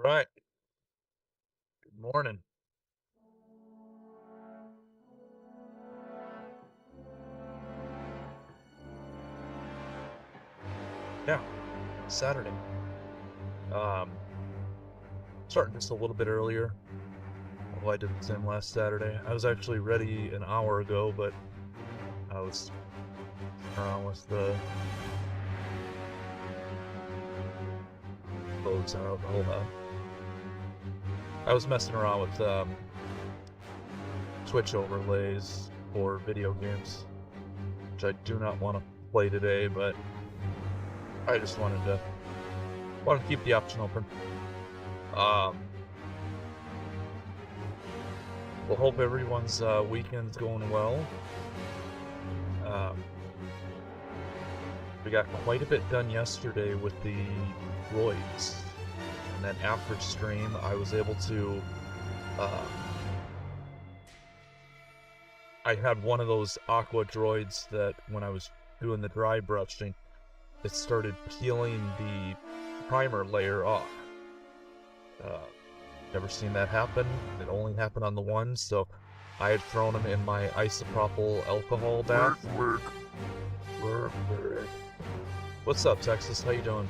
Right. Good morning. Yeah, Saturday. Um, Starting just a little bit earlier, although I did the same last Saturday. I was actually ready an hour ago, but I was around with the clothes. Hold on. I was messing around with Twitch overlays for video games, which I do not want to play today, but I just wanted to keep the option open. Um, we'll hope everyone's weekend's going well. Um, we got quite a bit done yesterday with the Droids, and then after stream, I was able to. I had one of those aqua droids that when I was doing the dry brushing, it started peeling the primer layer off. Uh, Never seen that happen. It only happened on the one, so I had thrown them in my isopropyl alcohol bath. What's up, Texas? How you doing?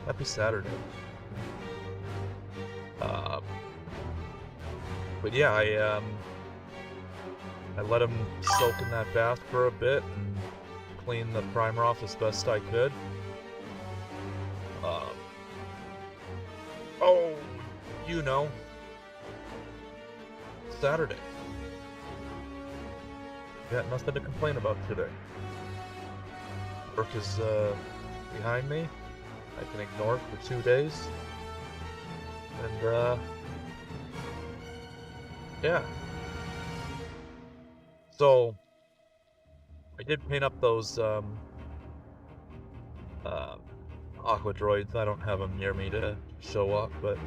Happy Saturday. But yeah, I let them soak in that bath for a bit and clean the primer off as best I could. Oh, you know, Saturday. Got nothing to complain about today. Work is behind me. I can ignore it for 2 days. And yeah. So I did paint up those aqua droids. I don't have them near me to show up, but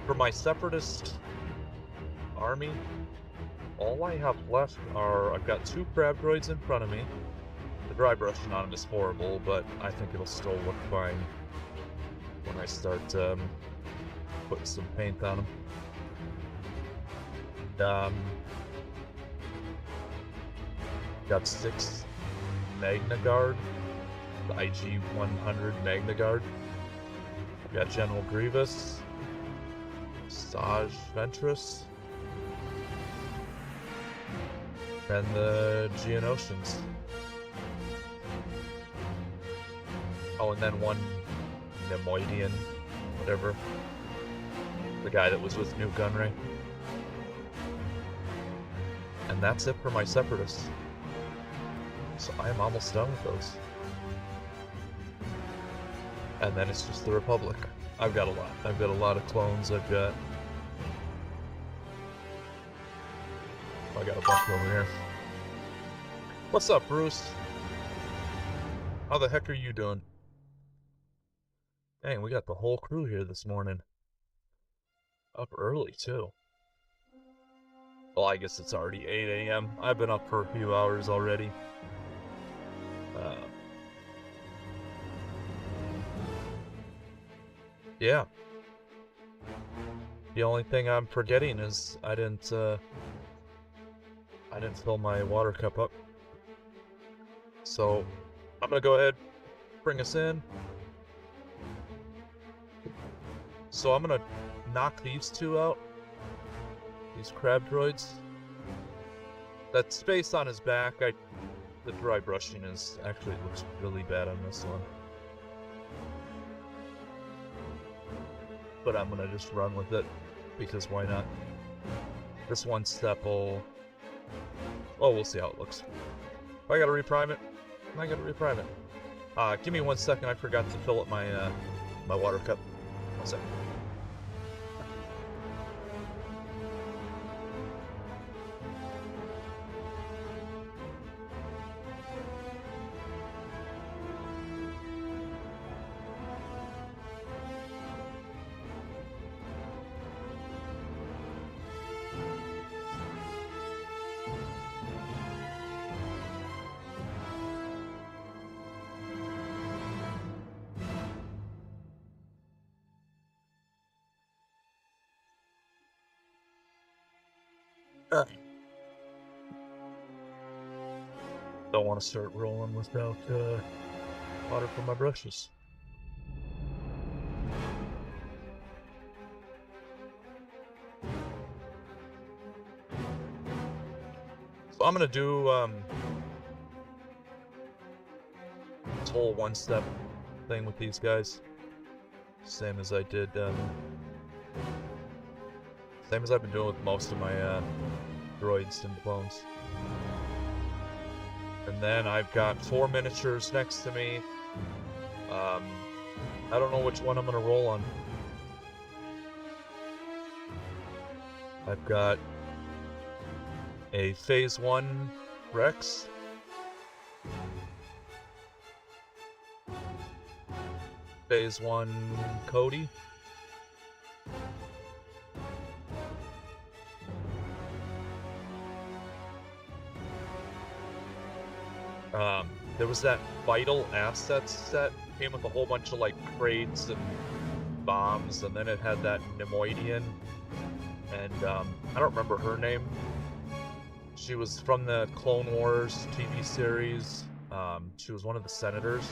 for my separatist army, all I have left are I've got 2 crab droids in front of me. The dry brushing on them is horrible, but I think it'll still look fine when I start putting some paint on them. Got 6 Magna Guard, the IG 100 Magna Guard. Got General Grievous, Saj Ventress, and the Geonosians. Oh, and then 1 Nemoidian, whatever. The guy that was with New Gunray. And that's it for my Separatists. So I am almost done with those. And then it's just the Republic. I've got a lot. I've got a lot of clones. I got a bunch over here. What's up, Bruce? How the heck are you doing? Dang, we got the whole crew here this morning. Up early, too. Well, I guess it's already 8 a.m. I've been up for a few hours already. Yeah. The only thing I'm forgetting is I didn't fill my water cup up. So I'm gonna go ahead, bring us in. So I'm gonna knock these 2 out. These crab droids. That space on his back, the dry brushing actually looks really bad on this one. But I'm gonna just run with it, because why not? This one step will... Oh, we'll see how it looks. I gotta reprime it. Give me 1 second, I forgot to fill up my my water cup. 1 second. Don't want to start rolling without water for my brushes. So I'm gonna do this whole one-step thing with these guys, same as I did, same as I've been doing with most of my droids and clones. And then I've got 4 miniatures next to me. I don't know which one I'm gonna roll on. I've got a Phase 1 Rex. Phase 1 Cody. There was that Vital Assets set, came with a whole bunch of like crates and bombs, and then it had that Nemoidian, and I don't remember her name. She was from the Clone Wars TV series. She was one of the senators.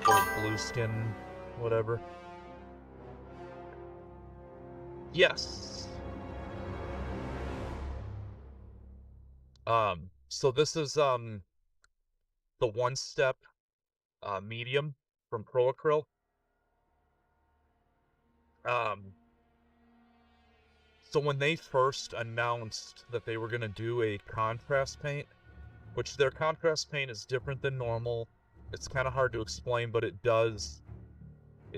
Or blue skin, whatever. Yes. So this is the one-step medium from Proacryl. So when they first announced that they were going to do a contrast paint, which their contrast paint is different than normal, it's kind of hard to explain, but it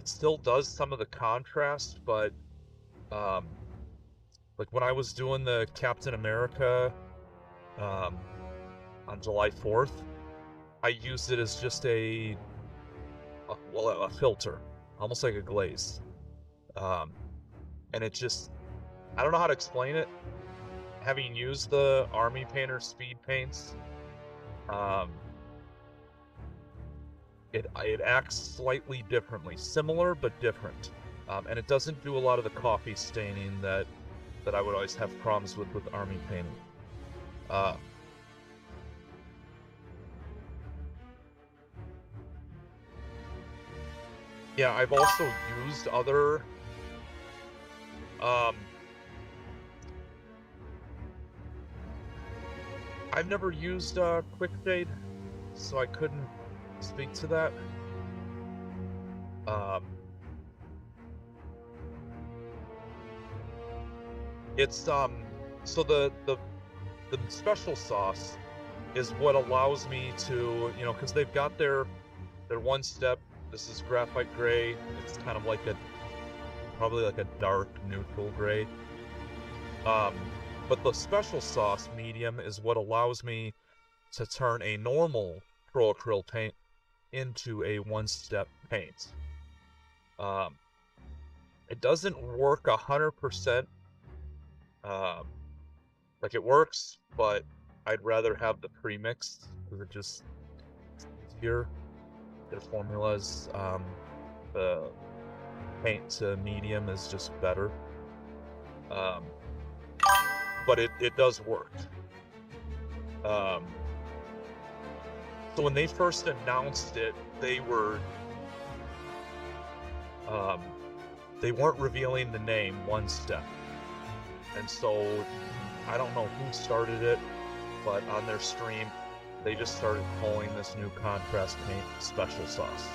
still does some of the contrast, but like when I was doing the Captain America on July 4th, I used it as just a filter, almost like a glaze. And it just, I don't know how to explain it. Having used the Army Painter speed paints, it acts slightly differently, similar but different, and it doesn't do a lot of the coffee staining that I would always have problems with Army painting. Yeah, I've also used other I've never used Quick Shade, so I couldn't speak to that. It's so the special sauce is what allows me to, you know, because they've got their one step. This is graphite gray. It's kind of like probably like a dark neutral gray. But the special sauce medium is what allows me to turn a normal Proacryl paint into a one-step paint. It doesn't work 100%. Like it works, but I'd rather have the premix because it just easier. Their formulas, the paint to medium is just better. But it does work. So when they first announced it, they weren't revealing the name One Step. And so I don't know who started it, but on their stream, they just started calling this new contrast paint special sauce.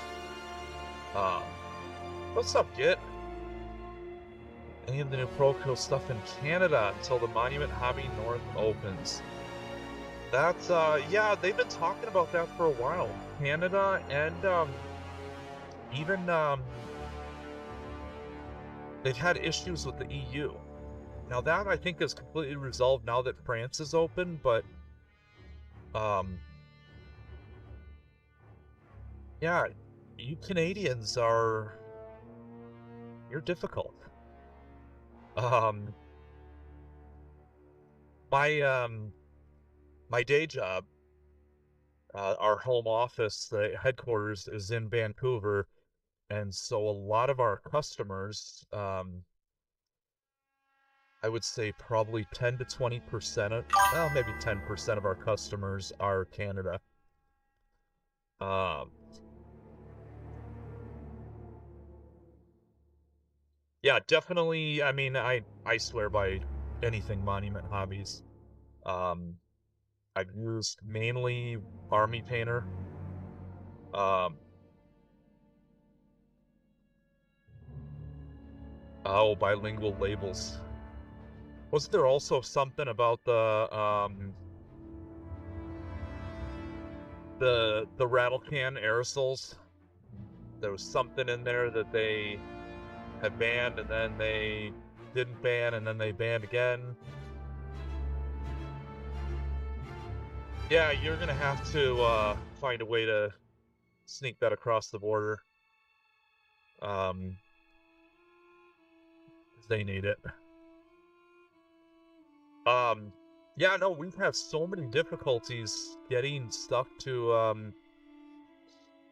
What's up, Git? Any of the new Proacryl stuff in Canada until the Monument Hobby North opens? That's, yeah, they've been talking about that for a while. Canada and, even, they've had issues with the EU. Now that, I think, is completely resolved now that France is open, but, yeah, you Canadians you're difficult. My day job, our home office, the headquarters is in Vancouver, and so a lot of our customers, I would say probably 10 to 20% of, well, maybe 10% of our customers are Canada. Um, yeah, definitely. I mean, I swear by anything Monument Hobbies. Um, I've used mainly Army Painter. Um, oh, bilingual labels. Wasn't there also something about the rattle can aerosols? There was something in there that they had banned, and then they didn't ban, and then they banned again. Yeah, you're gonna have to find a way to sneak that across the border. Um, they need it. Um, yeah, no, we've had so many difficulties getting stuff to and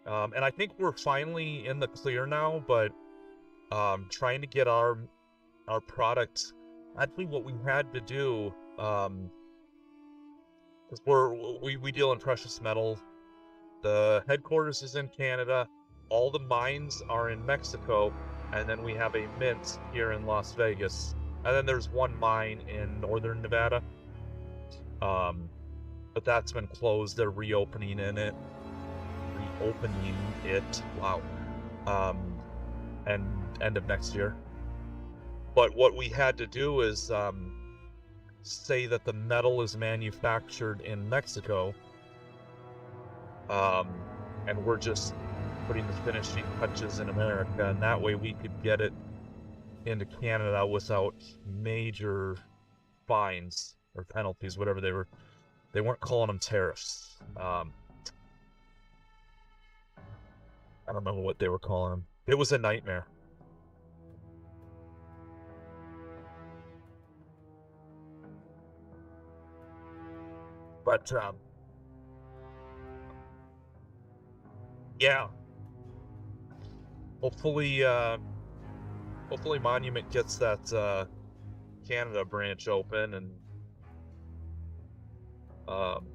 I think we're finally in the clear now, but trying to get our product. Actually, what we had to do, because we deal in precious metal. The headquarters is in Canada. All the mines are in Mexico, and then we have a mint here in Las Vegas, and then there's one mine in northern Nevada. But that's been closed. They're reopening it. Wow. Um, and end of next year. But what we had to do is say that the metal is manufactured in Mexico, and we're just putting the finishing touches in America, and that way we could get it into Canada without major fines or penalties, whatever they were. They weren't calling them tariffs. I don't remember what they were calling them. It was a nightmare. But yeah, hopefully, hopefully Monument gets that Canada branch open, and um,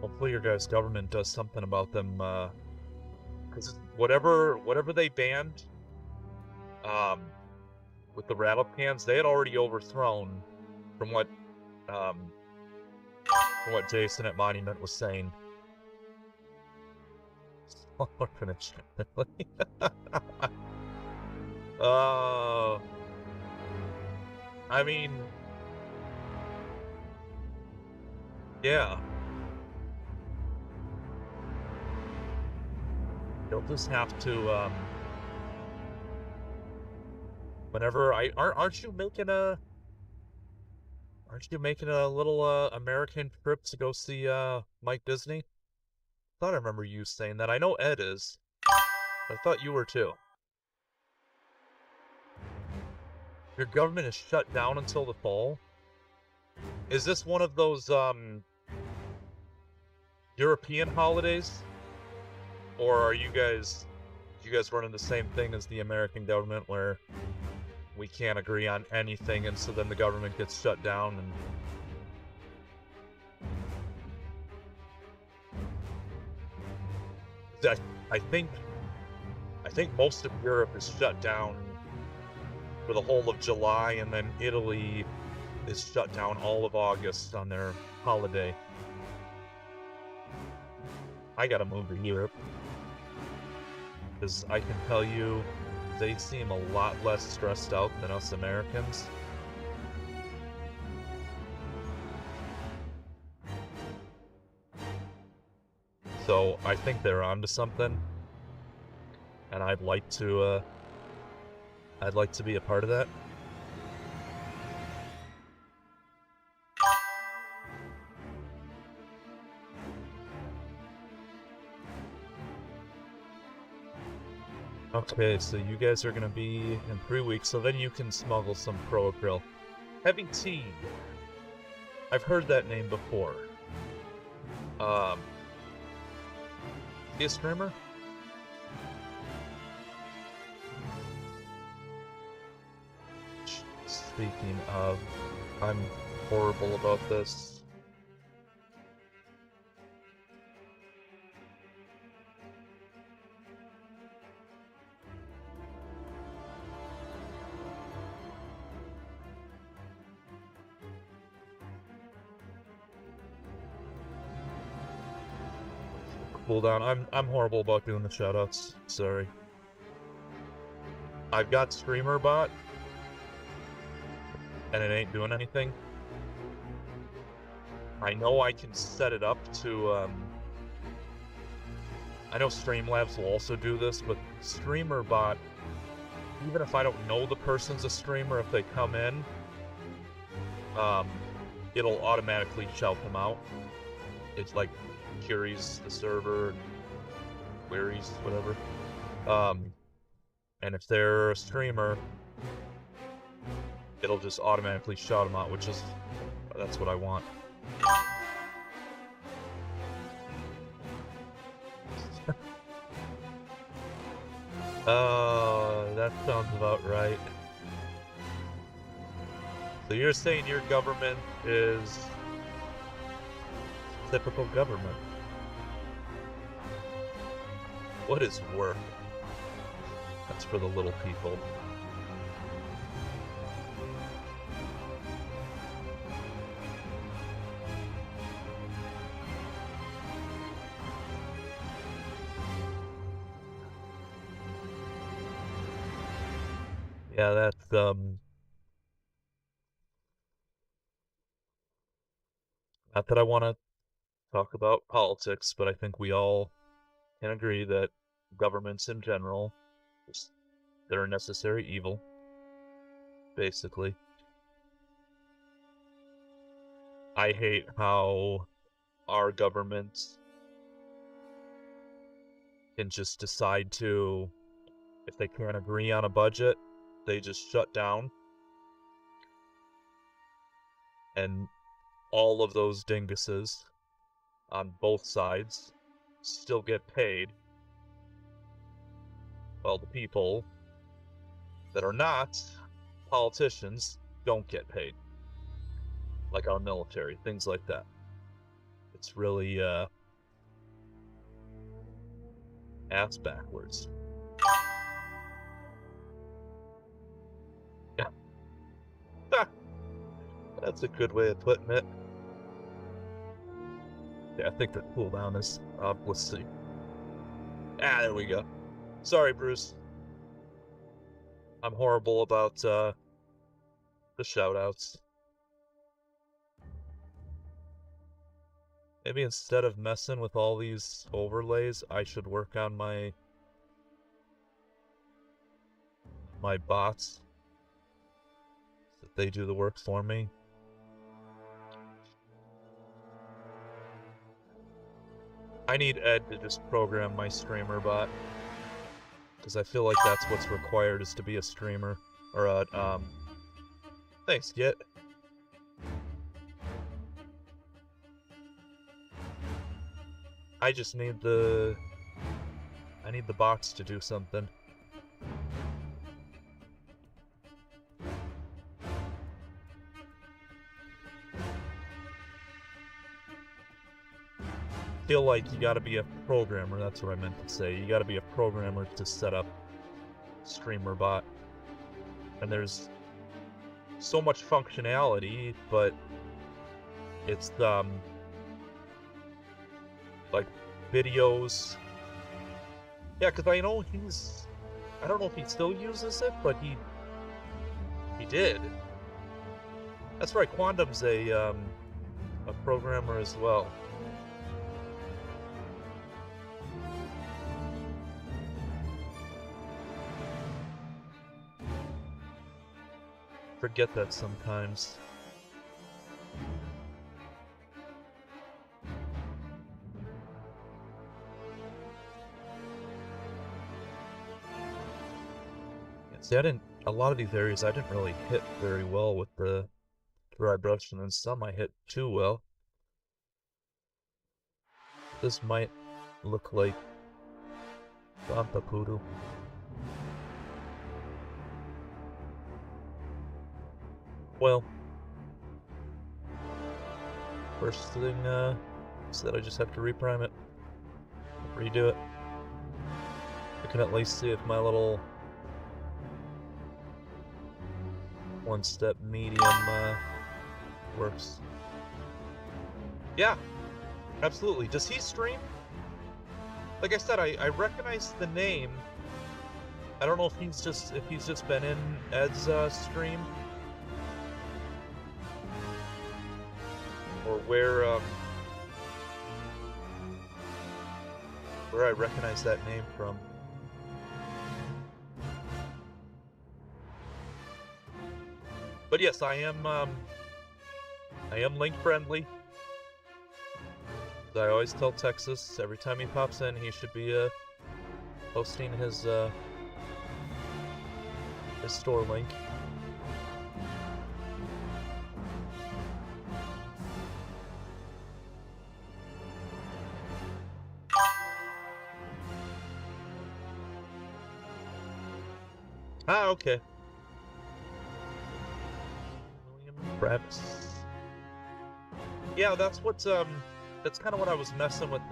hopefully your guys' government does something about them. Because whatever they banned, um, with the rattle cans, they had already overthrown, from what um, from what Jason at Monument was saying. Orphanage. uh, I mean, yeah. You'll just have to, whenever aren't you making a little, American trip to go see, Mike Disney? Thought I remember you saying that. I know Ed is. I thought you were too. Your government is shut down until the fall? Is this one of those, European holidays? Or are you guys running the same thing as the American government, where we can't agree on anything, and so then the government gets shut down? And I think most of Europe is shut down for the whole of July, and then Italy is shut down all of August on their holiday. I gotta move to Europe, because I can tell you, they seem a lot less stressed out than us Americans. So I think they're onto something, and I'd like to be a part of that. Okay, so you guys are gonna be in 3 weeks, so then you can smuggle some Pro Acryl. Heavy Tea. I've heard that name before. Is he a streamer? speaking of, I'm horrible about this. Cooldown. I'm horrible about doing the shoutouts. Sorry. I've got streamer bot, and it ain't doing anything. I know I can set it up to, I know Streamlabs will also do this, but streamer bot, even if I don't know the person's a streamer, if they come in, it'll automatically shout them out. It's like queries the server, queries, whatever. And if they're a streamer, it'll just automatically shout them out, which is, that's what I want. That sounds about right. So you're saying your government is typical government? What is work? That's for the little people. Yeah, that's, not that I want to talk about politics, but I think we all can agree that governments in general, they're a necessary evil, basically. I hate how our government can just decide to, if they can't agree on a budget, they just shut down. And all of those dinguses on both sides still get paid, while the people that are not politicians don't get paid. Like our military, things like that. It's really, ass backwards. Yeah. That's a good way of putting it. Yeah, I think the cooldown is, let's see. Ah, there we go. Sorry, Bruce. I'm horrible about, the shoutouts. Maybe instead of messing with all these overlays, I should work on my bots, so that they do the work for me. I need Ed to just program my streamer bot, because I feel like that's what's required, is to be a streamer, or a, thanks, Git. I just need the bots to do something. Feel like you gotta be a programmer, that's what I meant to say. You gotta be a programmer to set up streamer bot. And there's so much functionality, but it's, like, videos. Yeah, because I know I don't know if he still uses it, but he did. That's right, Quantum's a programmer as well. Forget that sometimes. See, a lot of these areas I didn't really hit very well with the dry brush, and then some I hit too well. This might look like Poodoo. Well, first thing is that I just have to reprime it, redo it. I can at least see if my little one-step medium works. Yeah, absolutely. Does he stream? Like I said, I recognize the name. I don't know if he's just been in Ed's stream, or where I recognize that name from. But yes, I am link friendly. As I always tell Texas, every time he pops in, he should be posting his store link. Ah, okay. William Travis. Yeah, that's kind of what I was messing with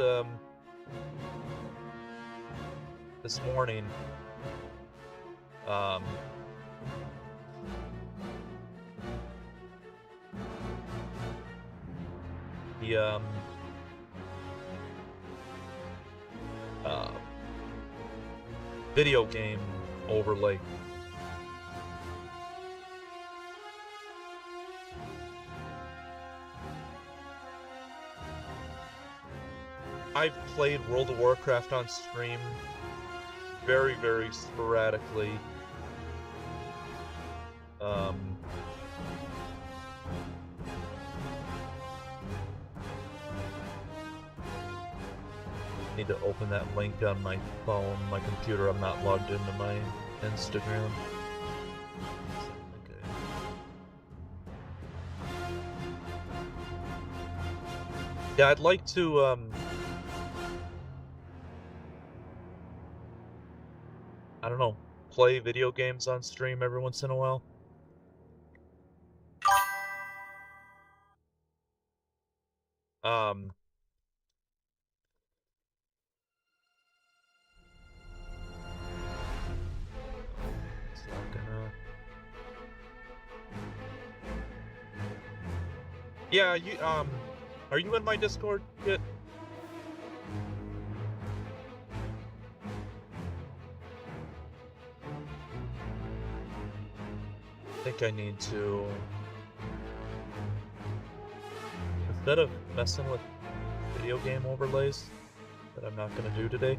this morning. The video game overlay. I've played World of Warcraft on stream very, very sporadically. Need to open that link on my phone, my computer. I'm not logged into my Instagram. Okay. Yeah, I'd like to I don't know, play video games on stream every once in a while. It's not gonna... Yeah, you, are you in my Discord yet? I think I need to... Instead of messing with video game overlays that I'm not gonna do today,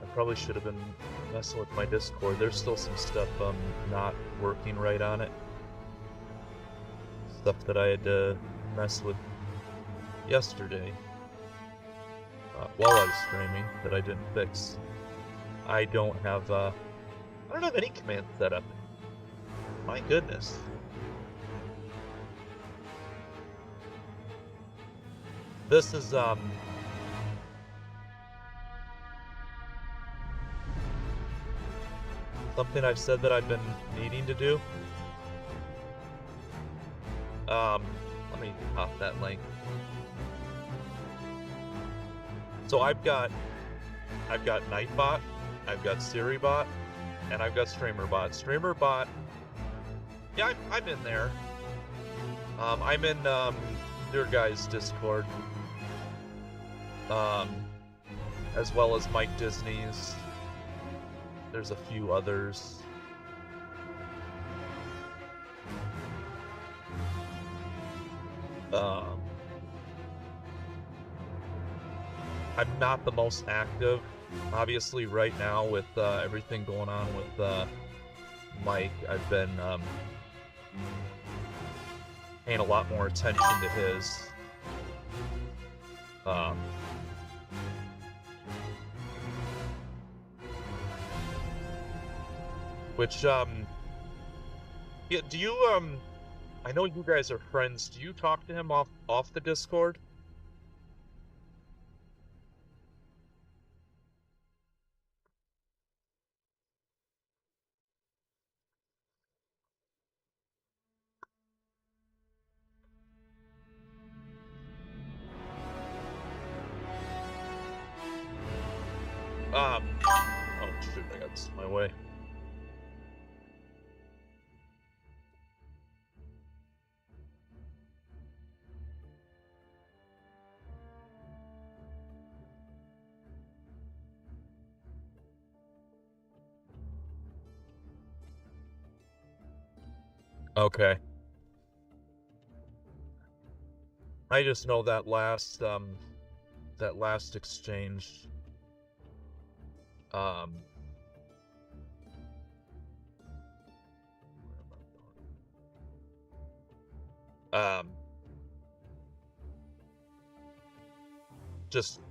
I probably should have been messing with my Discord. There's still some stuff not working right on it. Stuff that I had to mess with yesterday while I was streaming that I didn't fix. I don't have any commands set up. My goodness. This is something I've said that I've been needing to do. Let me pop that link. So I've got Nightbot, I've got SiriBot, and I've got StreamerBot. StreamerBot, yeah, I'm in there. I'm in your guys' Discord, as well as Mike Disney's. There's a few others. I'm not the most active, obviously, right now with everything going on with Mike. I've been paying a lot more attention to his. Yeah, do you, I know you guys are friends. Do you talk to him off the Discord? I got this in my way. Okay. I just know that last exchange, um, um, just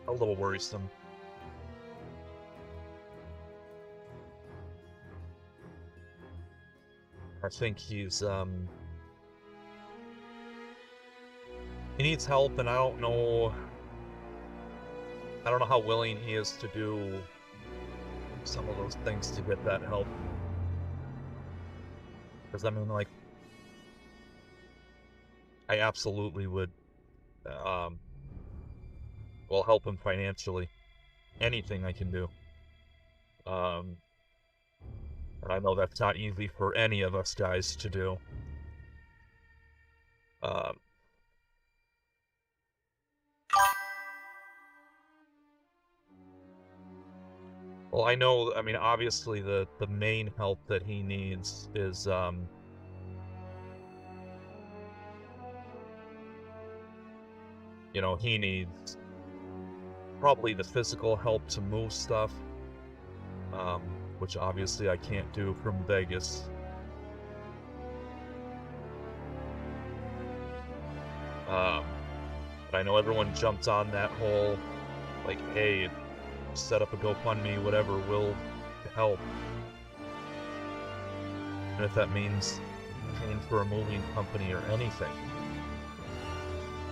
a little worrisome. I think he needs help, and I don't know how willing he is to do some of those things to get that help. Because, I mean, like, I absolutely would, um, well, help him financially. Anything I can do. And I know that's not easy for any of us guys to do. Um, well, I know, I mean, obviously the main help that he needs is, you know, he needs probably the physical help to move stuff, which obviously I can't do from Vegas. But I know everyone jumped on that whole, like, hey, set up a GoFundMe, whatever, will help. And if that means paying for a moving company or anything.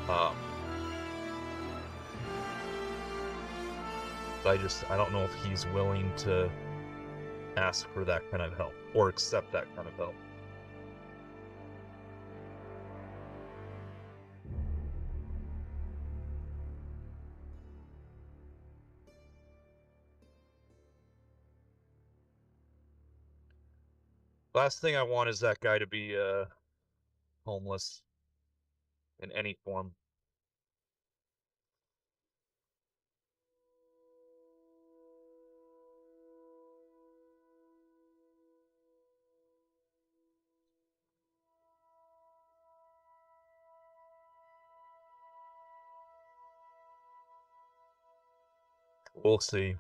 But I don't know if he's willing to ask for that kind of help or accept that kind of help. Last thing I want is that guy to be homeless in any form. We'll see.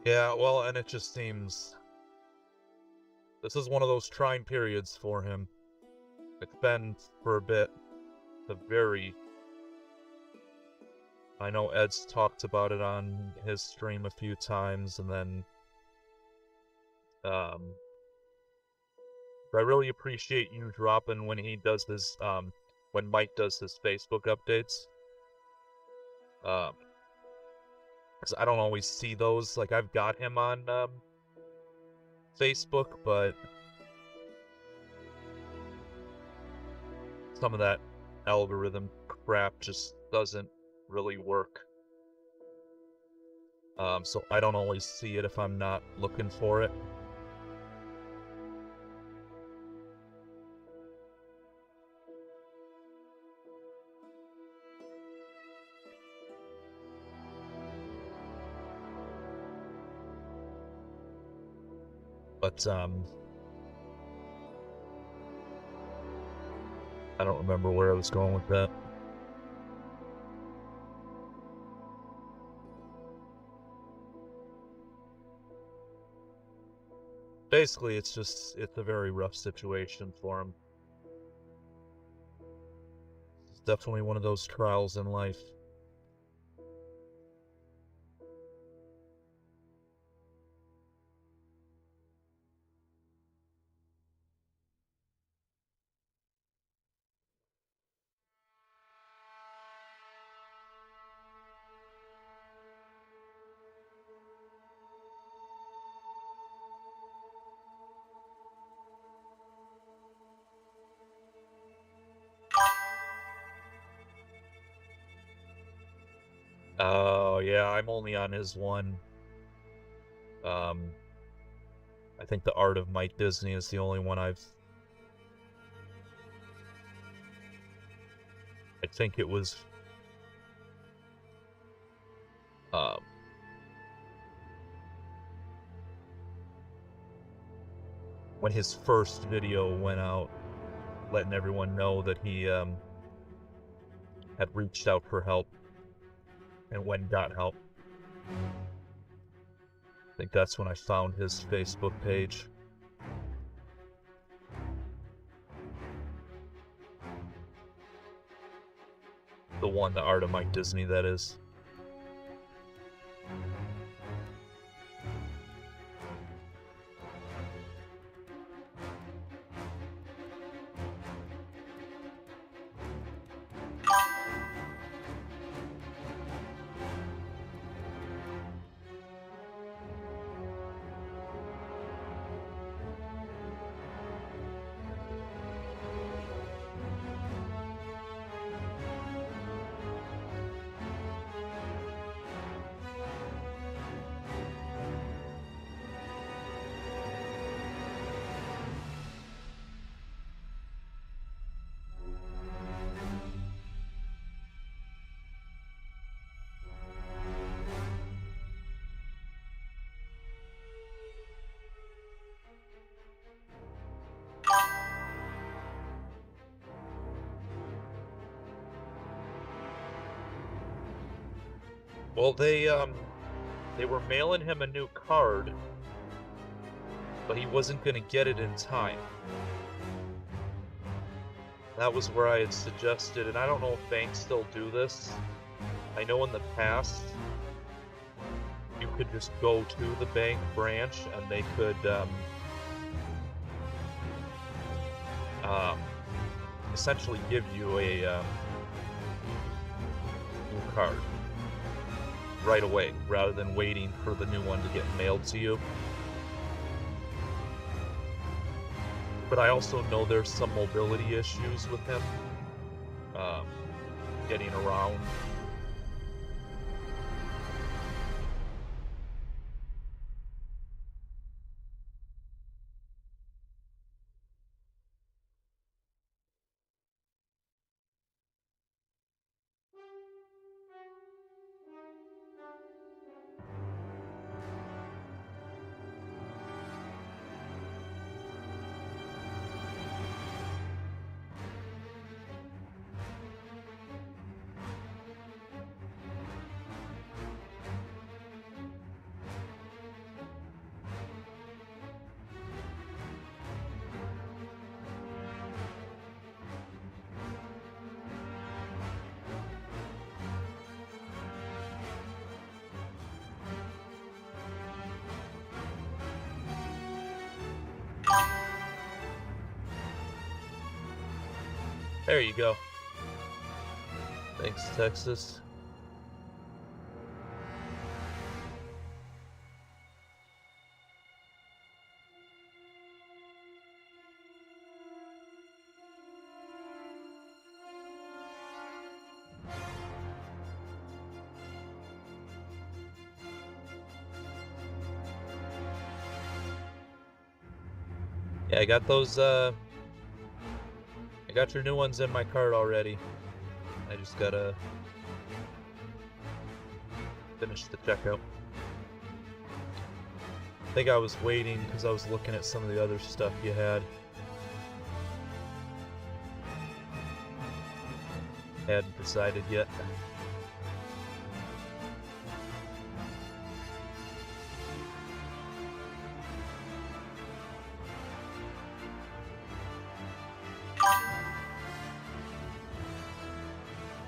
Yeah, well, and it just seems this is one of those trying periods for him. It's been for a bit. I know Ed's talked about it on his stream a few times, and then I really appreciate you dropping when he does his when Mike does his Facebook updates. Because I don't always see those. Like, I've got him on Facebook, but some of that algorithm crap just doesn't really work. So I don't always see it if I'm not looking for it. But I don't remember where I was going with that. Basically, it's a very rough situation for him. It's definitely one of those trials in life. Oh, yeah, I'm only on his one. Um, I think The Art of Mike Disney is the only one I think it was, um, when his first video went out, letting everyone know that he, had reached out for help and when got help. I think that's when I found his Facebook page. The one, The Art of Mike Disney, that is. Well, they were mailing him a new card, but he wasn't going to get it in time. That was where I had suggested, and I don't know if banks still do this. I know in the past, you could just go to the bank branch and they could essentially give you a new card right away, rather than waiting for the new one to get mailed to you. But I also know there's some mobility issues with him, getting around. There you go. Thanks, Texas. Yeah, I got those, I got your new ones in my cart already. I just gotta finish the checkout. I think I was waiting because I was looking at some of the other stuff you had. Hadn't decided yet.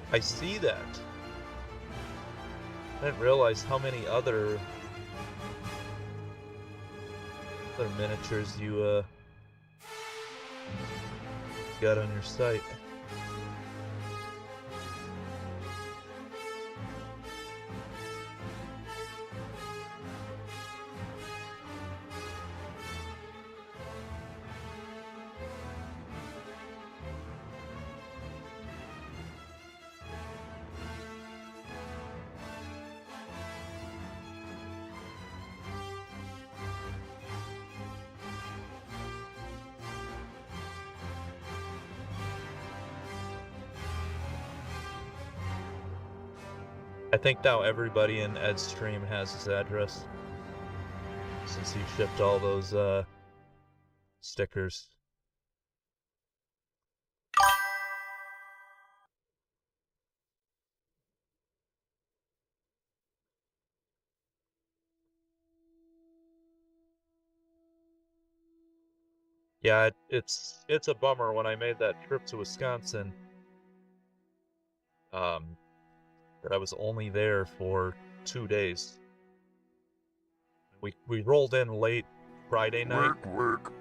I see that. I didn't realize how many other miniatures you got on your site. I think now everybody in Ed's stream has his address, since he shipped all those stickers. Yeah, it's a bummer. When I made that trip to Wisconsin, that I was only there for 2 days. We rolled in late Friday night. Work.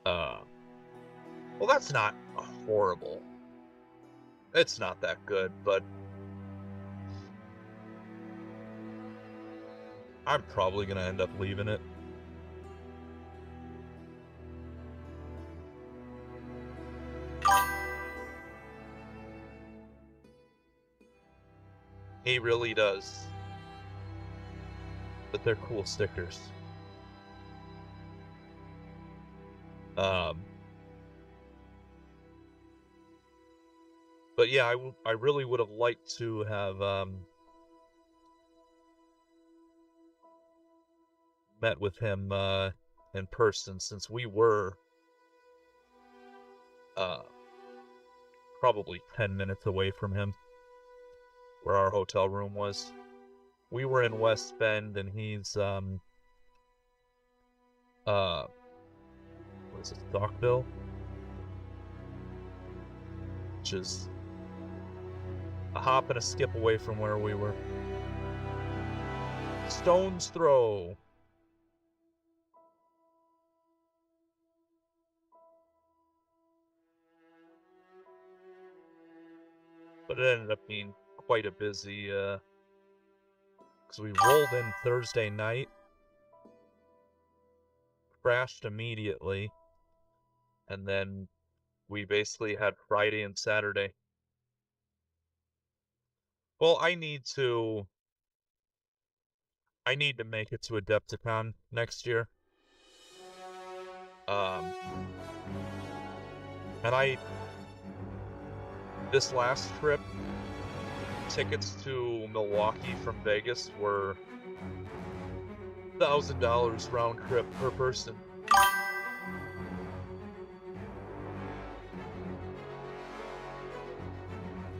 Well, that's not horrible. It's not that good, but I'm probably gonna end up leaving it. He really does. But they're cool stickers. But yeah, I really would have liked to have met with him in person, since we were probably 10 minutes away from him, where our hotel room was. We were in West Bend, and he's what is it, Stockville? Which is a hop and a skip away from where we were. Stone's throw. But it ended up being quite a busy, because we rolled in Thursday night, crashed immediately, and then we basically had Friday and Saturday. Well, I need to make it to Adepticon next year. And this last trip, tickets to Milwaukee from Vegas were $1,000 round trip per person.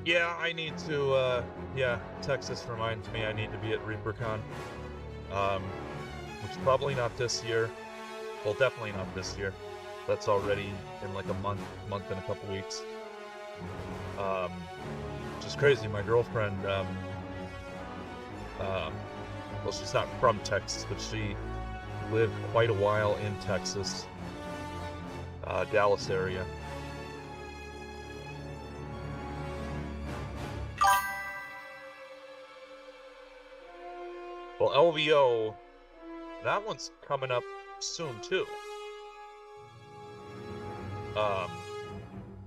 Yeah, I need to, yeah, Texas reminds me I need to be at ReaperCon. Which probably not this year. Well, definitely not this year. That's already in like a month and a couple weeks. Which is crazy. My girlfriend, well, she's not from Texas, but she lived quite a while in Texas, Dallas area. Well, LVO, that one's coming up soon too.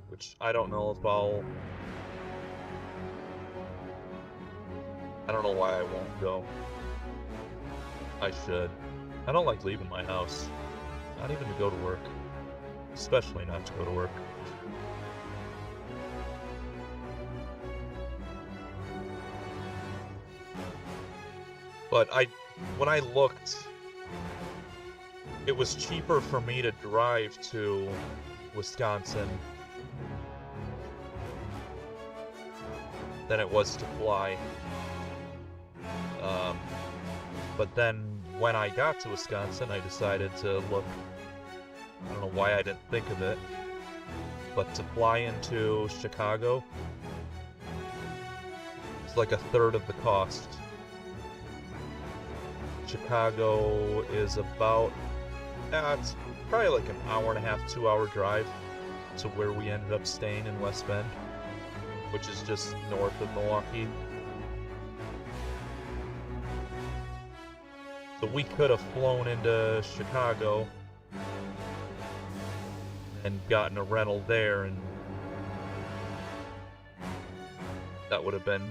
Which I don't know if I don't know why I won't go. I should. I don't like leaving my house. Not even to go to work. Especially not to go to work. But when I looked, it was cheaper for me to drive to Wisconsin than it was to fly. But then when I got to Wisconsin, I decided to look. I don't know why I didn't think of it, but to fly into Chicago, it's like a third of the cost. Chicago is about, it's probably like an hour and a half, 2-hour drive to where we ended up staying in West Bend, which is just north of Milwaukee. So we could have flown into Chicago and gotten a rental there, and that would have been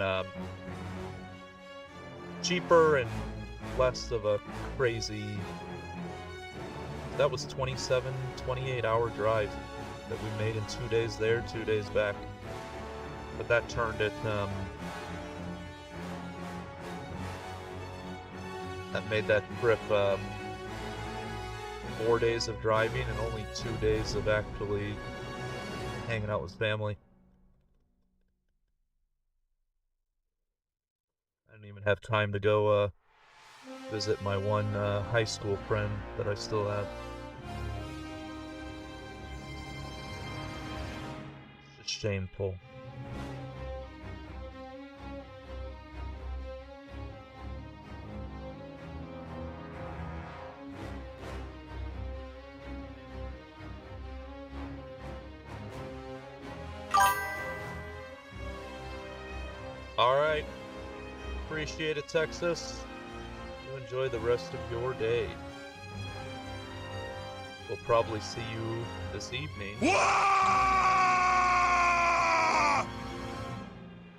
cheaper and less of a crazy that was 27, 28-hour drive that we made in 2 days there, 2 days back. But that turned it, that made that trip 4 days of driving and only 2 days of actually hanging out with family. I didn't even have time to go visit my one high school friend that I still have. It's just shameful. Alright. Appreciate it, Texas. You enjoy the rest of your day. We'll probably see you this evening.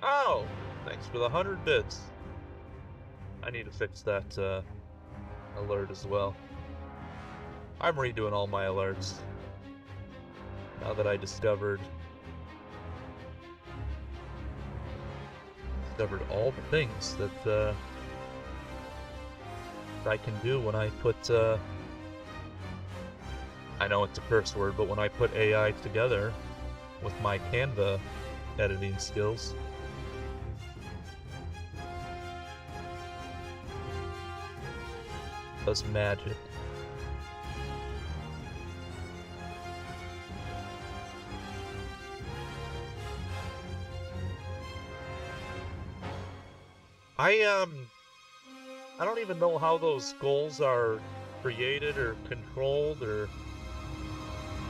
Oh! Thanks for the 100 bits. I need to fix that alert as well. I'm redoing all my alerts. Now that I discovered all the things that I can do when I put I know it's a curse word, but when I put AI together with my Canva editing skills. It does magic. I don't even know how those goals are created or controlled, or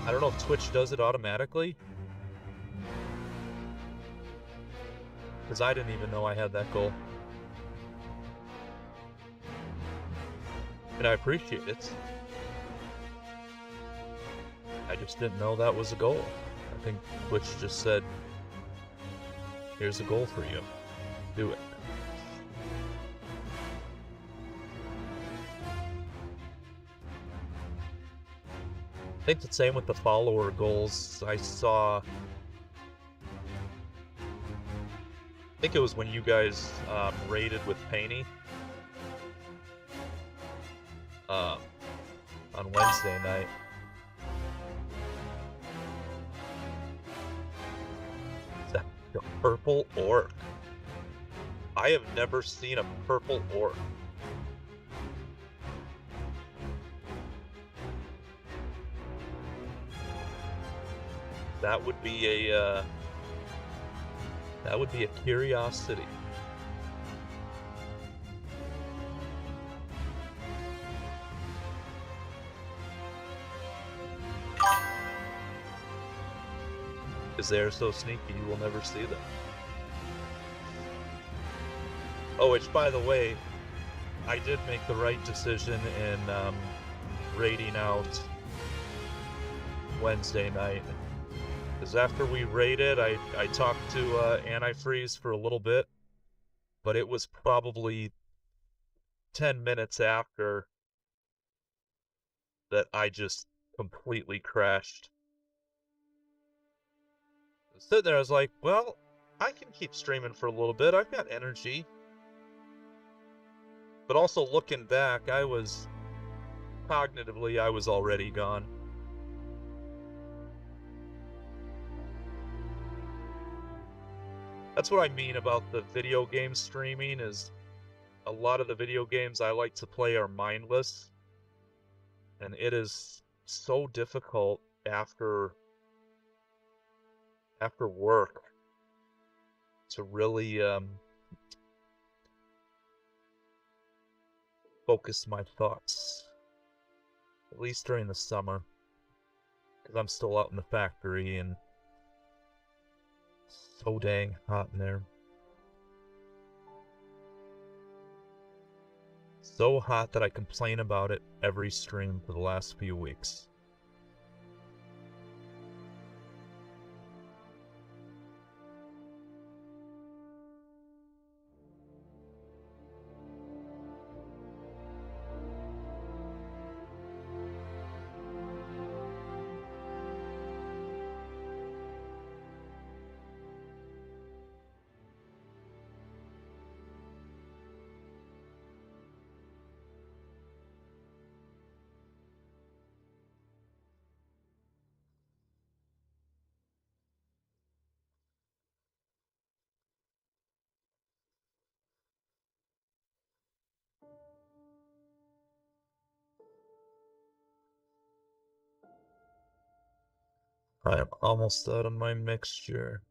I don't know if Twitch does it automatically. Because I didn't even know I had that goal. And I appreciate it. I just didn't know that was a goal. I think Twitch just said, here's a goal for you. Do it. I think the same with the follower goals. I think it was when you guys raided with Painty on Wednesday night. Is that a purple orc? I have never seen a purple orc. That would be a curiosity. Because they're so sneaky, you will never see them. Oh, which, by the way, I did make the right decision in raiding out Wednesday night. Because after we raided, I talked to Antifreeze for a little bit, but it was probably 10 minutes after that I just completely crashed. I was sitting there, I was like, well, I can keep streaming for a little bit, I've got energy. But also looking back, cognitively, I was already gone. That's what I mean about the video game streaming, is a lot of the video games I like to play are mindless. And it is so difficult after work to really focus my thoughts. At least during the summer. Because I'm still out in the factory and so dang hot in there. So hot that I complain about it every stream for the last few weeks. I'm almost out of my mixture.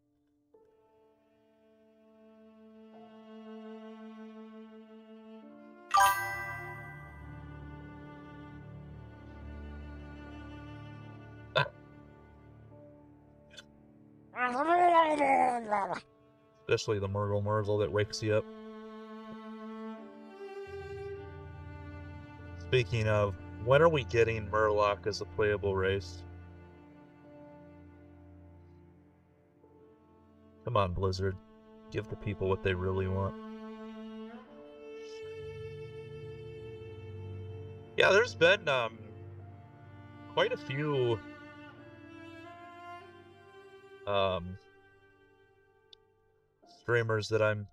Especially the Murgle that wakes you up. Speaking of, when are we getting Murloc as a playable race? Come on, Blizzard. Give the people what they really want. Yeah, there's been quite a few streamers that I'm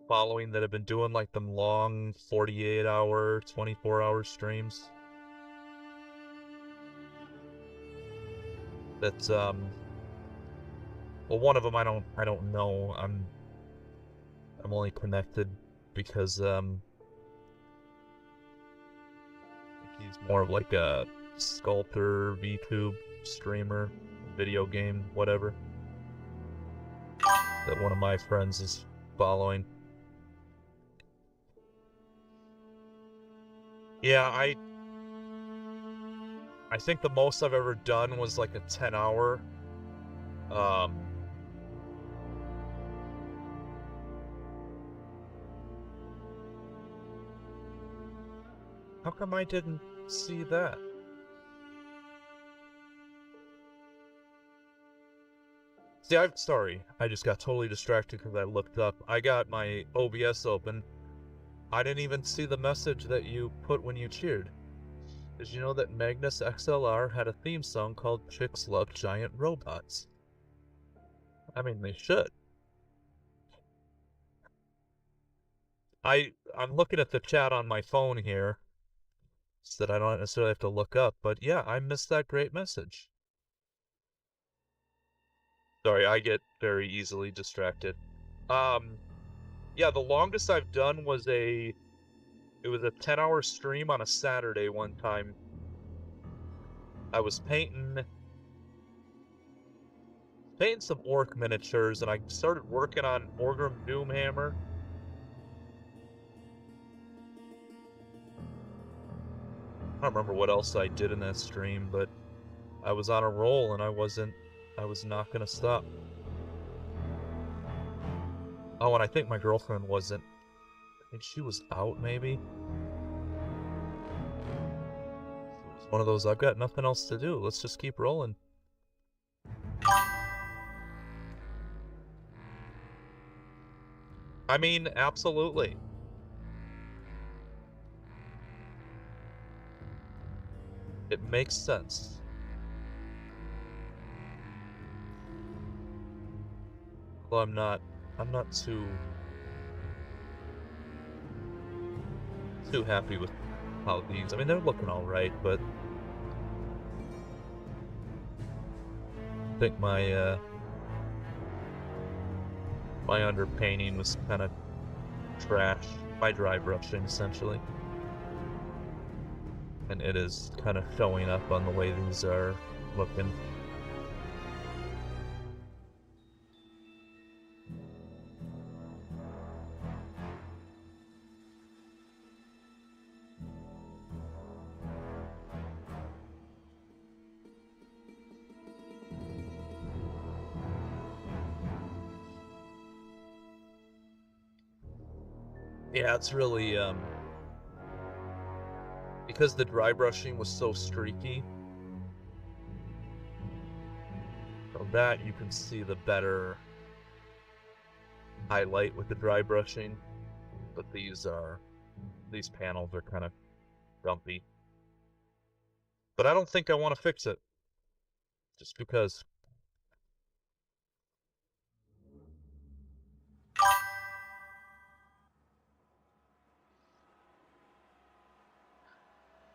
following that have been doing like them long 48-hour, 24-hour streams. That's well, one of them I don't know. I'm only connected because he's more of like a sculptor, VTube streamer, video game, whatever, that one of my friends is following. Yeah, I think the most I've ever done was like a 10-hour. How come I didn't see that? See, sorry, I just got totally distracted because I looked up. I got my OBS open. I didn't even see the message that you put when you cheered. Did you know that Magnus XLR had a theme song called Chicks Love Giant Robots? I mean, they should. I'm looking at the chat on my phone here, so that I don't necessarily have to look up, but yeah, I missed that great message. Sorry, I get very easily distracted. Yeah, the longest I've done was it was a 10-hour stream on a Saturday one time. I was painting some orc miniatures, and I started working on Orgrim Doomhammer. I don't remember what else I did in that stream, but I was on a roll and I was not gonna stop. Oh, and I think my girlfriend wasn't. I think she was out, maybe. It was one of those, I've got nothing else to do. Let's just keep rolling. I mean, absolutely. It makes sense. Although I'm not too happy with how these, I mean, they're looking all right, but I think my underpainting was kind of trash. My dry brushing, essentially. And it is kind of showing up on the way these are looking. Yeah, it's really, because the dry brushing was so streaky, from that you can see the better highlight with the dry brushing, but these panels are kind of dumpy. But I don't think I want to fix it, just because.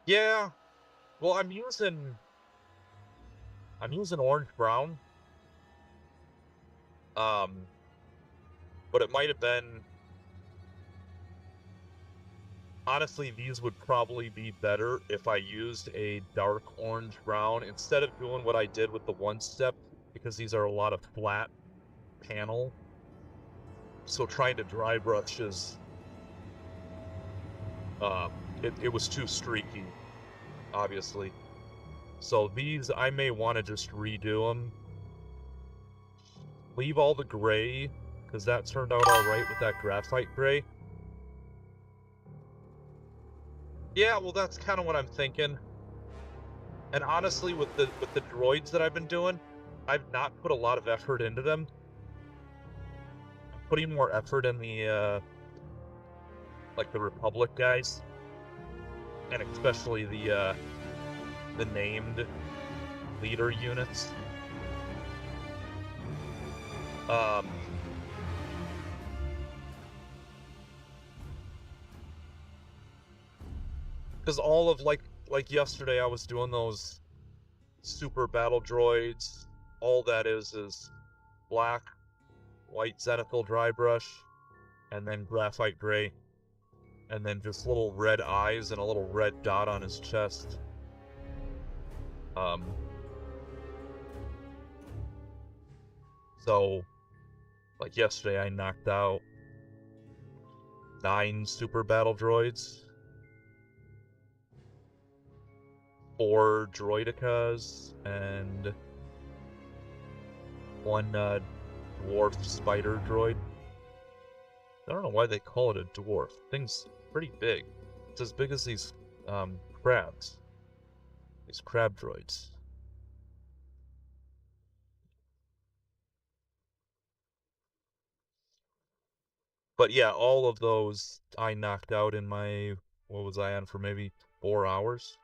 Yeah, well, I'm using orange brown, but it might have been honestly, these would probably be better if I used a dark orange brown instead of doing what I did with the one step, because these are a lot of flat panel. So trying to dry brush is, it was too streaky, obviously. So these, I may want to just redo them. Leave all the gray, because that turned out all right with that graphite gray. Yeah, well, that's kind of what I'm thinking. And honestly, with the droids that I've been doing, I've not put a lot of effort into them. I'm putting more effort in the like the Republic guys, and especially the named leader units. Um, because all of like yesterday, I was doing those super battle droids. All that is black, white zenithal dry brush, and then graphite gray, and then just little red eyes and a little red dot on his chest. Um, so like yesterday, I knocked out 9 super battle droids, 4 droidicas, and 1 dwarf spider droid. I don't know why they call it a dwarf. Thing's pretty big. It's as big as these crabs. These crab droids. But yeah, all of those I knocked out in my, what was I on for, maybe 4 hours?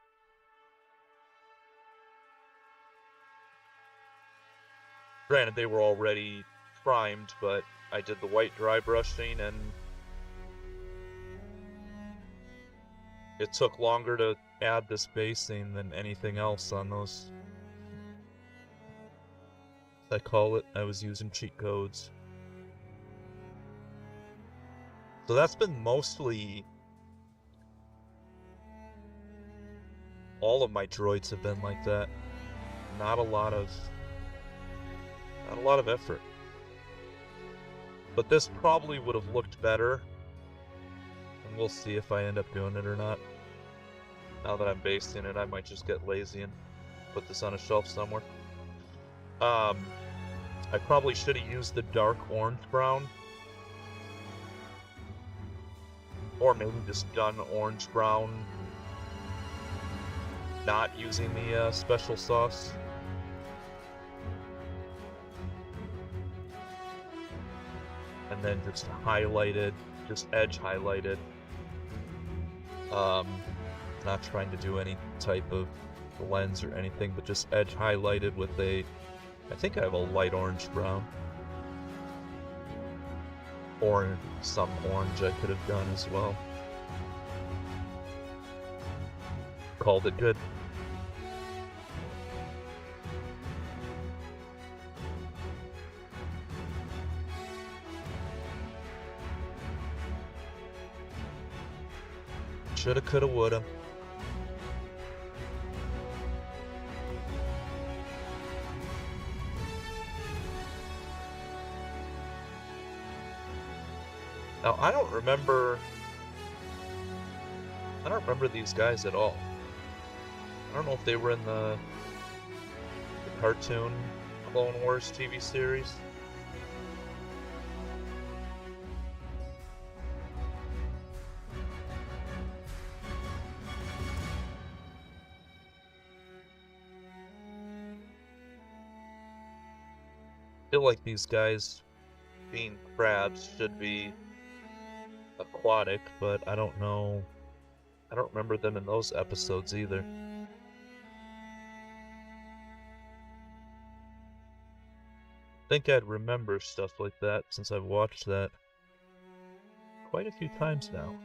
Granted, they were already primed, but I did the white dry brushing, and it took longer to add this basing than anything else on those. I call it, I was using cheat codes. So that's been mostly, all of my droids have been like that. Not a lot of effort. But this probably would have looked better, and we'll see if I end up doing it or not. Now that I'm basing it, I might just get lazy and put this on a shelf somewhere. I probably should have used the dark orange brown, or maybe just done orange brown, not using the special sauce. And then just highlighted, just edge highlighted. Not trying to do any type of lens or anything, but just edge highlighted with a, I think I have a light orange brown. Or some orange I could have done as well. Called it good. Shoulda, coulda, woulda. Now, I don't remember these guys at all. I don't know if they were in the cartoon Clone Wars TV series. I feel like these guys, being crabs, should be aquatic, but I don't know. I don't remember them in those episodes either. I think I'd remember stuff like that since I've watched that quite a few times now.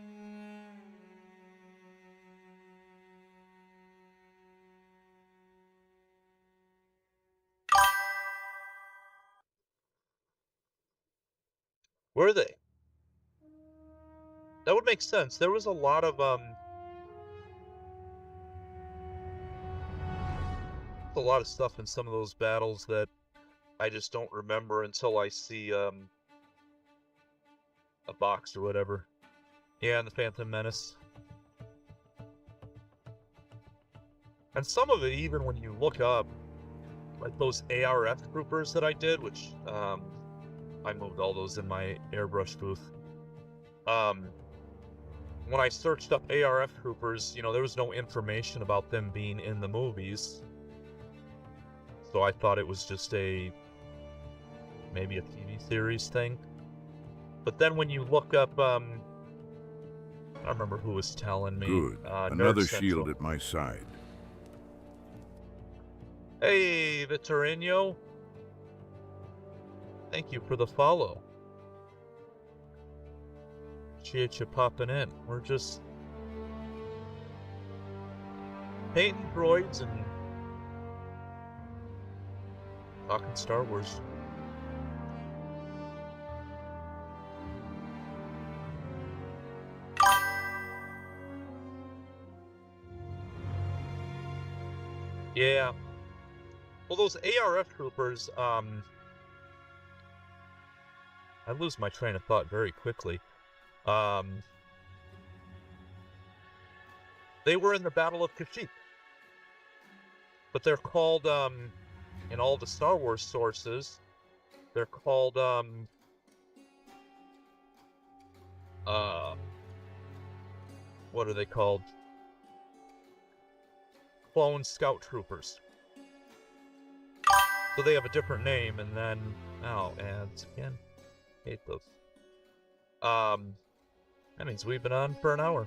Were they? That would make sense. There was a lot of stuff in some of those battles that I just don't remember until I see a box or whatever. Yeah, and the Phantom Menace. And some of it, even when you look up, like those ARF troopers that I did, which I moved all those in my airbrush booth. When I searched up ARF troopers, you know, there was no information about them being in the movies. So I thought it was just maybe a TV series thing. But then when you look up, I don't remember who was telling me. Good. Another shield at my side. Hey, Vitorino. Thank you for the follow. Appreciate you popping in. We're just painting droids and talking Star Wars. Yeah. Well, those ARF troopers, I lose my train of thought very quickly. They were in the Battle of Kashyyyk. But they're called, in all the Star Wars sources, they're called, what are they called? Clone Scout Troopers. So they have a different name, and then, oh, ads again. Hate those. That means we've been on for an hour.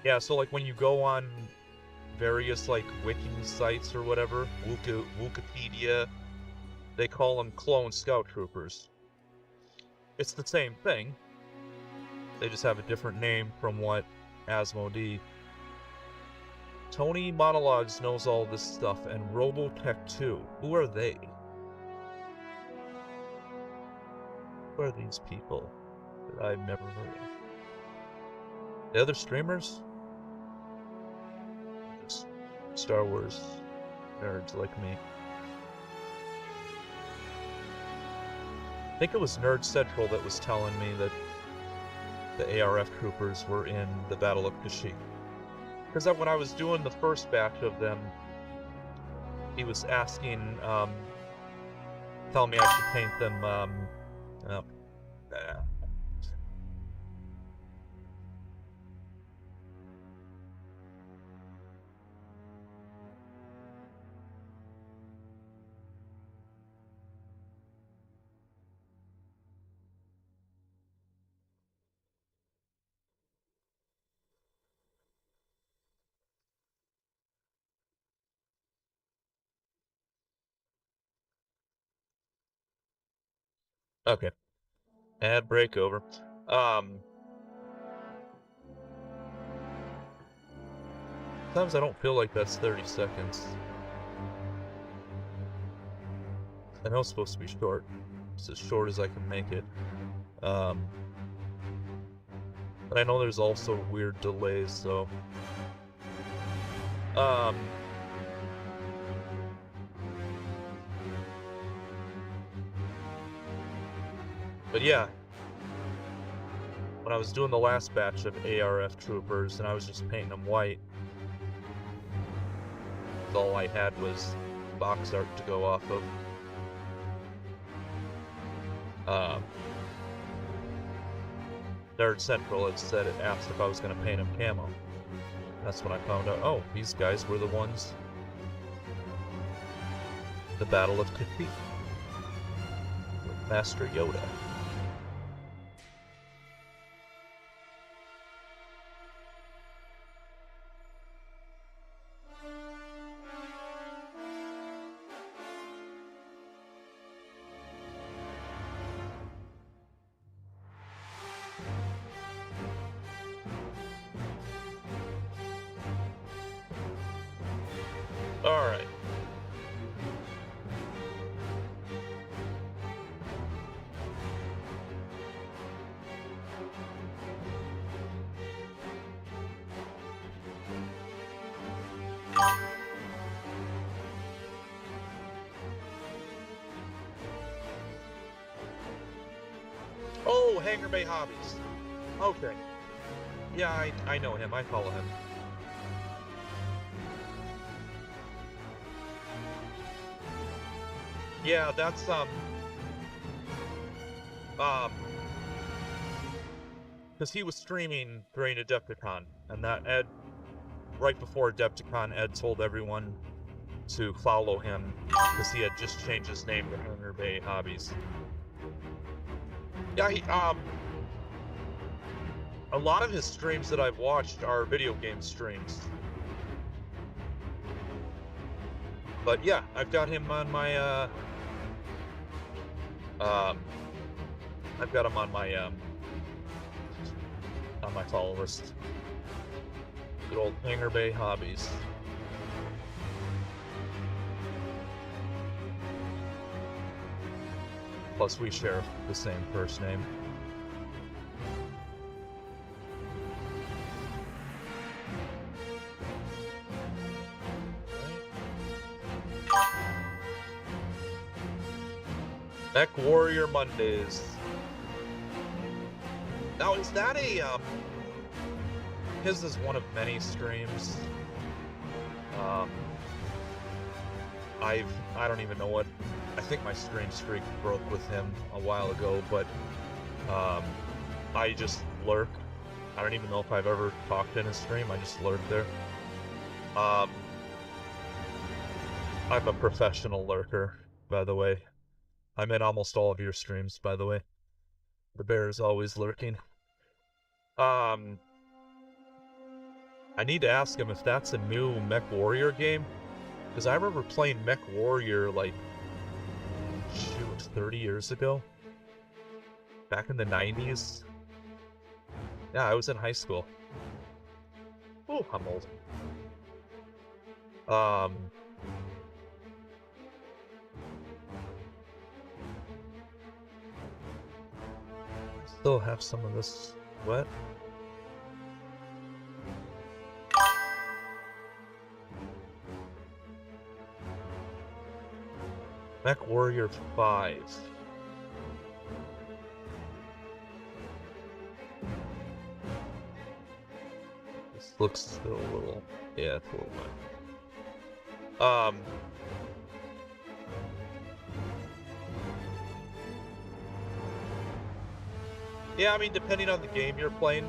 Yeah, so like when you go on various like wiki sites or whatever, Wikipedia, they call them Clone Scout Troopers. It's the same thing. They just have a different name from what Asmodee. Tony Monologues knows all this stuff, and Robotech 2. Who are they? Who are these people that I've never heard of? The other streamers? Just Star Wars nerds like me. I think it was Nerd Central that was telling me that the ARF troopers were in the Battle of Kashyyyk. Because when I was doing the first batch of them, he was asking, telling me I should paint them, okay. Ad break over. Sometimes I don't feel like that's 30 seconds. I know it's supposed to be short. It's as short as I can make it. But I know there's also weird delays, so... But yeah, when I was doing the last batch of ARF troopers and I was just painting them white, all I had was box art to go off of. Nerd Central had said it, asked if I was going to paint them camo. That's when I found out, oh, these guys were the ones. The Battle of Kashyyyk. With Master Yoda. Alright. Oh, Hangar Bay Hobbies. Okay. Yeah, I know him. I follow him. Yeah, that's, because he was streaming during Adepticon, and that Ed, right before Adepticon, Ed told everyone to follow him, because he had just changed his name to Hangar Bay Hobbies. Yeah, a lot of his streams that I've watched are video game streams. But yeah, I've got him on my, I've got him on my follow list. Good old Hangar Bay Hobbies. Plus, we share the same first name. Mech Warrior Mondays. Now, is that a, his is one of many streams. I don't even know what, I think my stream streak broke with him a while ago, but, I just lurk. I don't even know if I've ever talked in a stream, I just lurk there. I'm a professional lurker, by the way. I'm in almost all of your streams, by the way. The bear is always lurking. I need to ask him if that's a new Mech Warrior game. Because I remember playing Mech Warrior, like, shoot, 30 years ago? Back in the 90s? Yeah, I was in high school. Oh, I'm old. Still have some of this. What? Mech Warrior 5. This looks still a little... Yeah, it's a little wet. Yeah, I mean, depending on the game you're playing.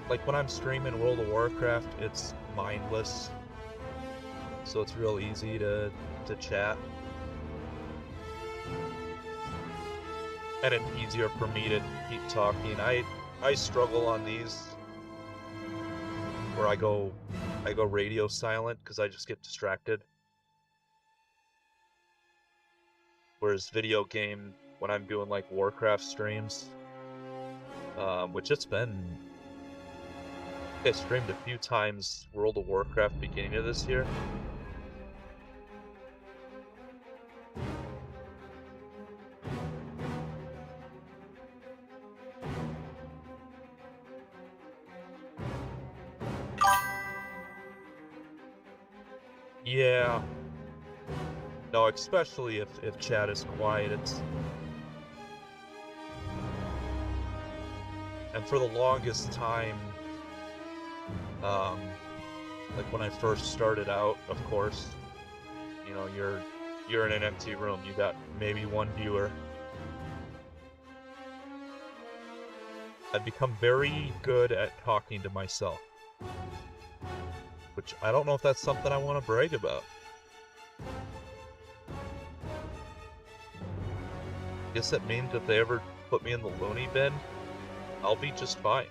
Like when I'm streaming World of Warcraft, it's mindless. So it's real easy to chat. And it's easier for me to keep talking. I struggle on these where I go radio silent because I just get distracted. Whereas video game, when I'm doing like Warcraft streams, which it's been, I streamed a few times World of Warcraft beginning of this year. Yeah. No, especially if chat is quiet, it's... And for the longest time, like when I first started out, of course, you know, you're in an empty room, you got maybe one viewer. I've become very good at talking to myself. Which I don't know if that's something I want to brag about. Guess that means if they ever put me in the loony bin, I'll be just fine.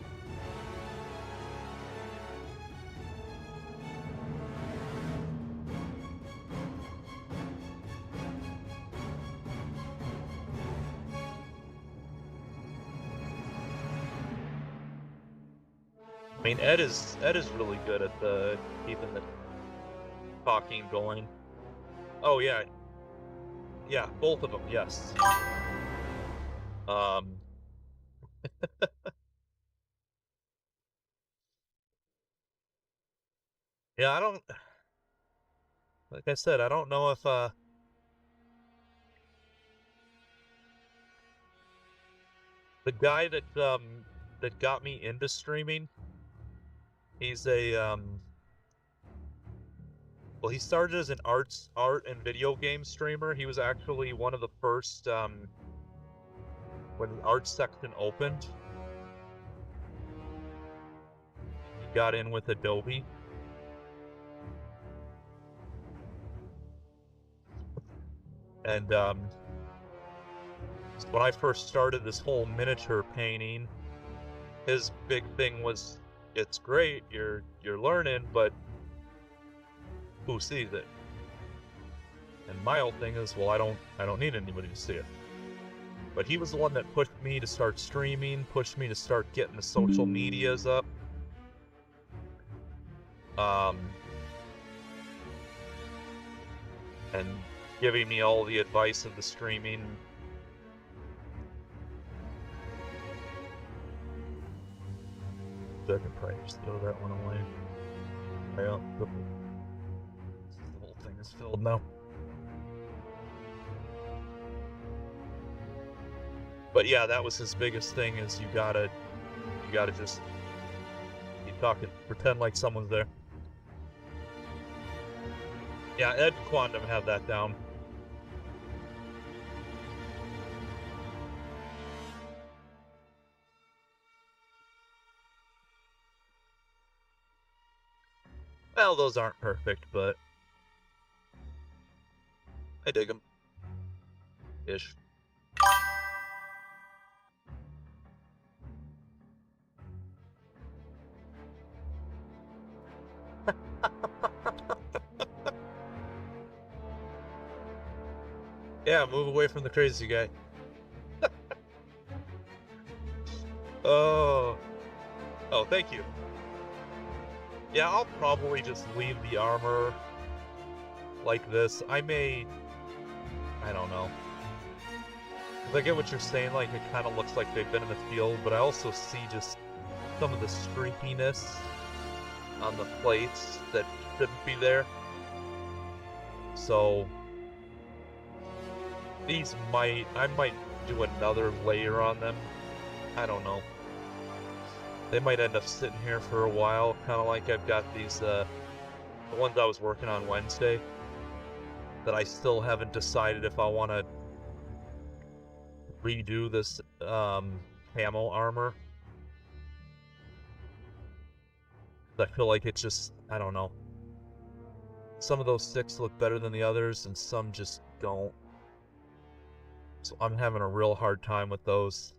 I mean, Ed is really good at keeping the talking going. Oh yeah, yeah, both of them, yes. Yeah, I don't. like I said, I don't know if the guy that got me into streaming, he's a well, he started as an art and video game streamer. He was actually one of the first when the art section opened. He got in with Adobe. And when I first started this whole miniature painting, his big thing was, it's great, you're learning, but who sees it? And my old thing is, well, I don't need anybody to see it. But he was the one that pushed me to start streaming, pushed me to start getting the social medias up. And giving me all the advice of the streaming. I can probably just throw that one away. Well, the whole thing is filled now. But yeah, that was his biggest thing, is you gotta just keep talking, pretend like someone's there. Yeah, Ed Quantum had that down. Well, those aren't perfect, but I dig them. Ish. Yeah, move away from the crazy guy. Oh, thank you. Yeah, I'll probably just leave the armor like this. I don't know. 'Cause I get what you're saying, like, it kind of looks like they've been in the field, but I also see just some of the streakiness on the plates that shouldn't be there. So, I might do another layer on them. I don't know. They might end up sitting here for a while, kind of like I've got these, the ones I was working on Wednesday, that I still haven't decided if I want to redo this camo armor. I feel like it's just, I don't know. Some of those sticks look better than the others, and some just don't. So I'm having a real hard time with those.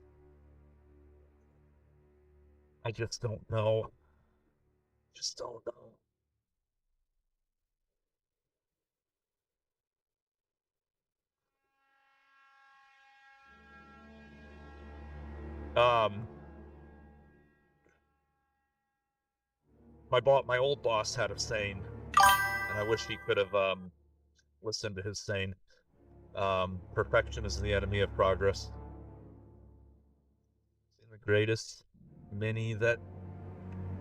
I just don't know. Just don't know. My old boss had a saying, and I wish he could have listened to his saying. Perfection is the enemy of progress. The greatest mini that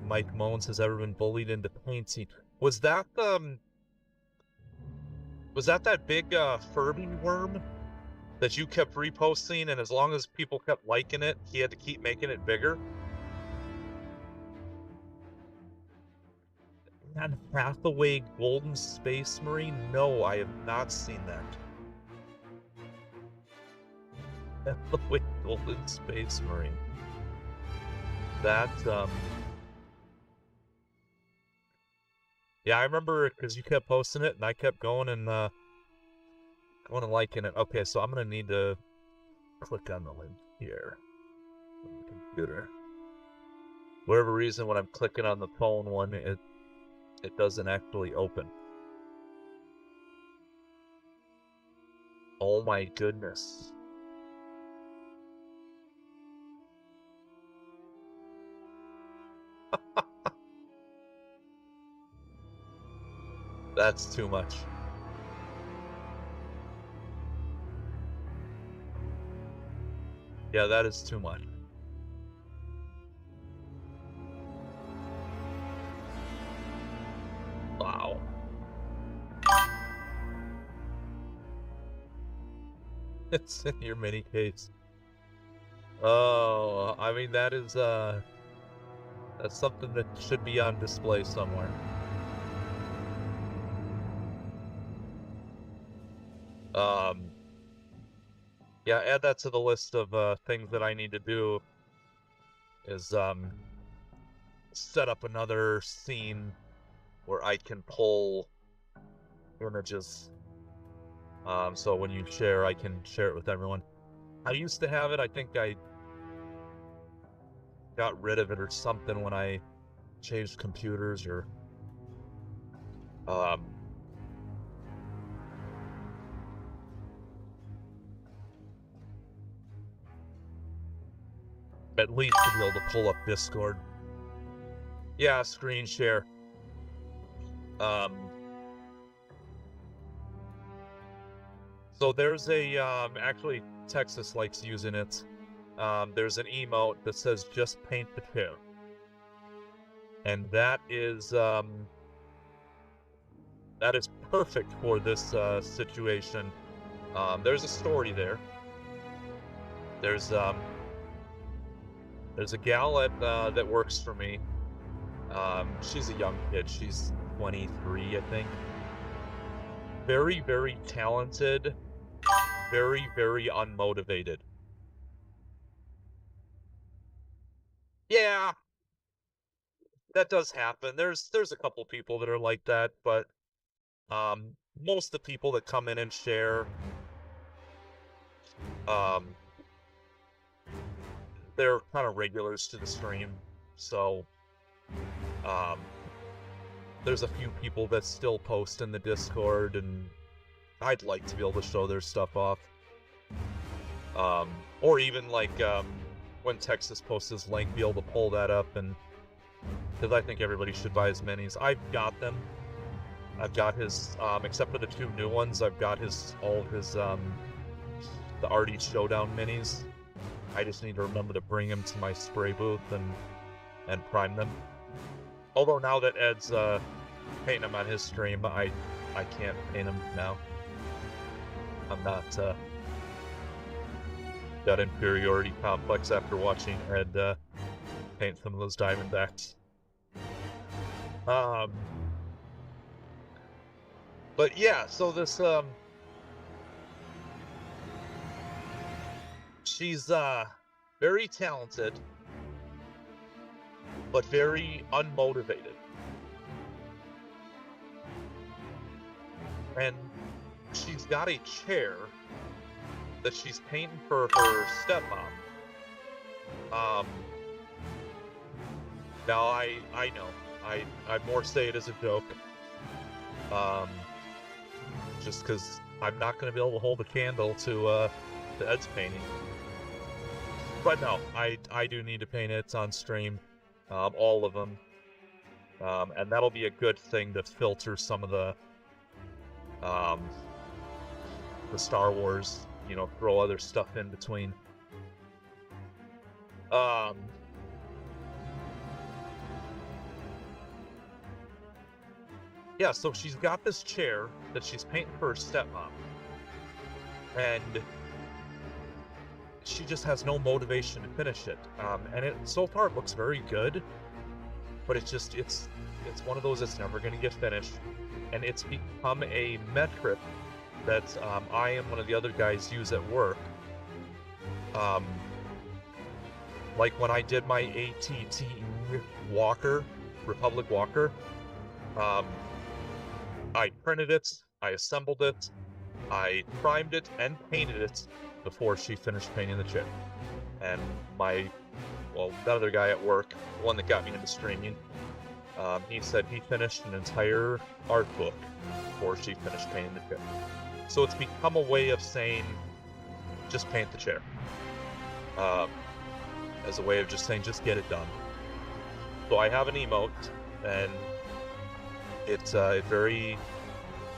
Mike Moans has ever been bullied into painting. Was that that big Furby worm that you kept reposting, and as long as people kept liking it, he had to keep making it bigger? And Hathaway Golden Space Marine? No, I have not seen that. Hathaway Golden Space Marine. That, yeah, I remember because you kept posting it, and I kept going and liking it. Okay, so I'm gonna need to click on the link here on the computer. For whatever reason, when I'm clicking on the phone one, it doesn't actually open. Oh my goodness. That's too much. Yeah, that is too much. Wow. It's in your mini case. Oh, I mean, that is, that's something that should be on display somewhere. Yeah, add that to the list of, things that I need to do is, set up another scene where I can pull images. So when you share, I can share it with everyone. I used to have it. I think I got rid of it or something when I changed computers or at least to be able to pull up Discord. Yeah, screen share. So there's a, actually Texas likes using it. There's an emote that says just paint the chair. And that is perfect for this situation. There's a story there. There's a gal that works for me. She's a young kid. She's 23, I think. Very, very talented. Very, very unmotivated. Yeah, that does happen. There's a couple people that are like that, but most of the people that come in and share, they're kind of regulars to the stream. So there's a few people that still post in the Discord, and I'd like to be able to show their stuff off. Or even like when Texas posts his link, be able to pull that up, and because I think everybody should buy his minis. I've got them. I've got his, except for the 2 new ones, I've got all of his, the Artie Showdown minis. I just need to remember to bring them to my spray booth and prime them. Although now that Ed's painting them on his stream, I can't paint them now. I'm not that inferiority complex after watching Ed paint some of those Diamondbacks. But yeah, so this she's very talented, but very unmotivated. And she's got a chair that she's painting for her stepmom. Now I know. I more say it as a joke. Just because I'm not going to be able to hold a candle to Ed's painting. But no, I do need to paint it on stream. All of them. And that'll be a good thing to filter some of the Star Wars, throw other stuff in between. Yeah, so she's got this chair that she's painting for her stepmom. And she just has no motivation to finish it. And so far it looks very good, but it's one of those that's never going to get finished. And it's become a metric that I and one of the other guys use at work. Like when I did my ATTE Walker, Republic Walker, I printed it, I assembled it, I primed it and painted it before she finished painting the chair. And the other guy at work, the one that got me into streaming, he said he finished an entire art book before she finished painting the chair. So it's become a way of saying, just paint the chair. As a way of just saying, just get it done. So I have an emote, and it very,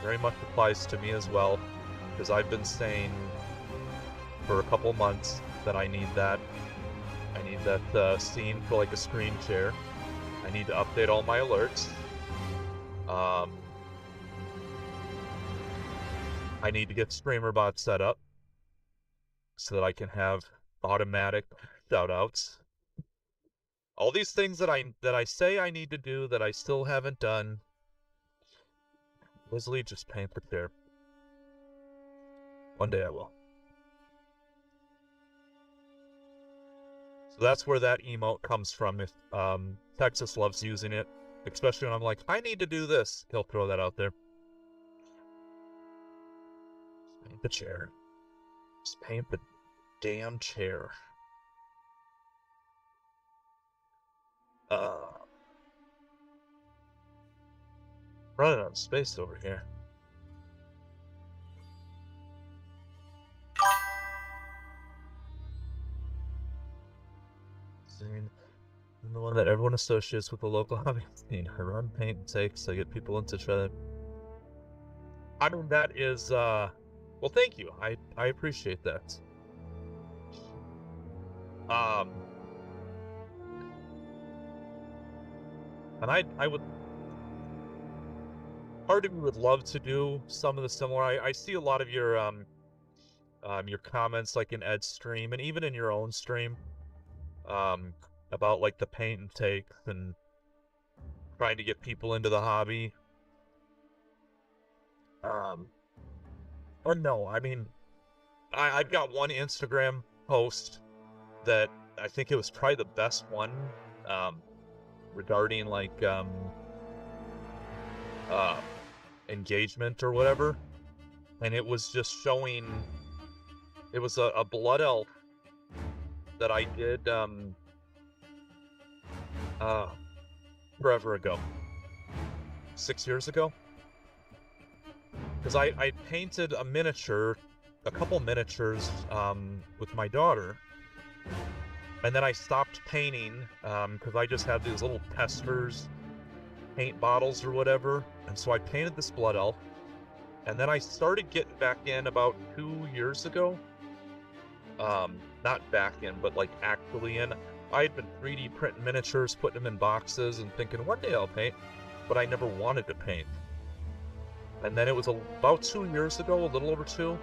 very much applies to me as well, because I've been saying for a couple months that I need that. I need that scene for like a screen share. I need to update all my alerts. I need to get StreamerBot set up. so that I can have automatic shoutouts. All these things that I say I need to do that I still haven't done. Leslie, just paint the chair. One day I will. So that's where that emote comes from. If Texas loves using it, especially when I'm like, I need to do this, he'll throw that out there. Just paint the chair. Just paint the damn chair. Running out of space over here. Scene. I'm the one that everyone associates with the local hobby scene. I run paint and takes. I get people into each other. I mean, that is, well, thank you. I appreciate that. And I would, part of me would love to do some of the similar. I see a lot of your comments, like in Ed's stream, and even in your own stream, about like the paint and take and trying to get people into the hobby. Or no, I mean, I've got one Instagram post that I think it was probably the best one, regarding like, engagement or whatever. And it was just showing, it was a blood elf that I did, forever ago. 6 years ago? Because I painted a miniature, a couple miniatures, with my daughter, and then I stopped painting, because I just had these little testers, paint bottles or whatever, and so I painted this blood elf, and then I started getting back in about 2 years ago, not back in, but like actually in. I had been 3D printing miniatures, putting them in boxes, and thinking one day I'll paint, but I never wanted to paint. And then it was about 2 years ago, a little over 2,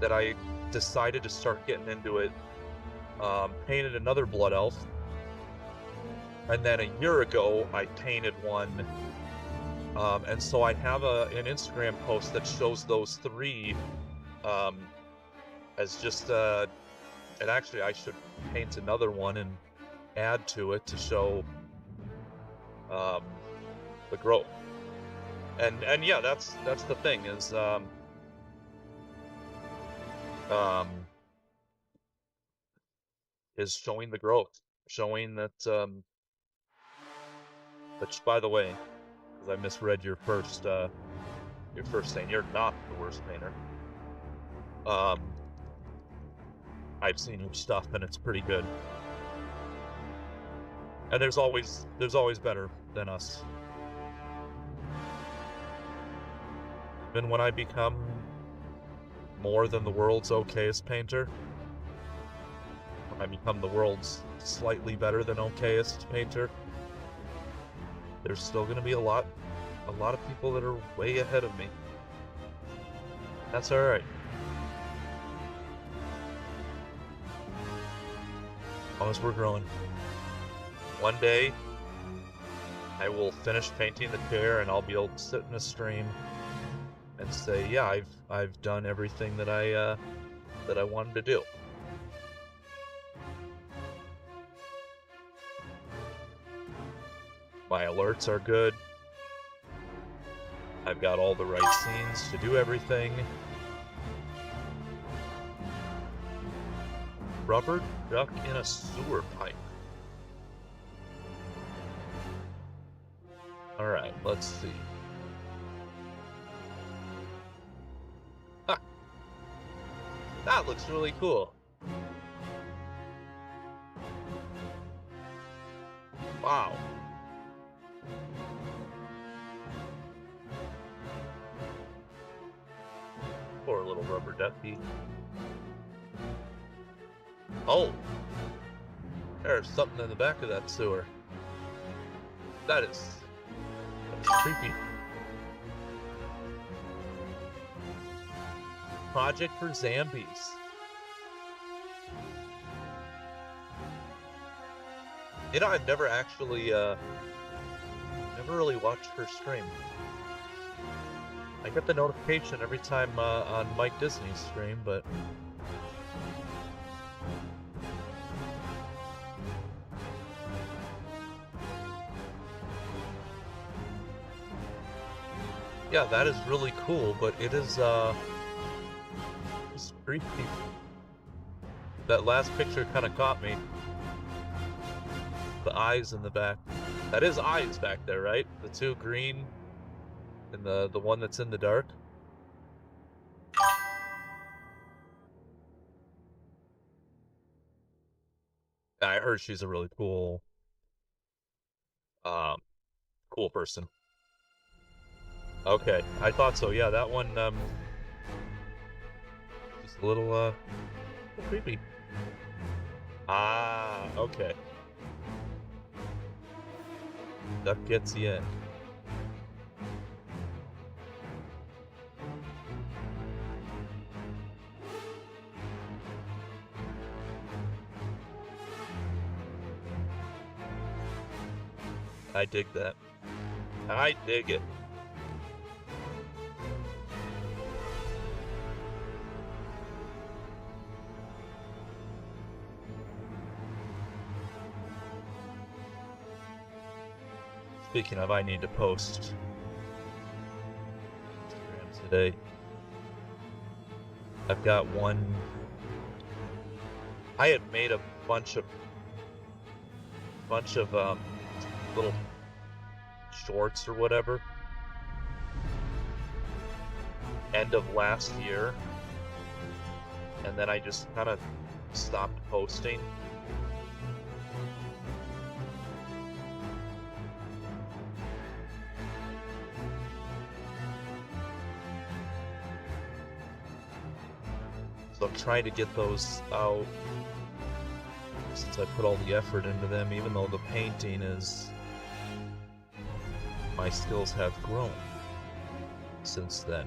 that I decided to start getting into it. Painted another blood elf. And then a year ago, I painted one. And so I have an Instagram post that shows those 3, as just, and actually I should paint another one and add to it to show, the growth. And yeah, that's the thing, is, is showing the growth, showing that, which, by the way, because I misread your first thing, you're not the worst painter. I've seen your stuff and it's pretty good. And there's always better than us. Even when I become more than the world's okayest painter, when I become the world's slightly better than okayest painter, there's still gonna be a lot of people that are way ahead of me. That's alright. As long as we're growing. One day, I will finish painting the chair and I'll be able to sit in a stream and say, yeah, I've done everything that I wanted to do. My alerts are good. I've got all the right scenes to do everything. Rubber duck in a sewer pipe. Alright, let's see. Ah! That looks really cool. Wow. Poor little rubber ducky. Oh! There's something in the back of that sewer. That's creepy. Project for Zambies. You know, I've never actually, never really watched her stream. I get the notification every time on Mike Disney's stream, but yeah, that is really cool, but it is just creepy. That last picture kind of caught me. The eyes in the back. That is eyes back there, right? The two green and the one that's in the dark. I heard she's a really cool cool person. Okay, I thought so. Yeah, that one just a little creepy. Ah, okay. Duck gets you in. I dig that. I dig it. Speaking of, I need to post Instagram today. I've got one. I had made a bunch of little shorts or whatever end of last year, and then I just kind of stopped posting. So I'm trying to get those out since I put all the effort into them, even though the painting is... my skills have grown since then.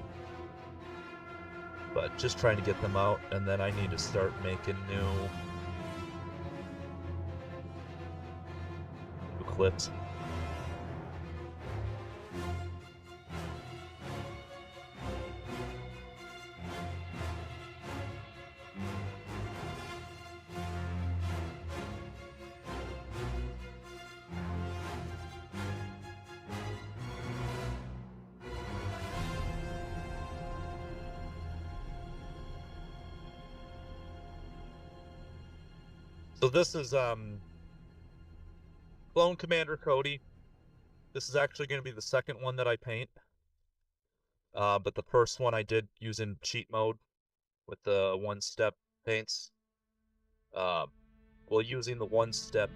But just trying to get them out, and then I need to start making new clips. So this is Clone Commander Cody. This is actually going to be the second one that I paint. But the first one I did using cheat mode with the one-step paints. Well, using the one-step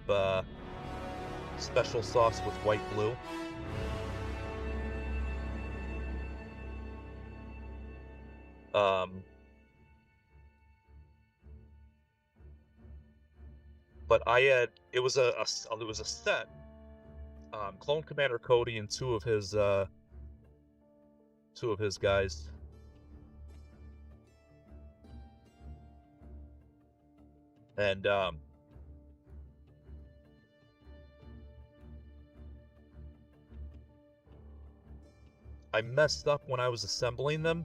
special sauce with white glue. But I had it was a set. Clone Commander Cody and two of his guys. And I messed up when I was assembling them.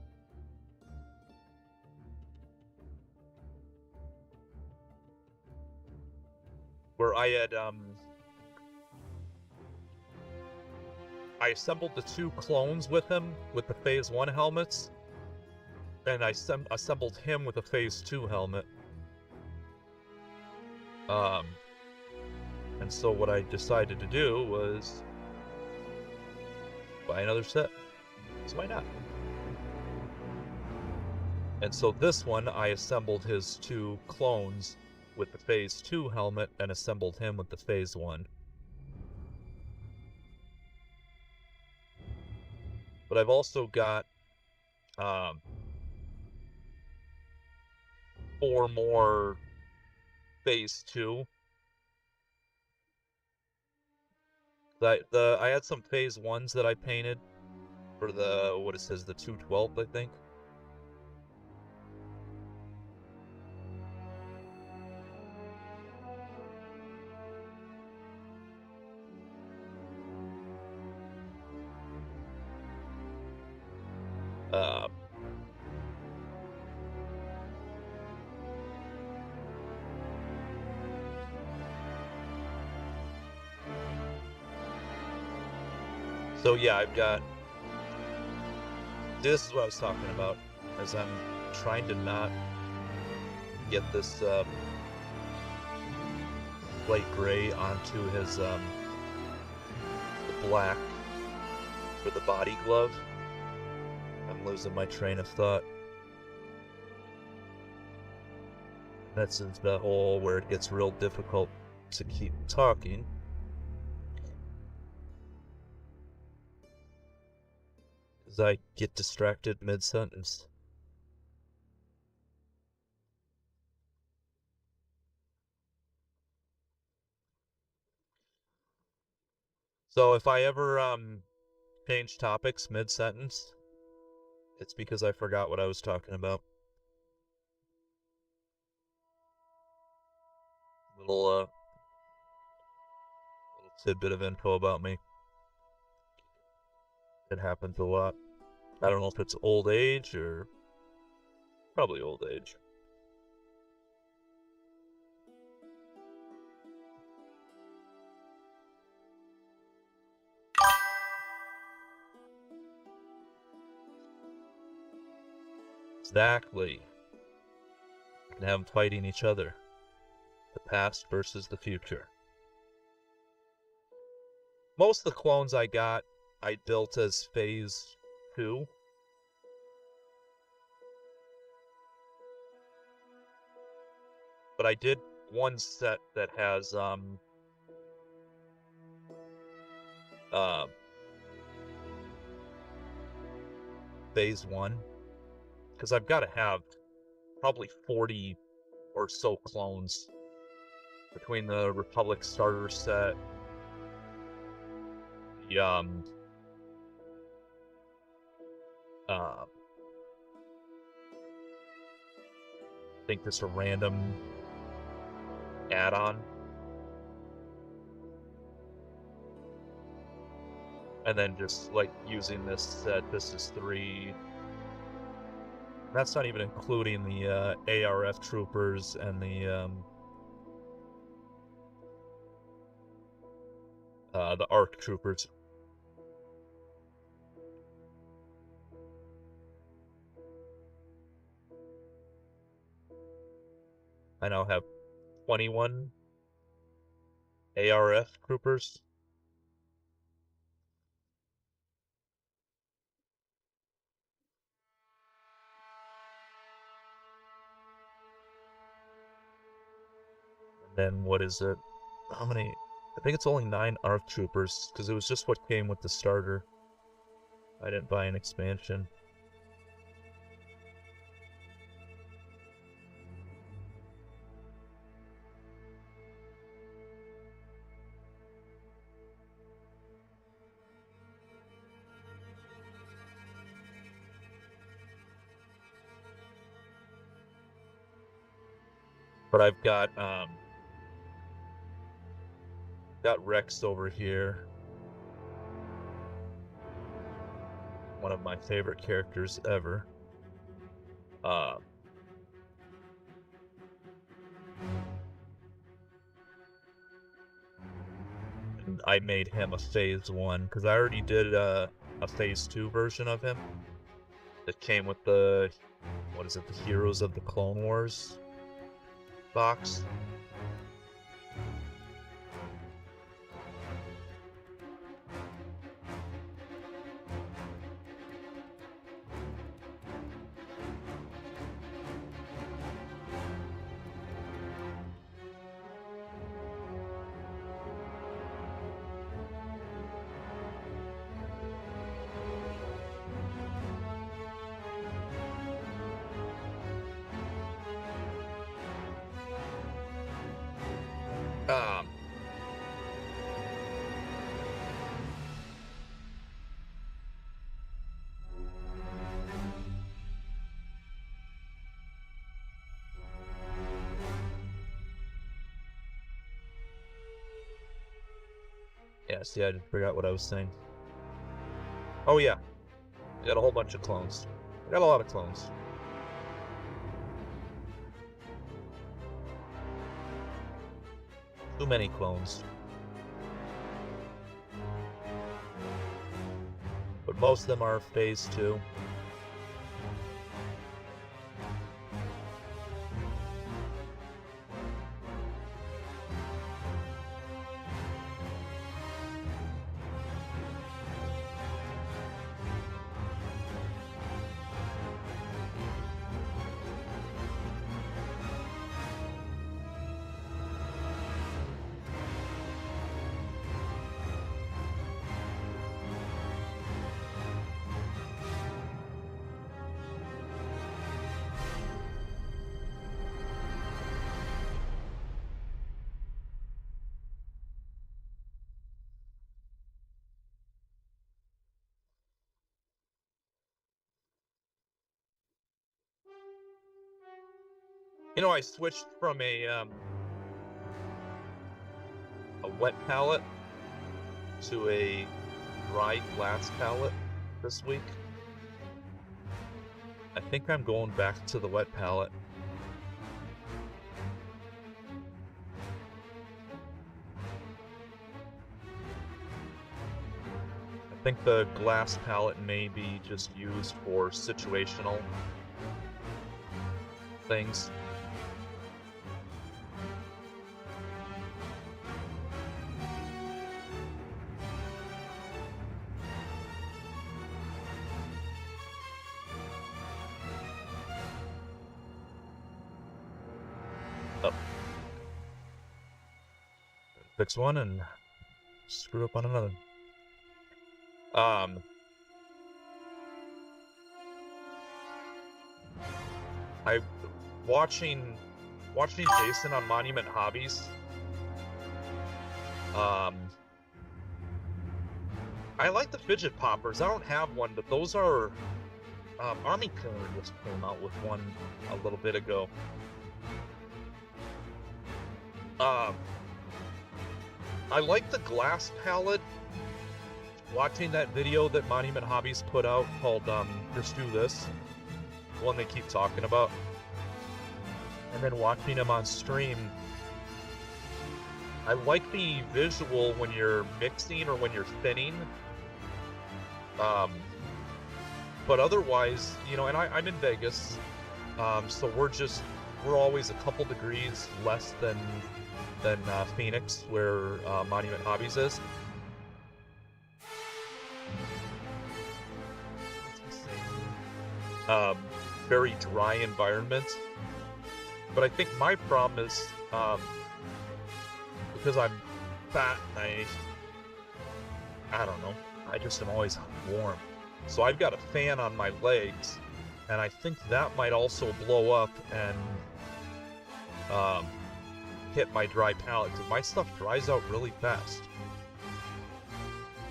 Where I had I assembled the two clones with him with the Phase 1 helmets, and I assembled him with a Phase 2 helmet. And so what I decided to do was buy another set. So why not? And so this one, I assembled his two clones with the Phase 2 helmet and assembled him with the Phase 1. But I've also got 4 more Phase 2. I had some Phase 1s that I painted for the, what it says, the 212th, I think. So yeah, I've got... This is what I was talking about, as I'm trying to not get this light gray onto his the black for the body glove. I'm losing my train of thought. That's the hole where it gets real difficult to keep talking. As I get distracted mid-sentence. So if I ever change topics mid-sentence, it's because I forgot what I was talking about. Little tidbit of info about me. It happens a lot. I don't know if it's old age or probably old age. Exactly. You can have them fighting each other. The past versus the future. Most of the clones I got, I built as phase 2. But I did one set that has phase 1. Because I've got to have probably 40 or so clones between the Republic starter set, the I think there's a random add-on, and then just like using this set. This is 3. That's not even including the ARF troopers and the ARC troopers. I now have 21 ARF troopers. And then what is it? How many? I think it's only 9 ARC troopers, because it was just what came with the starter. I didn't buy an expansion. But I've got Rex over here. One of my favorite characters ever. And I made him a phase 1 because I already did a phase 2 version of him that came with the, what is it, the Heroes of the Clone Wars box. Yeah, see, I just forgot what I was saying. Oh yeah, I got a whole bunch of clones. I got a lot of clones. Too many clones. Most of them are phase 2. You know, I switched from a wet palette to a dry glass palette this week. I think I'm going back to the wet palette. I think the glass palette may be just used for situational things. Fix one and screw up on another. I watching Jason on Monument Hobbies. I like the fidget poppers. I don't have one, but those are Army Killer just came out with one a little bit ago. I like the glass palette. Watching that video that Monument Hobbies put out called Just Do This, the one they keep talking about, and then watching him on stream, I like the visual when you're mixing or when you're thinning. But otherwise, you know, and I'm in Vegas, so we're always a couple degrees less than Phoenix, where Monument Hobbies is. Very dry environment. But I think my problem is because I'm fat and I don't know, I just am always warm. So I've got a fan on my legs, and I think that might also blow up and hit my dry palette, because my stuff dries out really fast.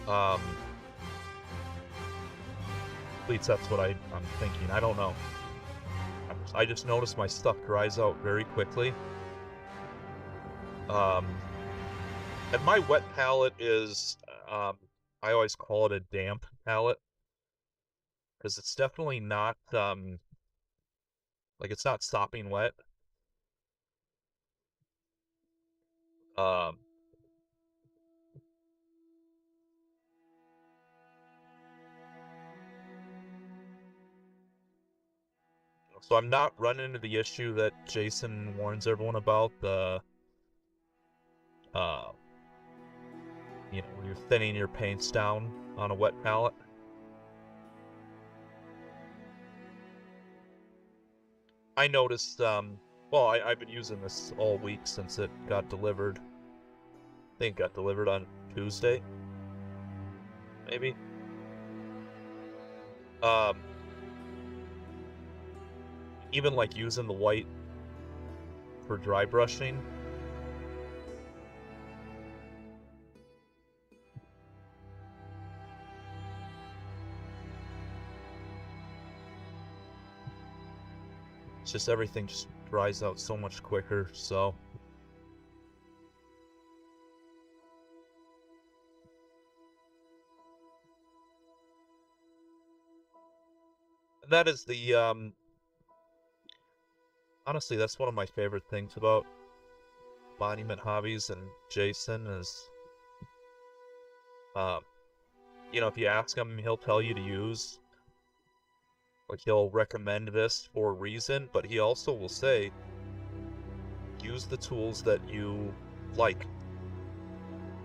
At least that's what I'm thinking. I don't know. I just noticed my stuff dries out very quickly. And my wet palette is, I always call it a damp palette, because it's definitely not, like, it's not sopping wet. So I'm not running into the issue that Jason warns everyone about, you know, when you're thinning your paints down on a wet palette. I noticed, well, I've been using this all week since it got delivered. I think it got delivered on Tuesday, maybe. Even like using the white for dry brushing. It's just everything just dries out so much quicker, so. And that is the, honestly, that's one of my favorite things about Monument Hobbies and Jason is, you know, if you ask him, he'll tell you to use, like, he'll recommend this for a reason, but he also will say, use the tools that you like.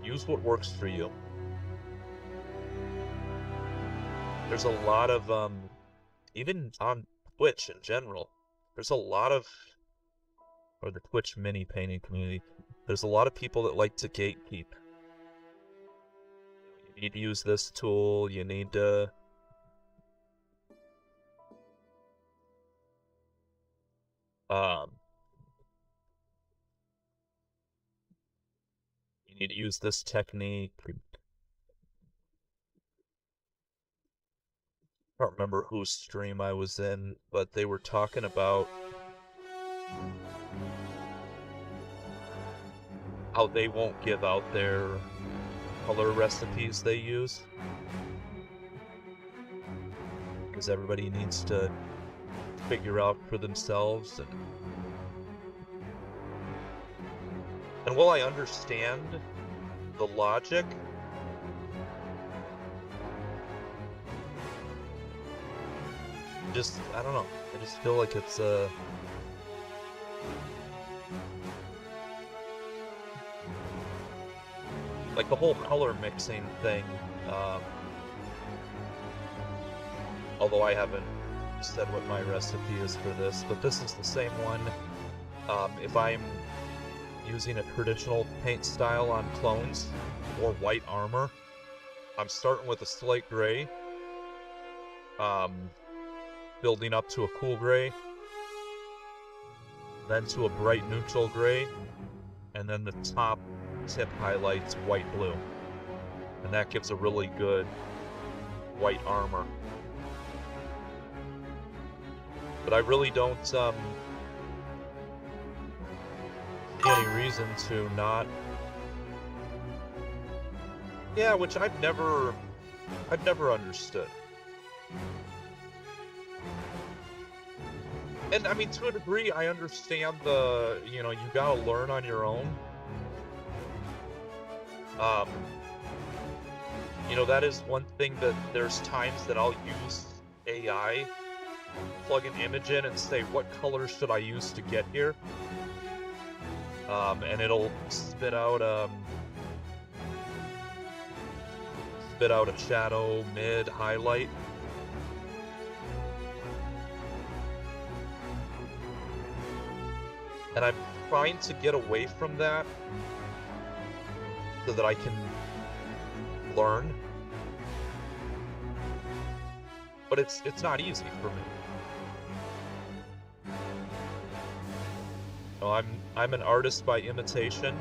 Use what works for you. There's a lot of, even on Twitch in general, there's a lot of, or the Twitch mini painting community, there's a lot of people that like to gatekeep. You need to use this tool, you need to... you need to use this technique. I don't remember whose stream I was in, but they were talking about how they won't give out their color recipes they use, because everybody needs to figure out for themselves. And while I understand the logic, I don't know, I just feel like it's like the whole color mixing thing, although I haven't said what my recipe is for this, but this is the same one. If I'm using a traditional paint style on clones or white armor, I'm starting with a slight gray, building up to a cool gray, then to a bright neutral gray, and then the top tip highlights white blue, and that gives a really good white armor. But I really don't see any reason to not. Yeah, which I've never understood. And I mean, to a degree, I understand the, you know, you gotta learn on your own. You know, that is one thing that there's times that I'll use AI, plug an image in and say, what color should I use to get here? And it'll spit out a shadow, mid, highlight. And I'm trying to get away from that so that I can learn. But it's not easy for me. No, I'm an artist by imitation.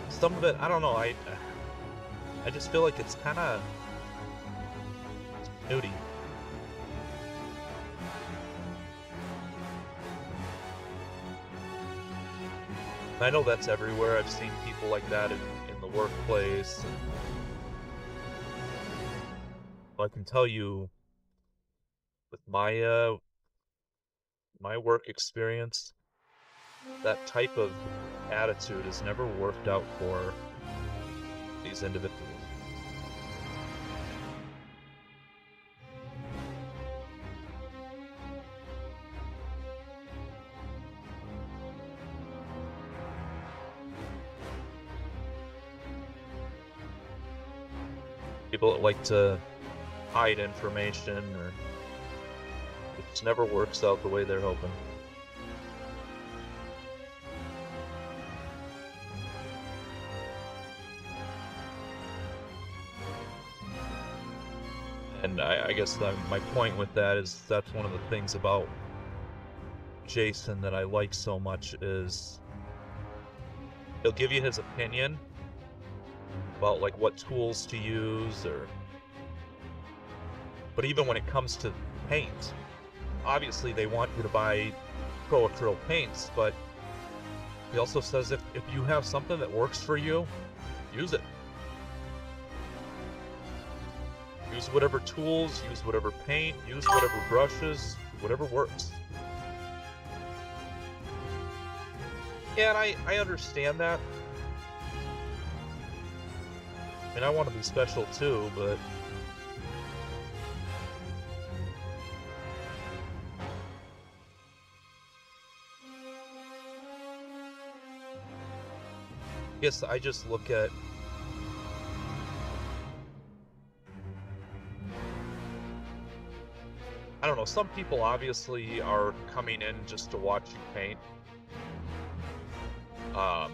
Some of it, I don't know, I just feel like it's kind of snooty. I know that's everywhere. I've seen people like that in the workplace. I can tell you, with my my work experience, that type of attitude has never worked out for these individuals. People that like to hide information, or it just never works out the way they're hoping. And I guess my point with that is that's one of the things about Jason that I like so much is he'll give you his opinion about like what tools to use, but even when it comes to paint, obviously they want you to buy pro acrylic paints, but he also says if you have something that works for you, use it. Use whatever tools, use whatever paint, use whatever brushes, whatever works. Yeah, and I understand that. I mean, I want to be special too, but I guess I just look at I don't know, some people obviously are coming in just to watch you paint. Um,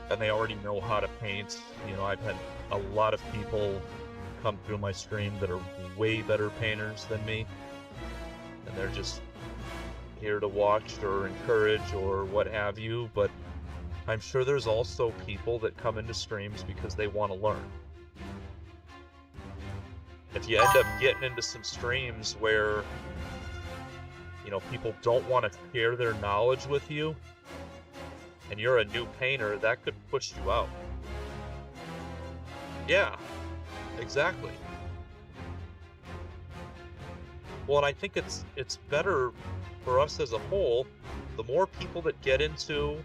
and they already know how to paint. You know, I've had a lot of people come through my stream that are way better painters than me. And they're just here to watch or encourage or what have you. But I'm sure there's also people that come into streams because they want to learn. If you end up getting into some streams where, you know, people don't want to share their knowledge with you, and you're a new painter, that could push you out. Yeah, exactly. Well, and I think it's better for us as a whole, the more people that get into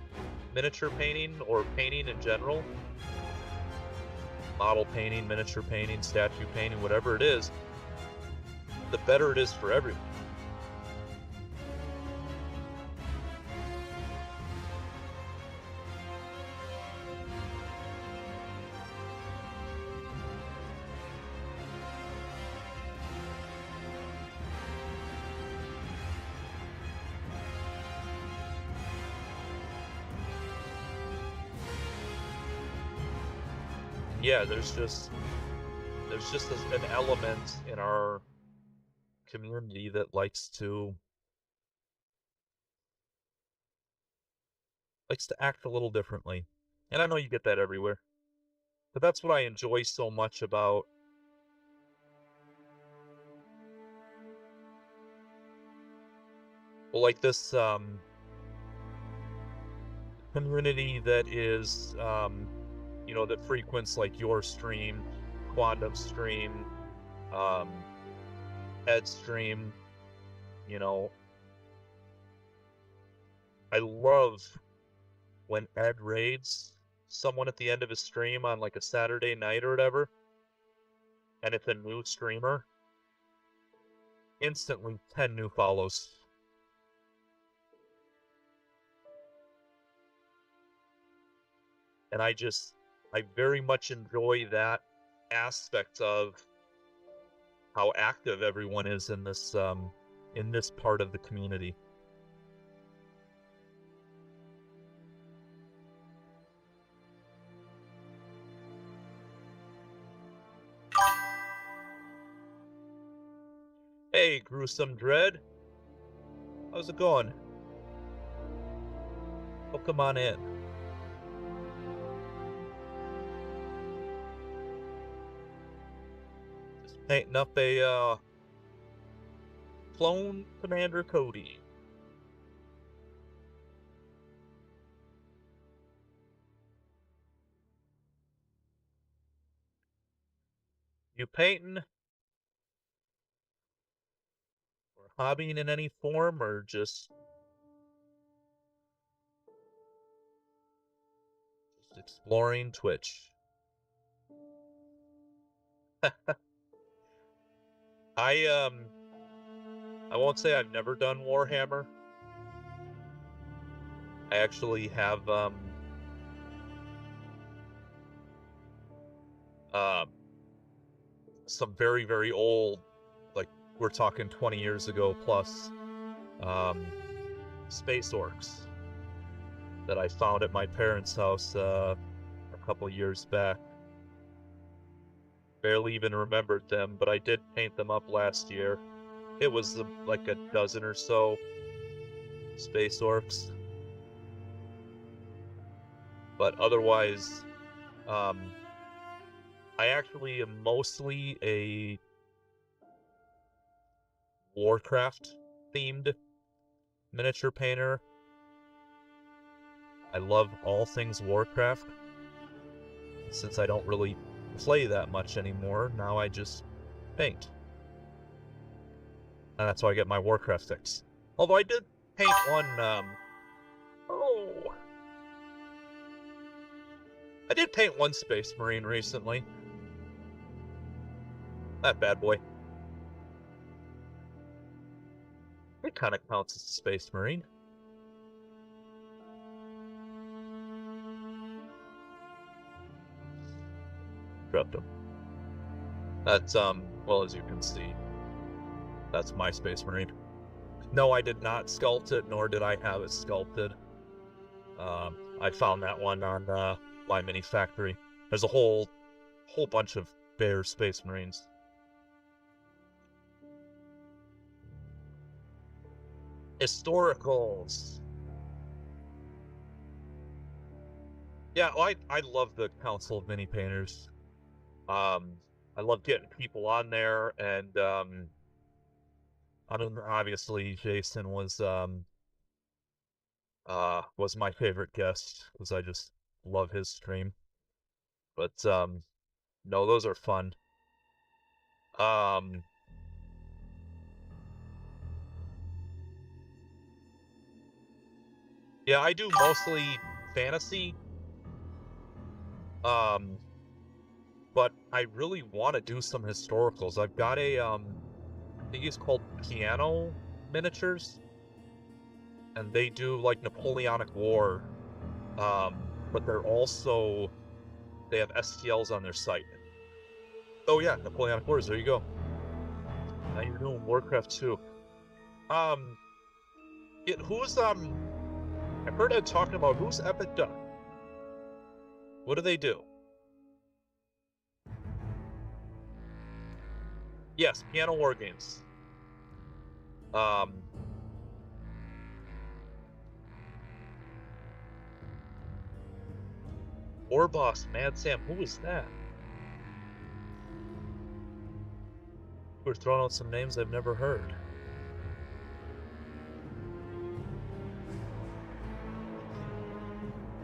miniature painting or painting in general, model painting, miniature painting, statue painting, whatever it is, the better it is for everyone. Yeah, there's just an element in our community that likes to act a little differently. And I know you get that everywhere. But that's what I enjoy so much about well, like this community that is you know, that frequents like your stream, Quantum stream, um, Ed stream, you know. I love when Ed raids someone at the end of his stream on like a Saturday night or whatever, and it's a new streamer, instantly 10 new follows. And I very much enjoy that aspect of how active everyone is in this part of the community. Hey, Gruesome Dread. How's it going? Oh, come on in. Just painting up a clone Commander Cody. You painting or hobbying in any form, or just exploring Twitch? I I won't say I've never done Warhammer. I actually have um some very, very old, like we're talking 20 years ago plus, um, space orcs that I found at my parents' house a couple years back. Barely even remembered them, but I did paint them up last year. It was like a dozen or so space orcs. But otherwise, um, I actually am mostly a Warcraft themed miniature painter. I love all things Warcraft. Since I don't really play that much anymore, now I just paint. And that's how I get my Warcraft fix. Although I did paint one I did paint one Space Marine recently. That bad boy. It kind of counts as a Space Marine. Dropped him. That's, well, as you can see, that's my Space Marine. No, I did not sculpt it, nor did I have it sculpted. I found that one on, my mini factory. There's a whole bunch of Bear Space Marines. Historicals. Yeah, well, I love the Council of Mini Painters. I love getting people on there, and obviously Jason was my favorite guest, because I just love his stream. But no, those are fun. Yeah, I do mostly fantasy. But I really want to do some historicals. I've got a I think it's called Piano Miniatures, and they do like Napoleonic War. But they have STLs on their site. Oh yeah, Napoleonic Wars, there you go. Now you're doing Warcraft 2. I've heard Ed talking about who's Epic Duck. What do they do? Yes, Piano War Games. War Boss, Mad Sam, who is that? We're throwing out some names I've never heard.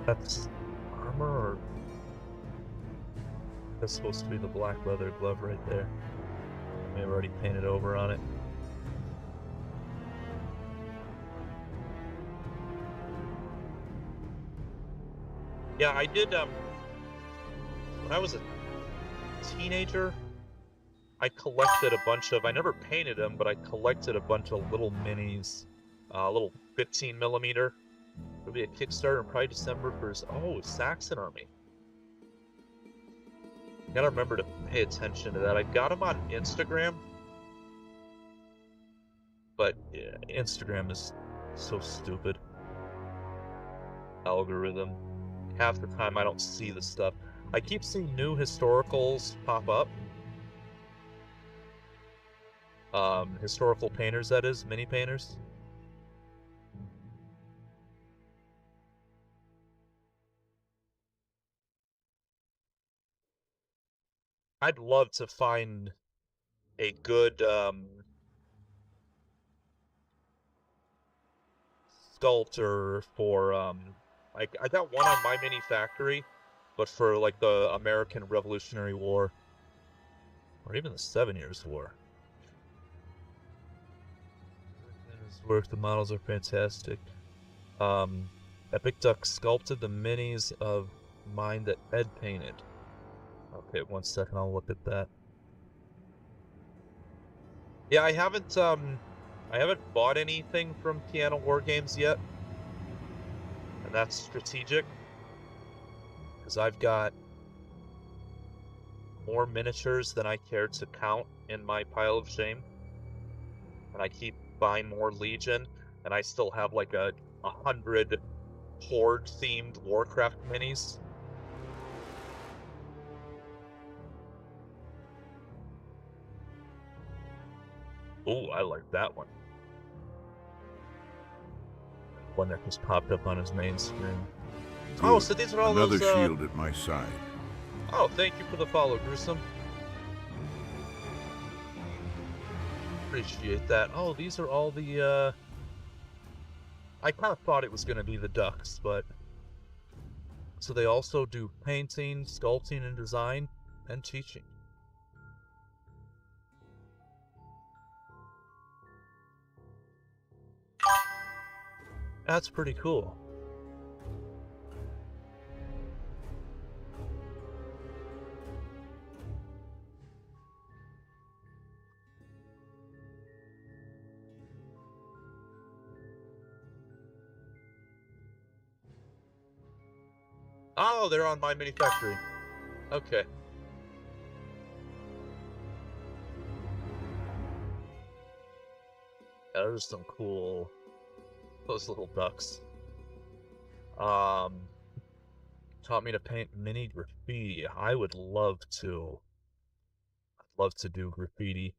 That's armor, or that's supposed to be the black leather glove right there. Maybe I've already painted over on it. Yeah, I did, when I was a teenager, I collected a bunch of, I never painted them, but I collected a bunch of little minis, little 15 millimeter. It'll be a Kickstarter in probably December for Saxon Army. Gotta remember to pay attention to that. I got them on Instagram, but yeah, Instagram is so stupid. Algorithm. Half the time I don't see the stuff. I keep seeing new historicals pop up. Historical painters, that is, mini painters. I'd love to find a good sculptor for I got one on my mini factory, but for like the American Revolutionary War, or even the 7 Years' War. His work, the models are fantastic. Epic Duck sculpted the minis of mine that Ed painted. Okay, 1 second, I'll look at that. Yeah, I haven't bought anything from Piano War Games yet. And that's strategic, because I've got more miniatures than I care to count in my pile of shame. And I keep buying more Legion, and I still have like 100 Horde-themed Warcraft minis. Ooh, I like that one. One that just popped up on his main screen. Good. Oh, so these are all Another those, shield at my side. Oh, thank you for the follow, Gruesome. Appreciate that. Oh, these are all the, I kind of thought it was going to be the ducks, but... So they also do painting, sculpting, and design, and teaching. That's pretty cool. Oh, they're on my manufacturing. Okay. Yeah, those are some cool... those little ducks. Taught me to paint mini graffiti. I would love to. I'd love to do graffiti.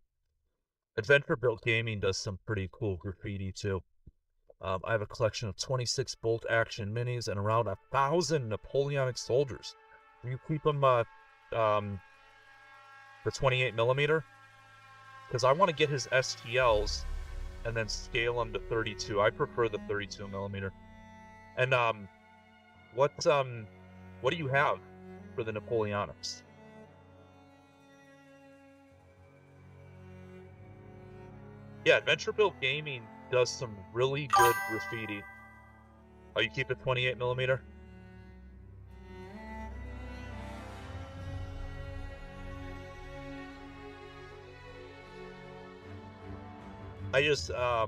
Adventure Built Gaming does some pretty cool graffiti too. I have a collection of 26 bolt action minis and around 1,000 Napoleonic soldiers. You keep them for 28 millimeter? Because I want to get his STLs and then scale them to 32. I prefer the 32 millimeter. And what do you have for the Napoleonics? Yeah, Adventure Built Gaming does some really good graffiti. Oh, you keep it 28 millimeter? I just, I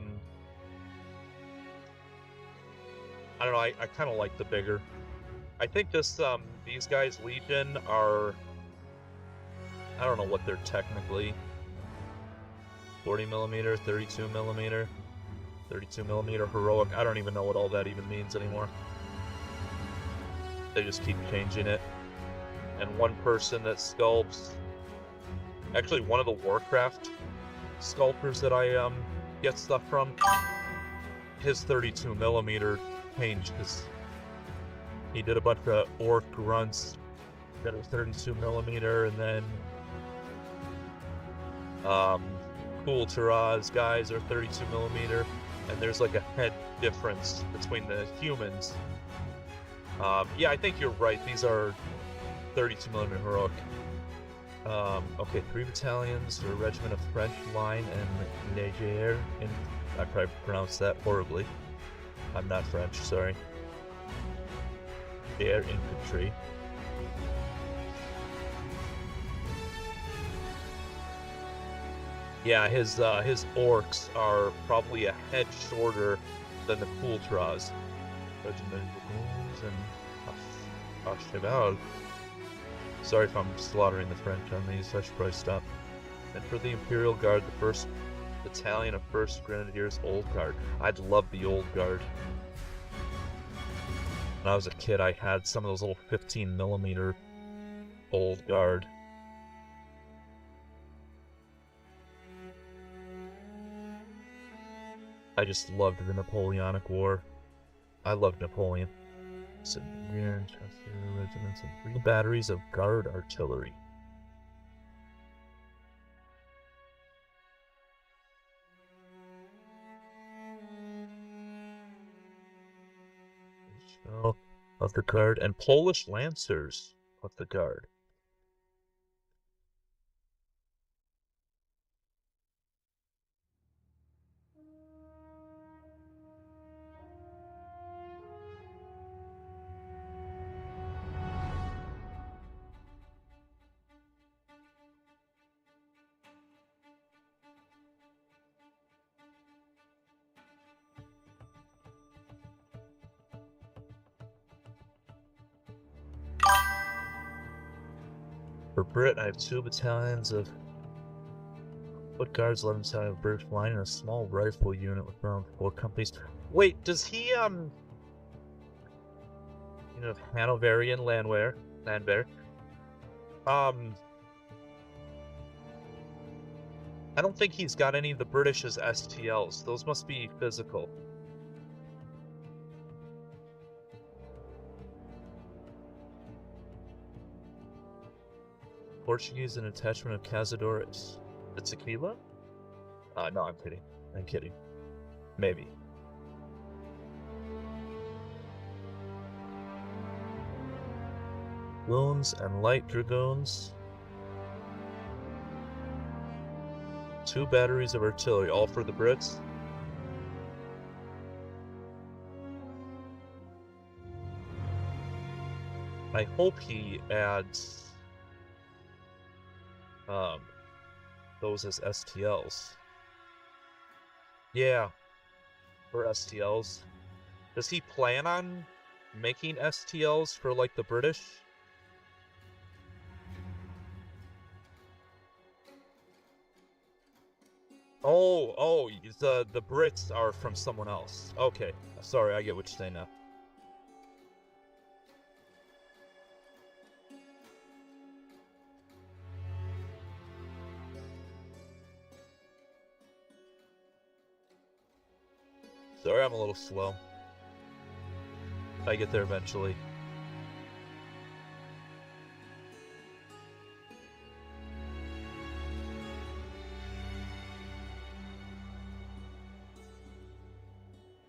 don't know, I kind of like the bigger. I think this, these guys, Legion, are, I don't know what they're technically. 40 millimeter, 32 millimeter, 32 millimeter heroic. I don't even know what all that even means anymore. They just keep changing it. And one person that sculpts, actually one of the Warcraft sculptors that I get stuff from, his 32 millimeter changed because he did a bunch of orc grunts that are 32 millimeter, and then cool Taraz guys are 32 millimeter, and there's like a head difference between the humans. Yeah, I think you're right. These are 32 millimeter heroic. Okay, 3 battalions or a regiment of French line and Niger. And I probably pronounced that horribly. I'm not French, sorry. Air infantry. Yeah, his orcs are probably a head shorter than the Kultras. Regiment and Archibald. Sorry if I'm slaughtering the French on these, I should probably stop. And for the Imperial Guard, the 1st Battalion of 1st Grenadiers Old Guard. I'd love the Old Guard. When I was a kid, I had some of those little 15 millimeter Old Guard. I just loved the Napoleonic War. I loved Napoleon. Some regiments and 3 batteries of guard artillery. Of the guard and Polish lancers of the guard. For Brit, I have 2 battalions of foot guards, 11 battalions of British line, and a small rifle unit with around 4 companies. Wait, does he, you know, Hanoverian Landwehr, I don't think he's got any of the British's STLs. Those must be physical. Portuguese and attachment of Cazadores. The tequila? No, I'm kidding. I'm kidding. Maybe. Dragoons and light dragoons. 2 batteries of artillery, all for the Brits. I hope he adds those as STLs. Yeah, for STLs. Does he plan on making STLs for, like, the British. Oh, the Brits are from someone else. Okay, sorry, I get what you're saying now. Sorry, I'm a little slow. I get there eventually.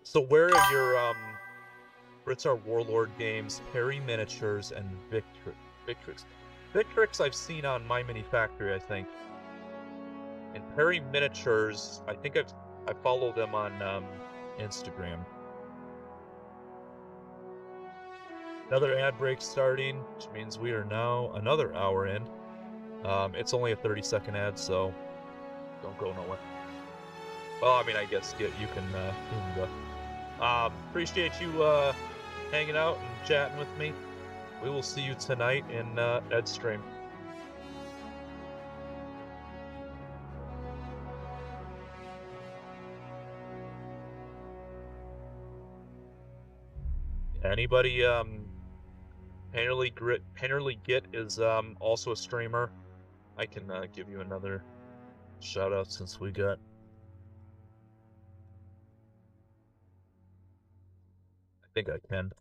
So where are your Brits are Warlord Games, Perry Miniatures, and Victrix? Victrix I've seen on My Mini Factory, I think. And Perry Miniatures, I think I follow them on Instagram. Another ad break starting, which means we are now another hour in. It's only a 30-second ad, so don't go nowhere. Well, I mean, I guess you can go. Appreciate you hanging out and chatting with me. We will see you tonight in Ed's stream. Anybody, Painterly Git is also a streamer. I can give you another shout out since we got. I think I can.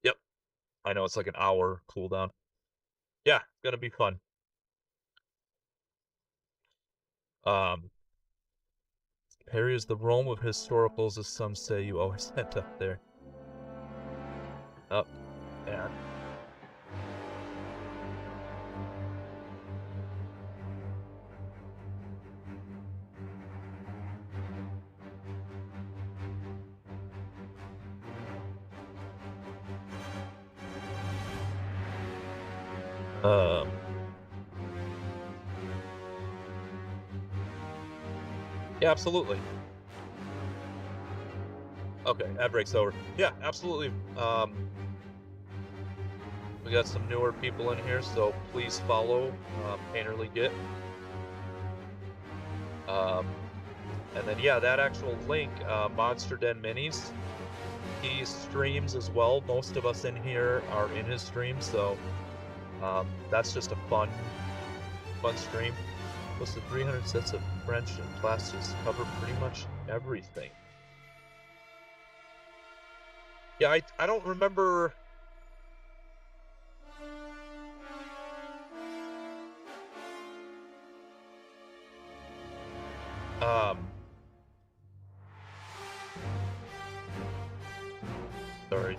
Yep. I know it's like an hour cooldown. Yeah, gonna be fun. Perry is the Rome of historicals, as some say. You always end up there. Up, and yeah, absolutely. Okay, ad break's over. Yeah, absolutely. We got some newer people in here, so please follow Painterly Git. And then, yeah, that actual link, Monster Den Minis, he streams as well. Most of us in here are in his stream, so that's just a fun stream. Close to 300 sets of French and plastics cover pretty much everything. Yeah, I don't remember. Sorry,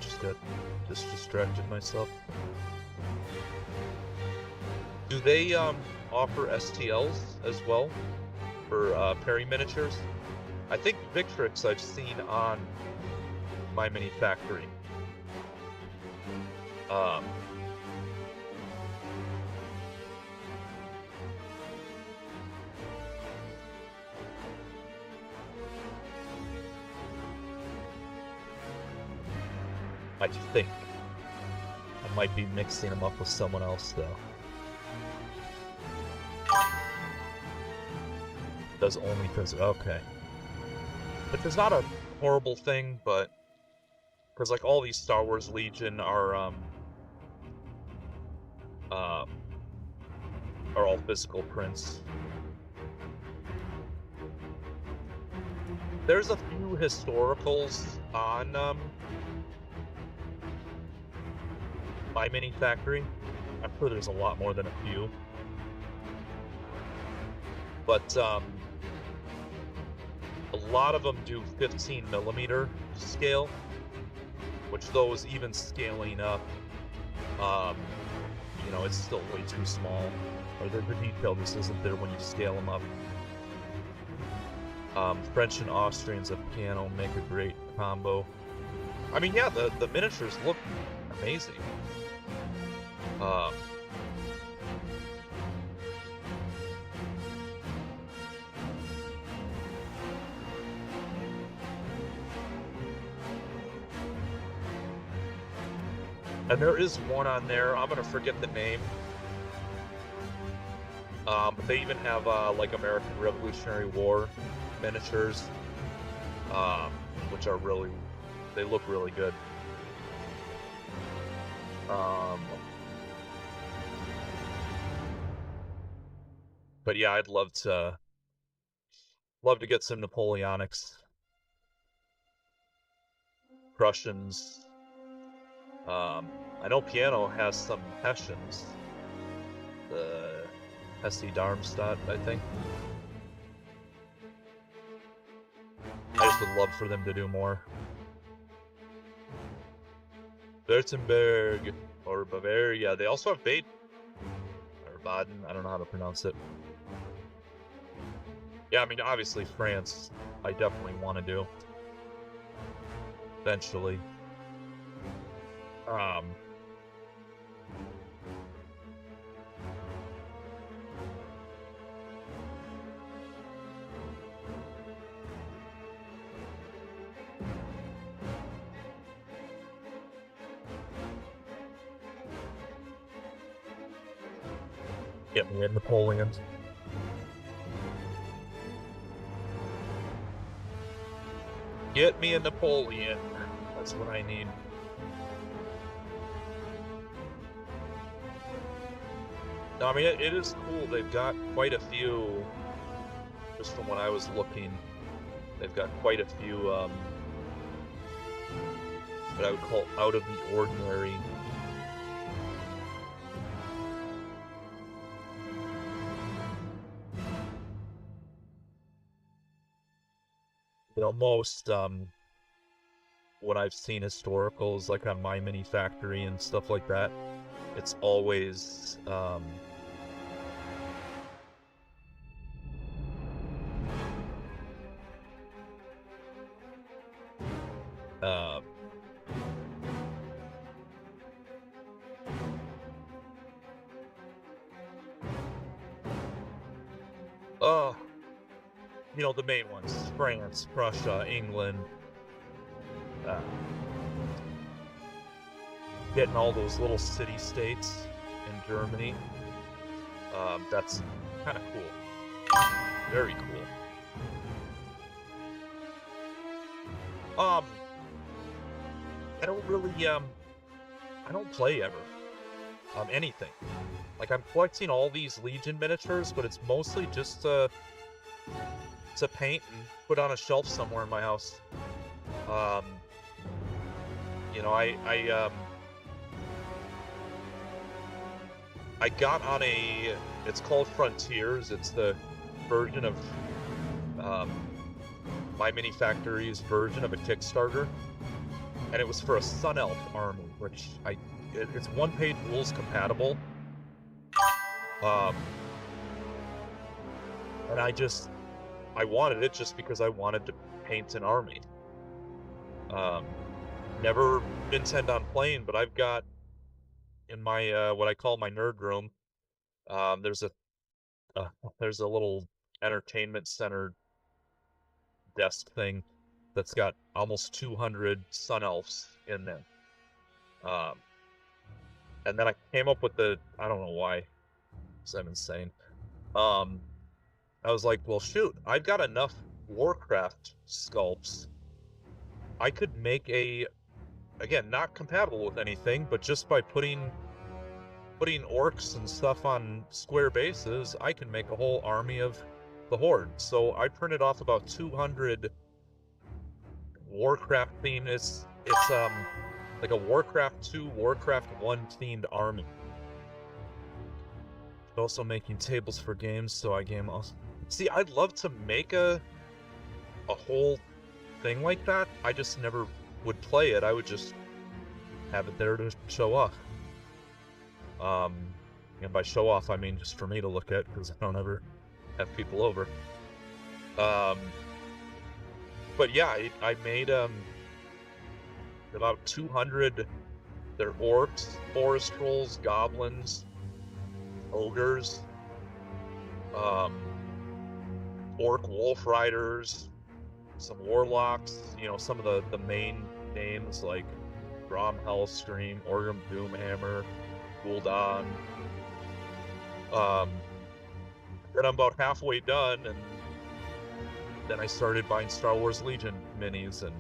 just distracted myself. Do they offer STLs as well for Perry Miniatures? I think Victrix I've seen on My Mini Factory. I think. I might be mixing them up with someone else, though. Does only physical. Okay. Which is not a horrible thing, but... Because, like, all these Star Wars Legion are all physical prints. There's a few historicals on, My Mini Factory. I'm sure there's a lot more than a few. But, a lot of them do 15mm scale, which those even scaling up, you know, it's still way too small. Or the detail just isn't there when you scale them up. French and Austrians at piano make a great combo. I mean, yeah, the miniatures look amazing. And there is one on there, I'm gonna forget the name. But they even have like American Revolutionary War miniatures, which are really, they look really good. But yeah, I'd love to get some Napoleonics, Prussians. I know Piano has some Hessians. The Hesse Darmstadt, I think. I just would love for them to do more. Württemberg or Bavaria. They also have Baden or Baden. I don't know how to pronounce it. Yeah, I mean, obviously France, I definitely want to do eventually. Get me a Napoleon. Get me a Napoleon. That's what I need. No, I mean, it is cool. They've got quite a few, just from when I was looking, they've got quite a few, what I would call out of the ordinary. You know, most, what I've seen historicals, like on My Mini Factory and stuff like that, it's always, you know, the main ones, France, Prussia, England, getting all those little city-states in Germany. That's kind of cool. Very cool. I don't really, I don't play ever. Anything. Like, I'm collecting all these Legion miniatures, but it's mostly just, to paint and put on a shelf somewhere in my house. You know, I got on it's called Frontiers. It's the version of, My Mini Factory's version of a Kickstarter. And it was for a Sun Elf army, which it's one-page rules compatible. And I wanted it just because I wanted to paint an army. Never intend on playing, but I've got in my, what I call my nerd room, there's a little entertainment center desk thing that's got almost 200 Sun Elves in there. And then I came up with I don't know why, because I'm insane. I was like, well, shoot, I've got enough Warcraft sculpts. I could make again, not compatible with anything, but just by putting orcs and stuff on square bases, I can make a whole army of the Horde. So I printed off about 200 Warcraft themed. It's like a Warcraft 2, Warcraft 1 themed army. Also making tables for games, so I game also. See, I'd love to make a whole thing like that. I just never would play it. I would just have it there to show off. And by show off, I mean just for me to look at, because I don't ever have people over. But yeah, I made about 200. They're orcs, forest trolls, goblins, ogres, orc wolf riders, some warlocks, you know, some of the main names like Grom Hellstream, Orgrim Doomhammer, Gul'dan. Then I'm about halfway done, and then I started buying Star Wars Legion minis, and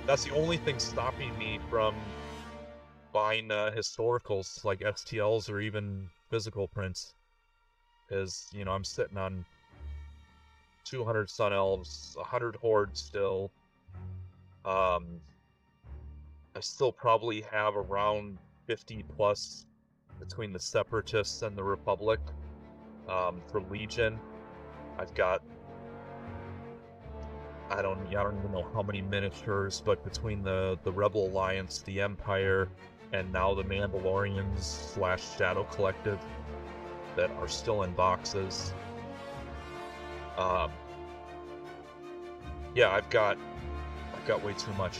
that's the only thing stopping me from buying historicals like STLs or even physical prints. Is, you know, I'm sitting on 200 Sun Elves, 100 Horde still. I still probably have around 50 plus between the Separatists and the Republic. For Legion, I've got, I don't even know how many miniatures, but between the Rebel Alliance, the Empire, and now the Mandalorians / Shadow Collective that are still in boxes. Yeah, I've got way too much.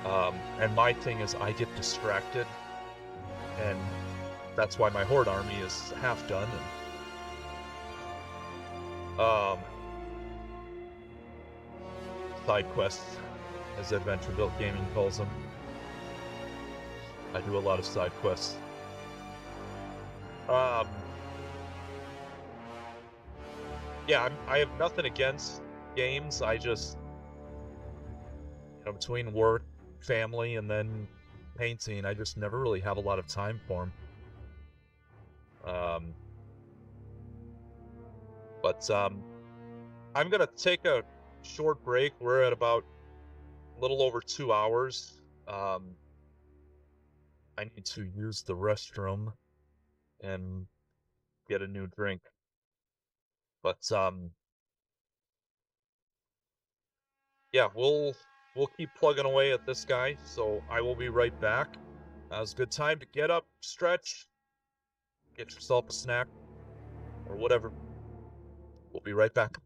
And my thing is, I get distracted, and that's why my Horde army is half done. And, side quests, as Adventure Built Gaming calls them. I do a lot of side quests. Yeah, I have nothing against games. I just, you know, between work, family, and then painting, I just never really have a lot of time for them. I'm gonna take a short break. We're at about a little over 2 hours. I need to use the restroom and get a new drink. But yeah, we'll keep plugging away at this guy. So I will be right back. Now's a good time to get up, stretch, get yourself a snack, or whatever. We'll be right back.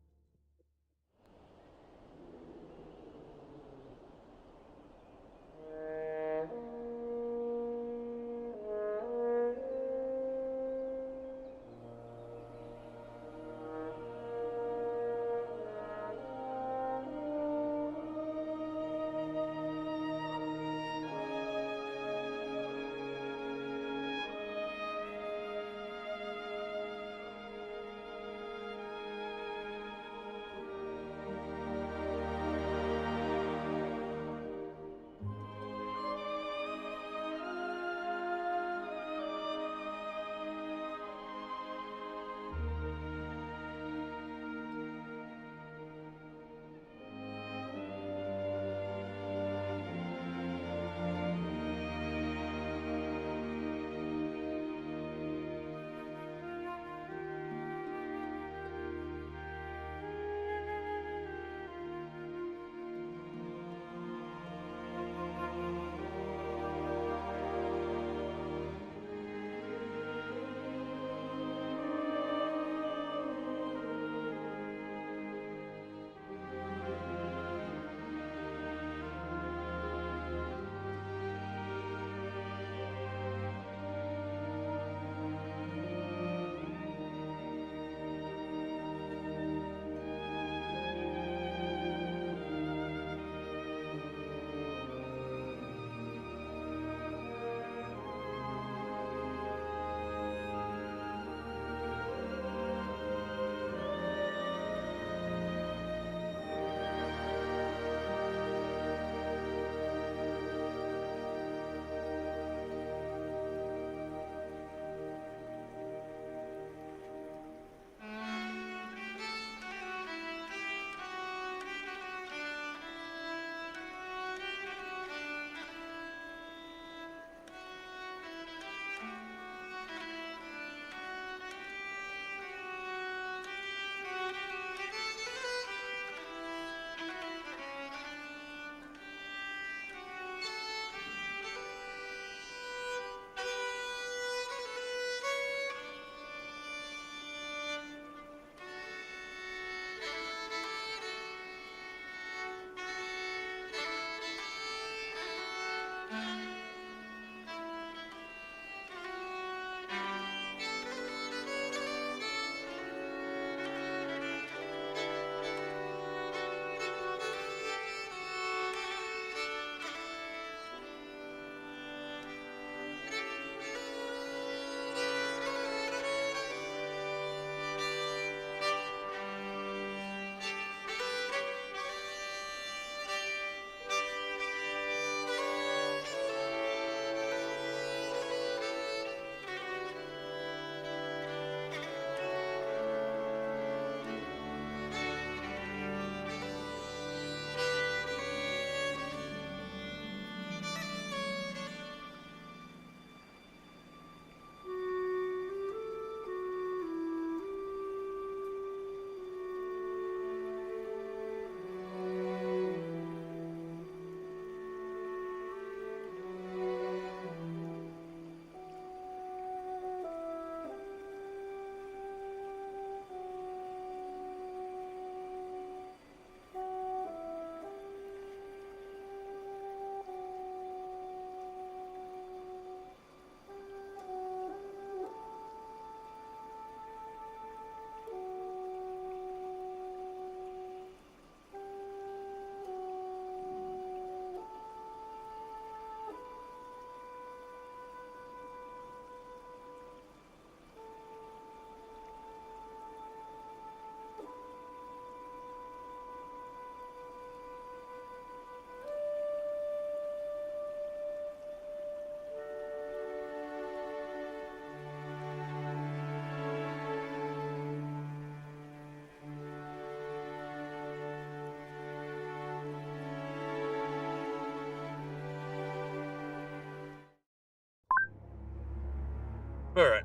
Alright.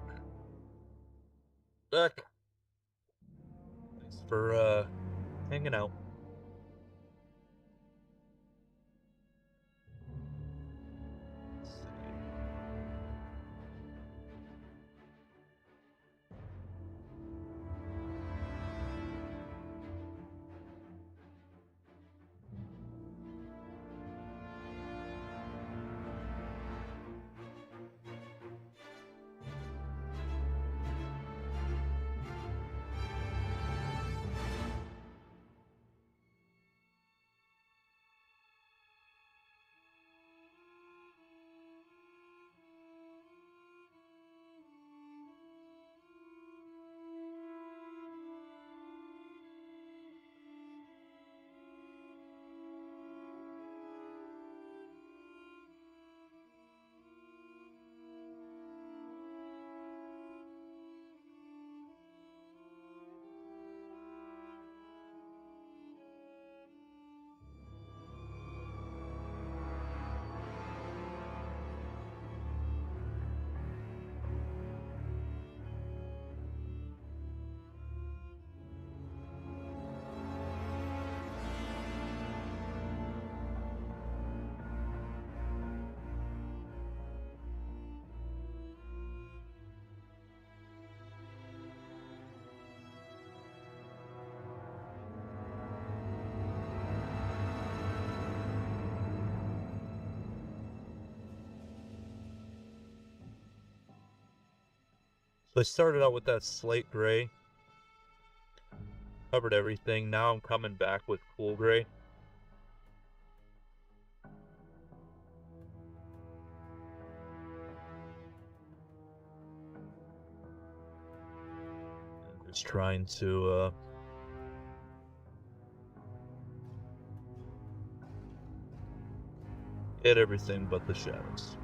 Back. Thanks for, hanging out. Let's see. So I started out with that slate gray. Covered everything. Now I'm coming back with cool gray. I'm just trying to, hit everything but the shadows.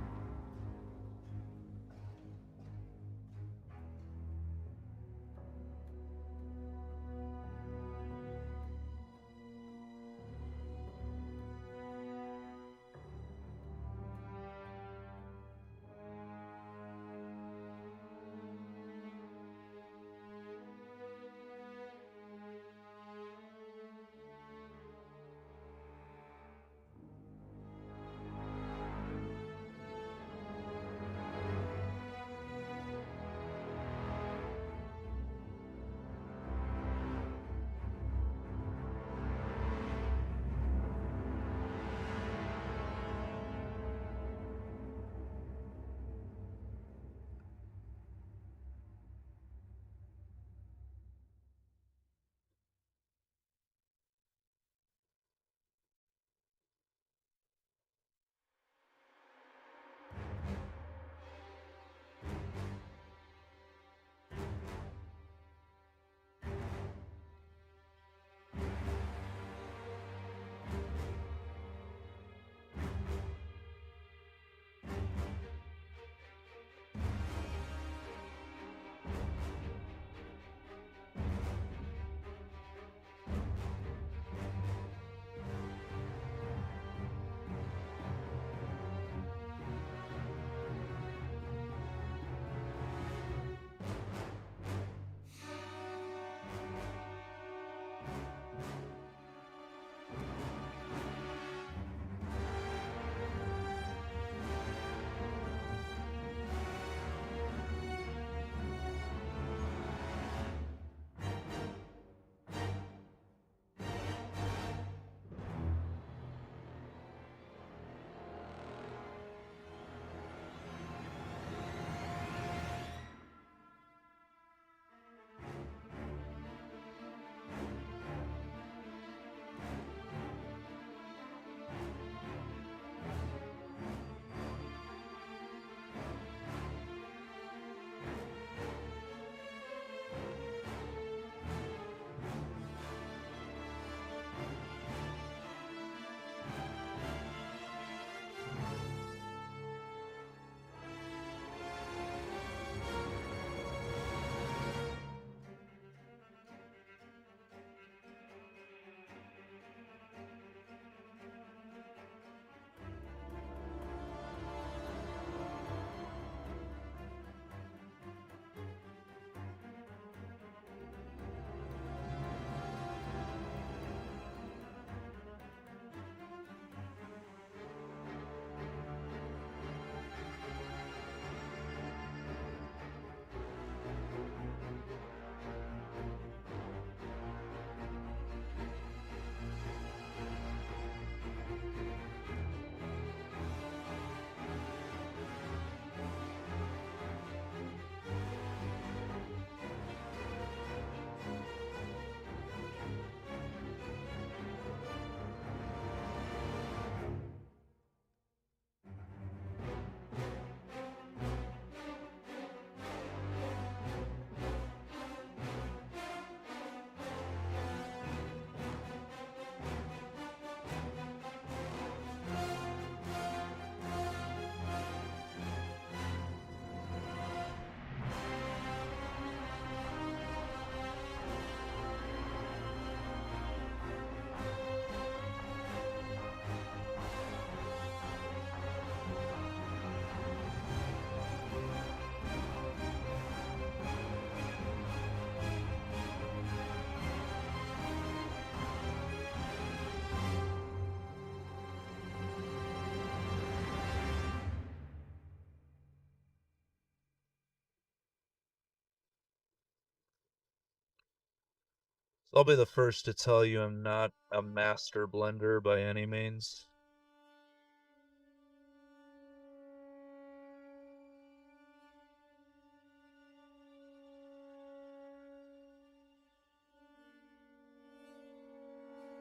I'll be the first to tell you I'm not a master blender by any means.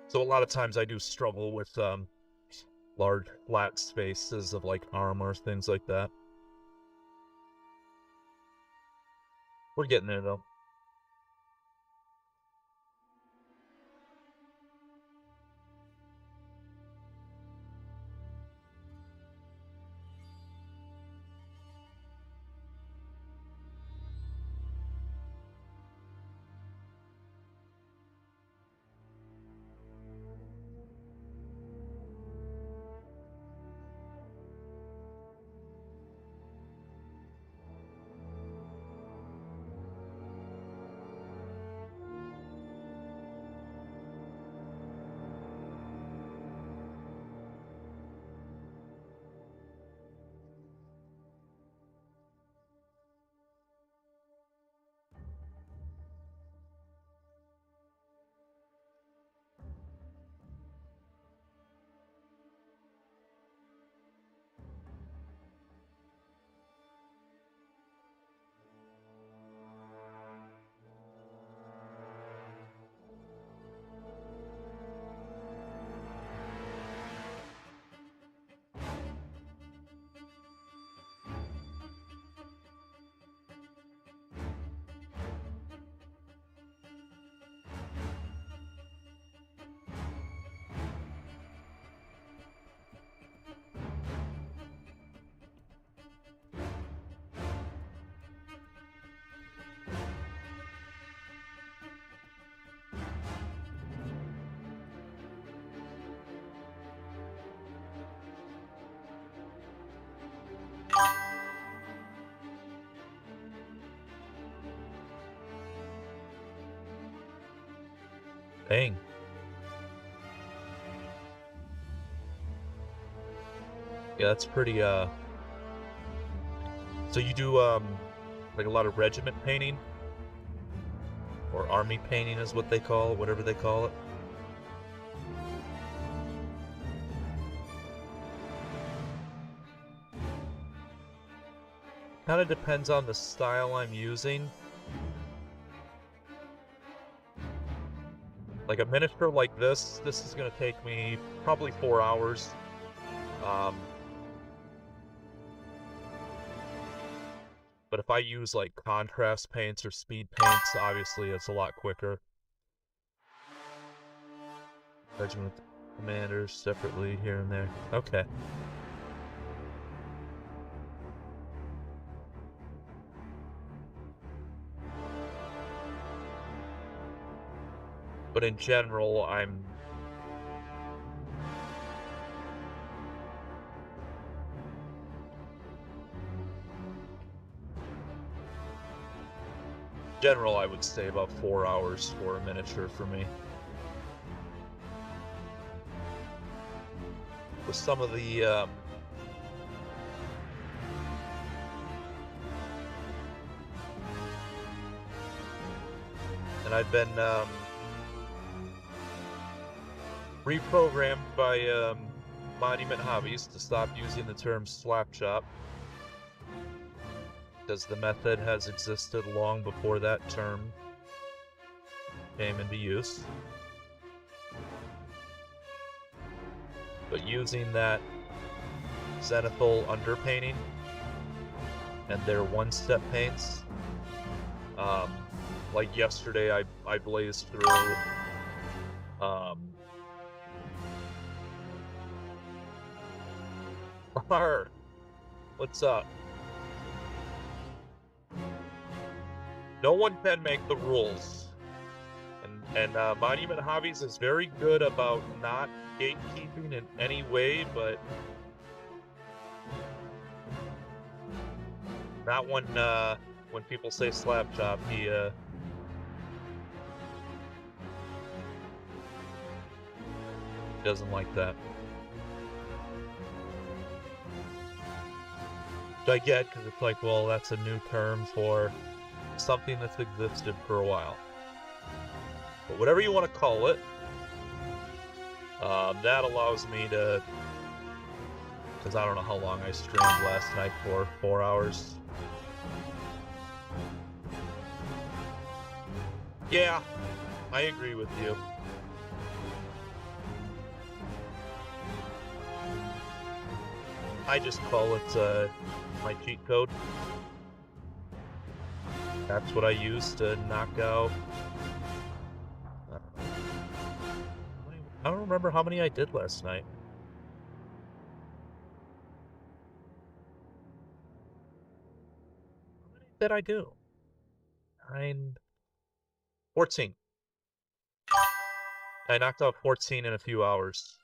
So a lot of times I do struggle with large flat spaces of like armor, things like that. We're getting there though. Dang. Yeah, that's pretty, so you do, like a lot of regiment painting? Or army painting is what they call it, whatever they call it. Kind of depends on the style I'm using. Like a miniature like this is going to take me probably 4 hours. But if I use like contrast paints or speed paints, obviously it's a lot quicker. Regiment commanders separately here and there. Okay. But in general, I would say about 4 hours for a miniature for me. With some of the, and I've been, reprogrammed by, Monument Hobbies to stop using the term slapshot, because the method has existed long before that term came into use. But using that zenithal underpainting and their one-step paints, like yesterday I blazed through what's up? No one can make the rules. And Monument Hobbies is very good about not gatekeeping in any way, but not when people say slapshot, he doesn't like that. Which I get, because it's like, well, that's a new term for something that's existed for a while. But whatever you want to call it, that allows me to, because I don't know how long I streamed last night for, 4 hours. Yeah, I agree with you. I just call it my cheat code. That's what I use to knock out. I don't remember how many I did last night. How many did I do? 14. I knocked out 14 in a few hours.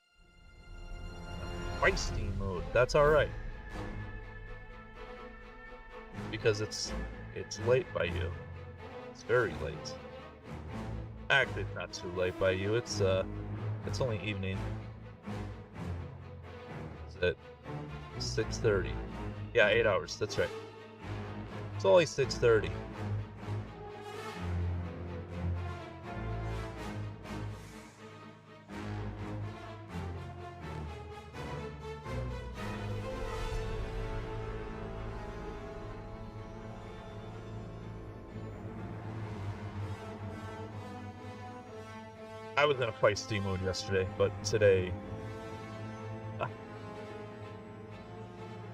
Feisty mode. That's alright. Because it's late by you. It's very late. Actually, it's not too late by you. It's only evening. It's at 6:30. Yeah, 8 hours. That's right. It's only 6:30. I was in a feisty mood yesterday, but today,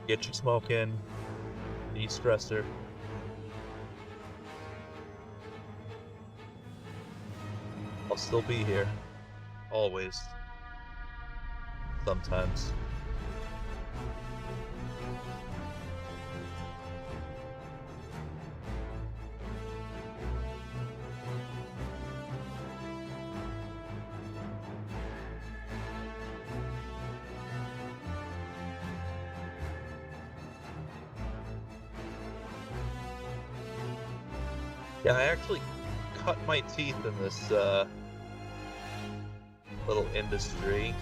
get your smoke in, de-stressor. I'll still be here. Always. Sometimes. Yeah, I actually cut my teeth in this little industry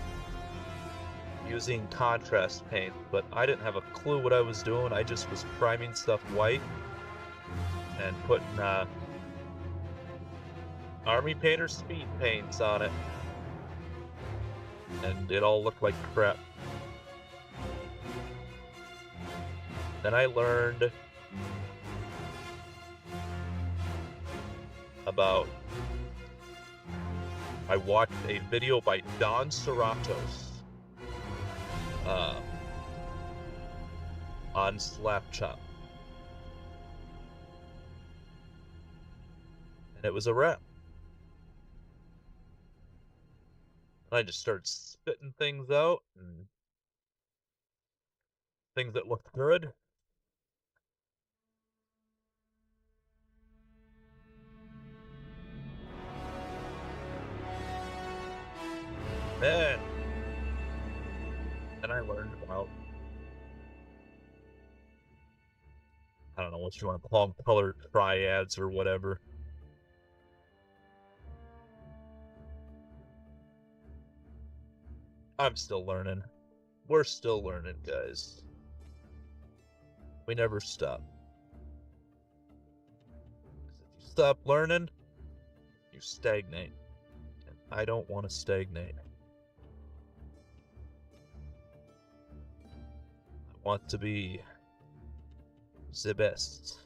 using contrast paint, but I didn't have a clue what I was doing. I just was priming stuff white and putting Army Painter speed paints on it, and it all looked like crap. Then I learned about, I watched a video by Don Serratos on Slapchop, and it was a wrap. And I just started spitting things out, and things that looked good. Man, and I learned about, I don't know what you want to call them, color triads or whatever. I'm still learning. We're still learning, guys. We never stop. 'Cause if you stop learning, you stagnate. And I don't want to stagnate. I want to be the best.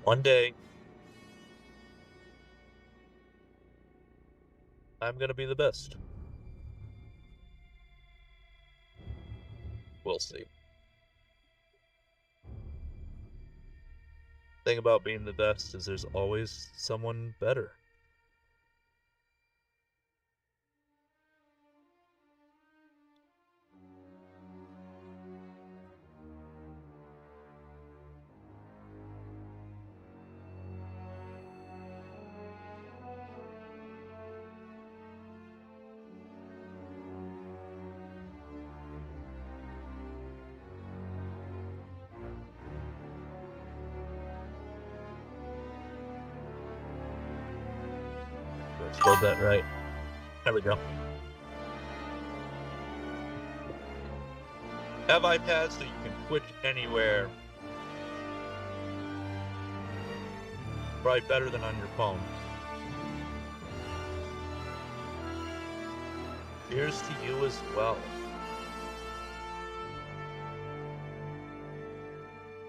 One day, I'm gonna be the best. We'll see. Thing about being the best is there's always someone better. spelled that right. There we go. Have iPads so you can Twitch anywhere. Probably better than on your phone. Cheers to you as well.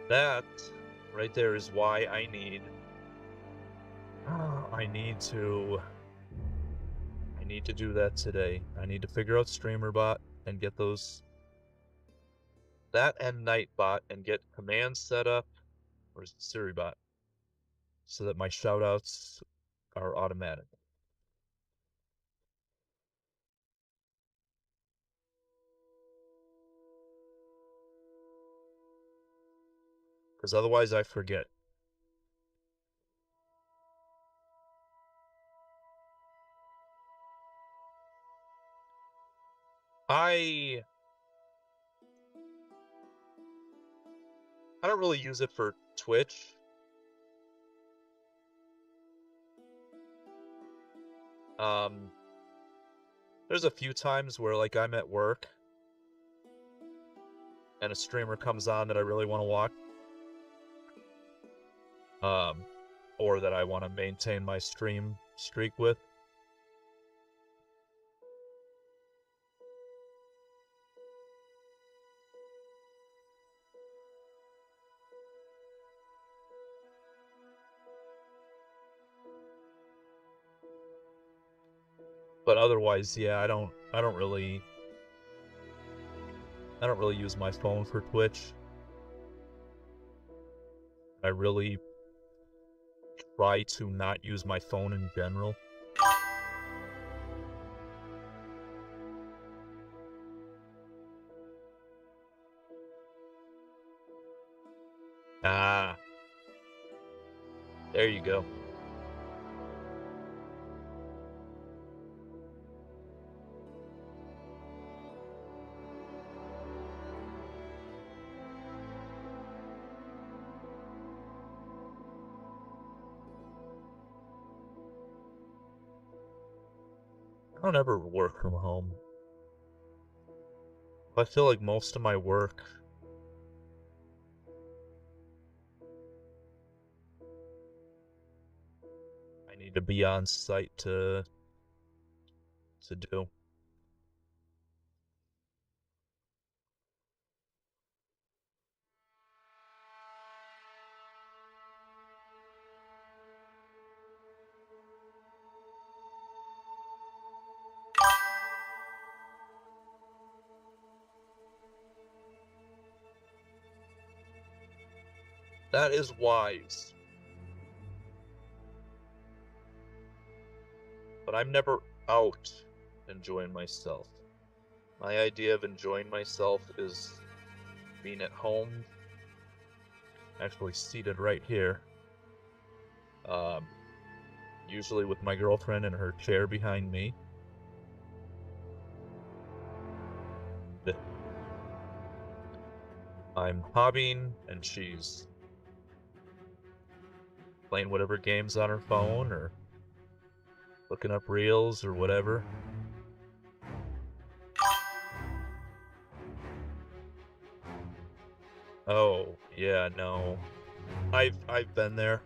That right there is why I need to do that today. I need to figure out StreamerBot and get that and Nightbot and get commands set up, or is it SiriBot, so that my shoutouts are automatic. Because otherwise I forget. I don't really use it for Twitch. There's a few times where, like, I'm at work and a streamer comes on that I really want to watch. Or that I want to maintain my stream streak with. But otherwise, yeah, I don't really use my phone for Twitch. I really try to not use my phone in general. Ah. There you go. I don't ever work from home. I feel like most of my work I need to be on site to do. That is wise. But I'm never out enjoying myself. My idea of enjoying myself is being at home, actually seated right here. Usually with my girlfriend in her chair behind me. I'm hobbying and she's playing whatever games on her phone or looking up reels or whatever. Oh, yeah, no. I've been there.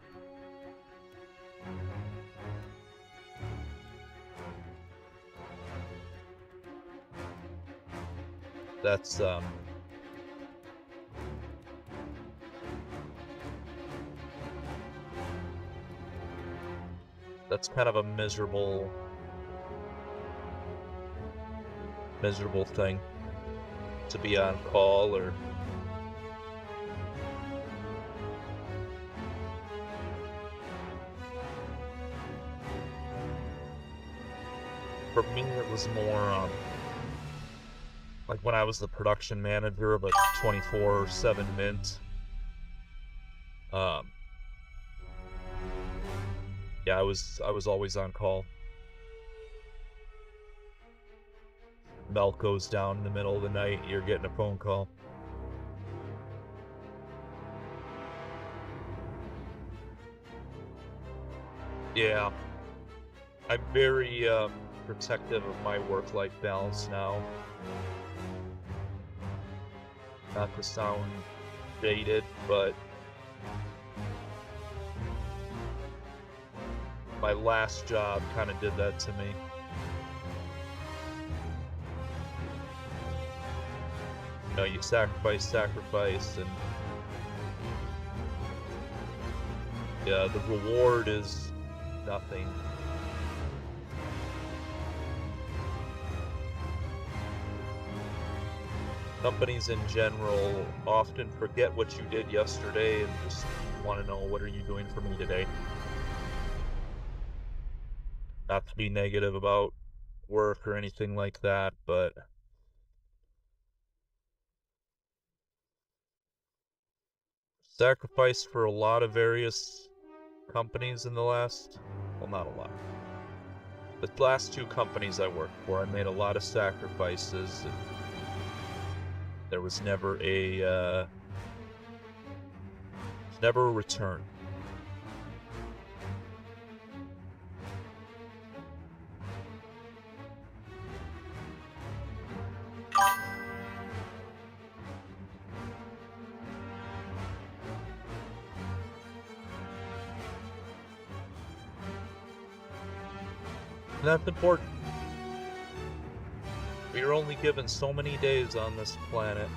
That's kind of a miserable thing to be on call or for me it was more like when I was the production manager of a 24/7 Mint. Yeah, I was always on call. Milk goes down in the middle of the night, you're getting a phone call. Yeah. I'm very protective of my work-life balance now. Not to sound dated, but my last job kind of did that to me. You know, you sacrifice, and yeah, the reward is nothing. Companies in general often forget what you did yesterday and just want to know, what are you doing for me today? Not to be negative about work or anything like that, but sacrificed for a lot of various companies in the last, well, not a lot. The last two companies I worked for, I made a lot of sacrifices, and there was never a return. And that's important. We are only given so many days on this planet.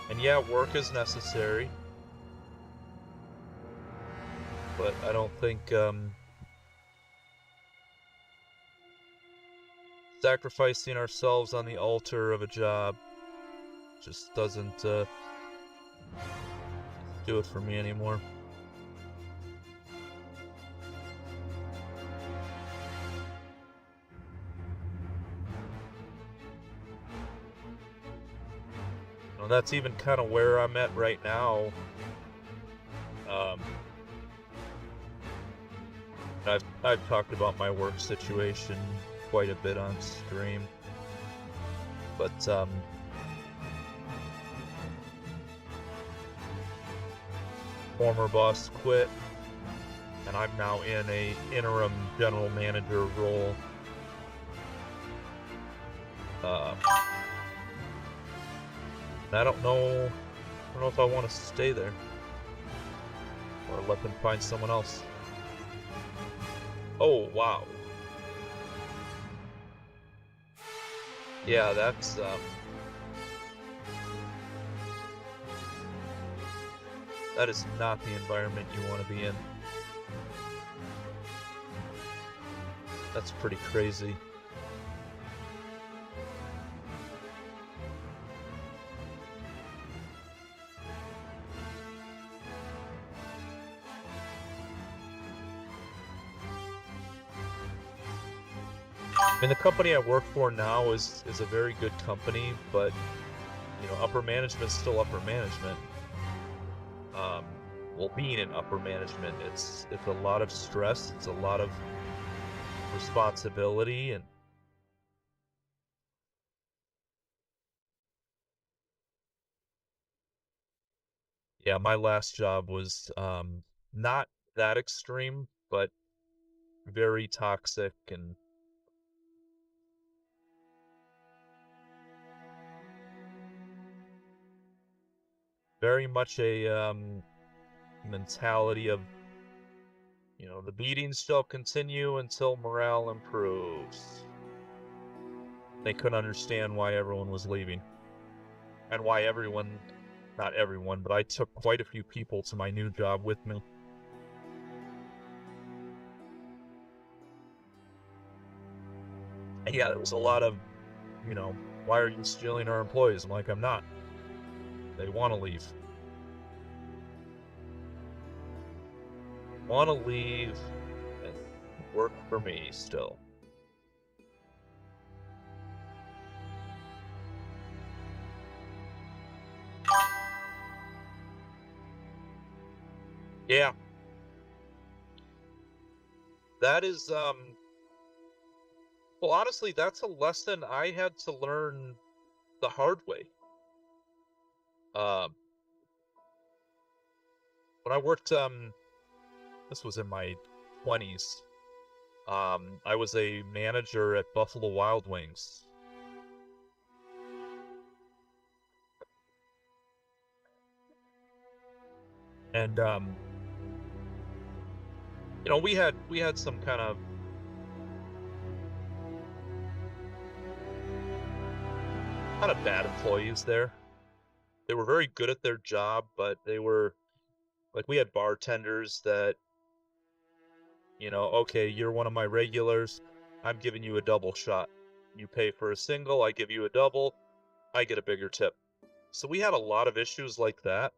And yeah, work is necessary. But I don't think sacrificing ourselves on the altar of a job just doesn't do it for me anymore. And that's even kind of where I'm at right now. I've talked about my work situation quite a bit on stream, but former boss quit, and I'm now in a interim general manager role. And I don't know if I want to stay there or let them find someone else. Oh, wow. Yeah, that's that is not the environment you want to be in. That's pretty crazy. I mean, the company I work for now is a very good company, but you know, upper management's still upper management. Well, being in upper management, it's a lot of stress, it's a lot of responsibility, and yeah, my last job was not that extreme, but very toxic and very much a mentality of, you know, the beatings shall continue until morale improves. They couldn't understand why everyone was leaving. And why everyone, not everyone, but I took quite a few people to my new job with me. And yeah, there was a lot of, you know, why are you stealing our employees? I'm like, I'm not. They want to leave. Want to leave and work for me still. Yeah. That is, well, honestly, that's a lesson I had to learn the hard way. Um, when I worked, this was in my 20s. I was a manager at Buffalo Wild Wings. And you know, we had some kind of bad employees there. They were very good at their job, but they were like, we had bartenders that, you know, okay, you're one of my regulars, I'm giving you a double shot. You pay for a single, I give you a double, I get a bigger tip. So we had a lot of issues like that.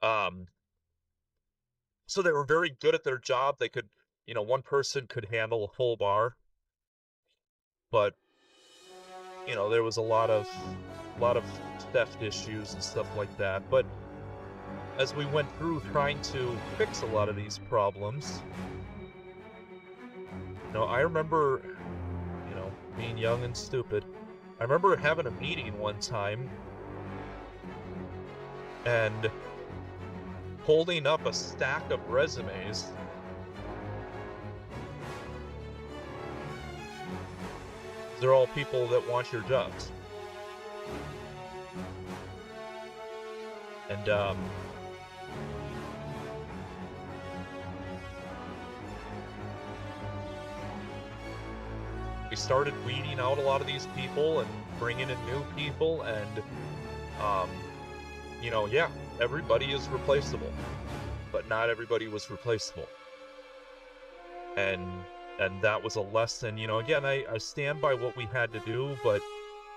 Um, so they were very good at their job. They could, you know, one person could handle a full bar, but you know, there was a lot of theft issues and stuff like that. But as we went through trying to fix a lot of these problems, you know, I remember, you know, being young and stupid. I remember having a meeting one time and holding up a stack of resumes. They're all people that want your jobs. And we started weeding out a lot of these people and bringing in new people, and you know, yeah, everybody is replaceable, but not everybody was replaceable. And that was a lesson, you know, again, I stand by what we had to do, but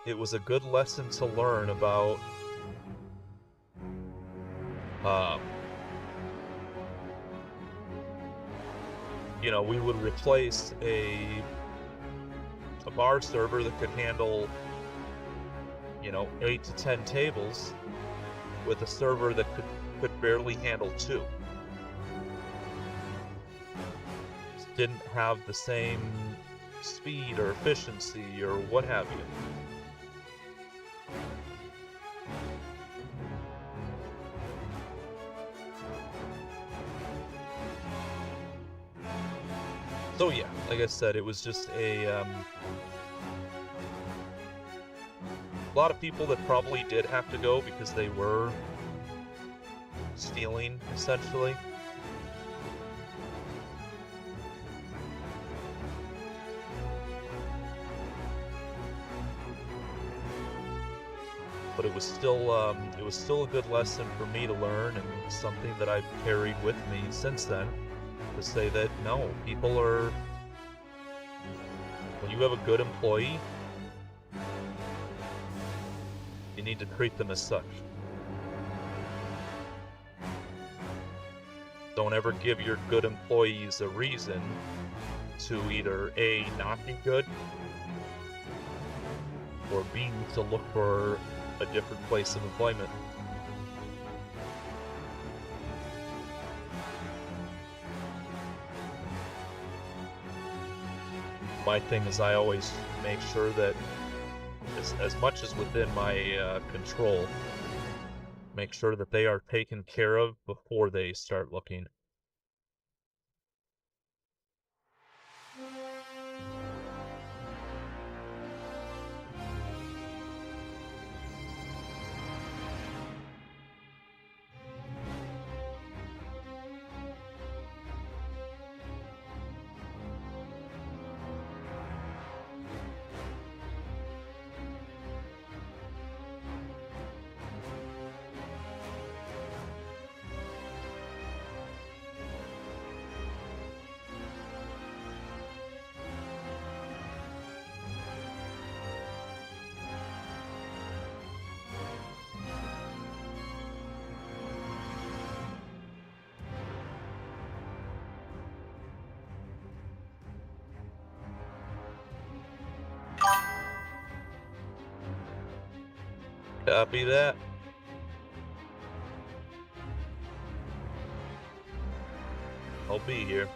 it was a good lesson to learn about you know, we would replace a bar server that could handle, you know, 8 to 10 tables with a server that could barely handle 2. Didn't have the same speed or efficiency or what have you. So yeah, like I said, it was just a lot of people that probably did have to go because they were stealing, essentially. But it was still a good lesson for me to learn, and something that I've carried with me since then, to say that no, people are, when you have a good employee, you need to treat them as such. Don't ever give your good employees a reason to either A, not be good, or B, to look for a different place of employment. My thing is, I always make sure that as much as within my control, make sure that they are taken care of before they start looking. Copy that. I'll be here.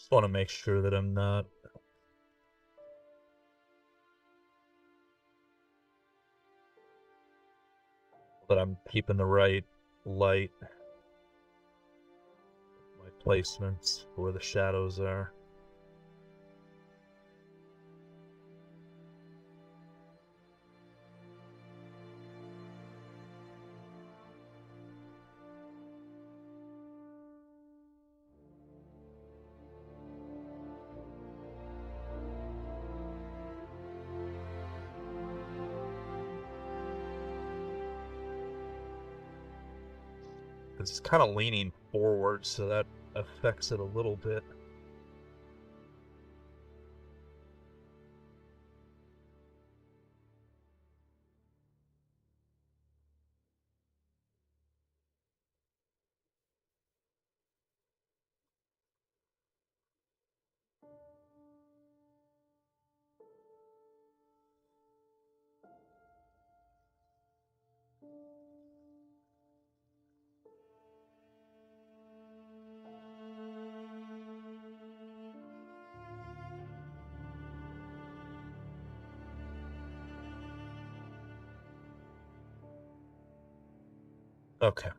Just want to make sure that I'm not... that I'm keeping the right light. My placements where the shadows are. It's kind of leaning forward, so that affects it a little bit. Okay.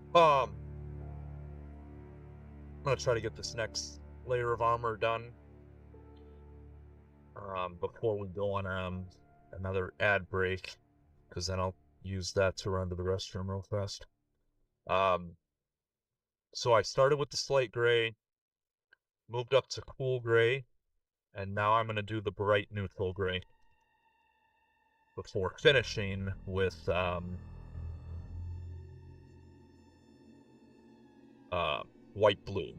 I'm gonna try to get this next layer of armor done before we go on another ad break, because then I'll use that to run to the restroom real fast. So I started with the slate gray, moved up to cool gray, and now I'm gonna do the bright neutral gray before finishing with white blue.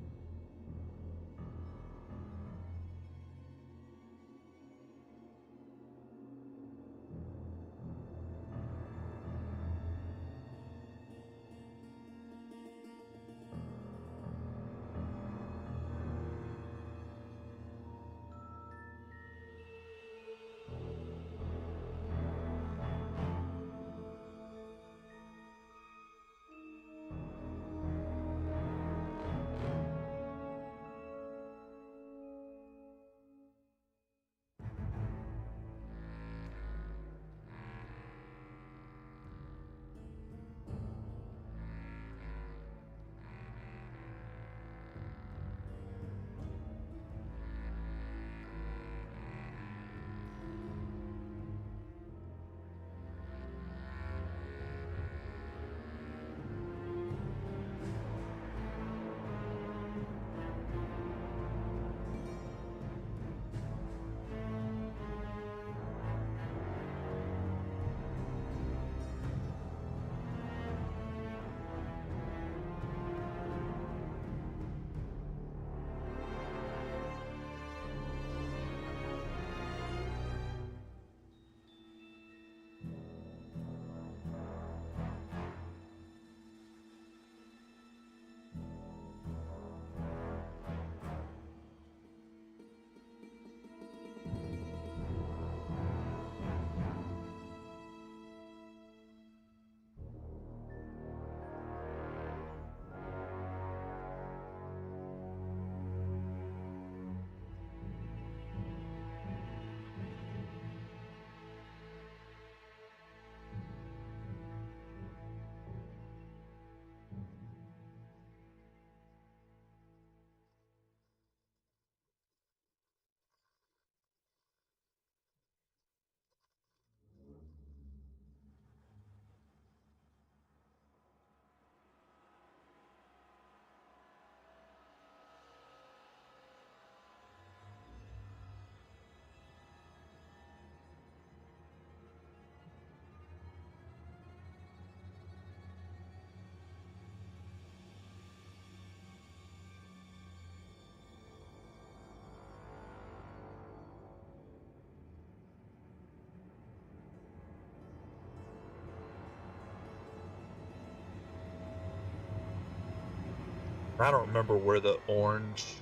I don't remember where the orange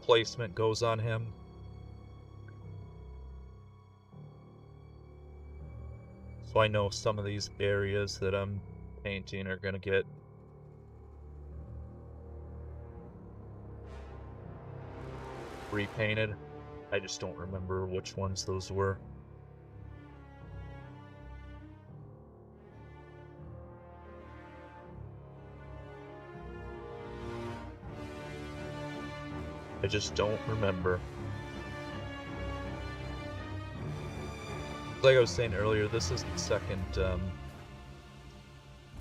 placement goes on him. So I know some of these areas that I'm painting are gonna get repainted. I just don't remember which ones those were. I just don't remember. Like I was saying earlier, this is the second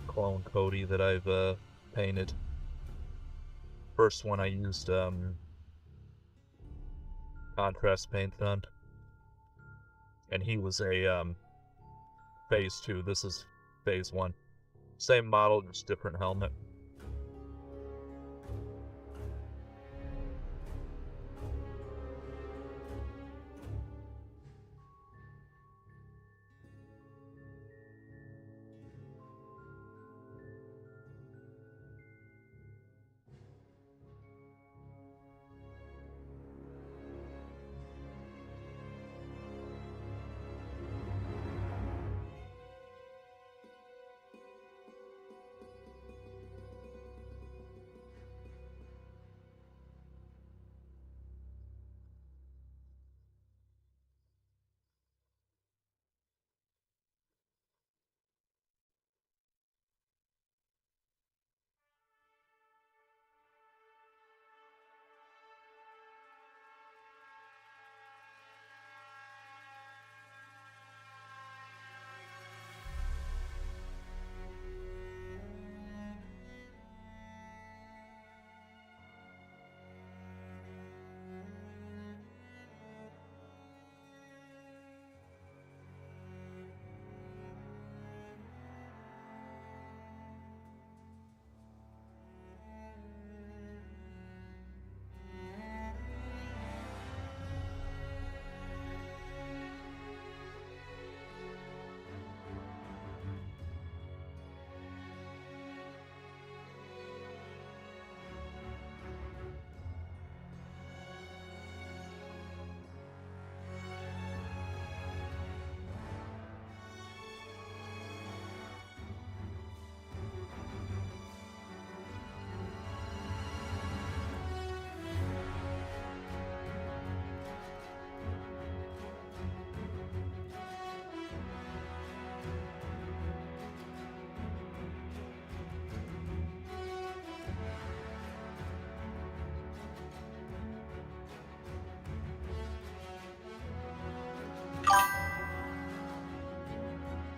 clone Cody that I've painted. First one I used contrast paint on, and he was a phase 2. This is phase 1. Same model, just different helmet.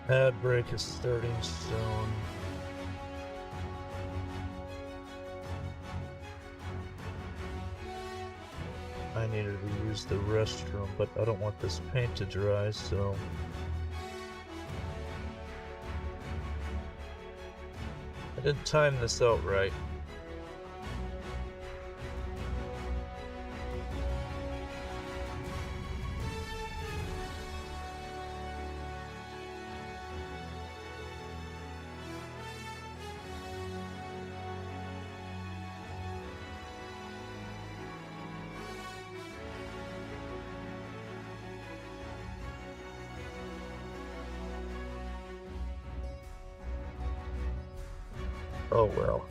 Pad break is starting soon. I needed to use the restroom, but I don't want this paint to dry, so... I didn't time this out right. Oh well.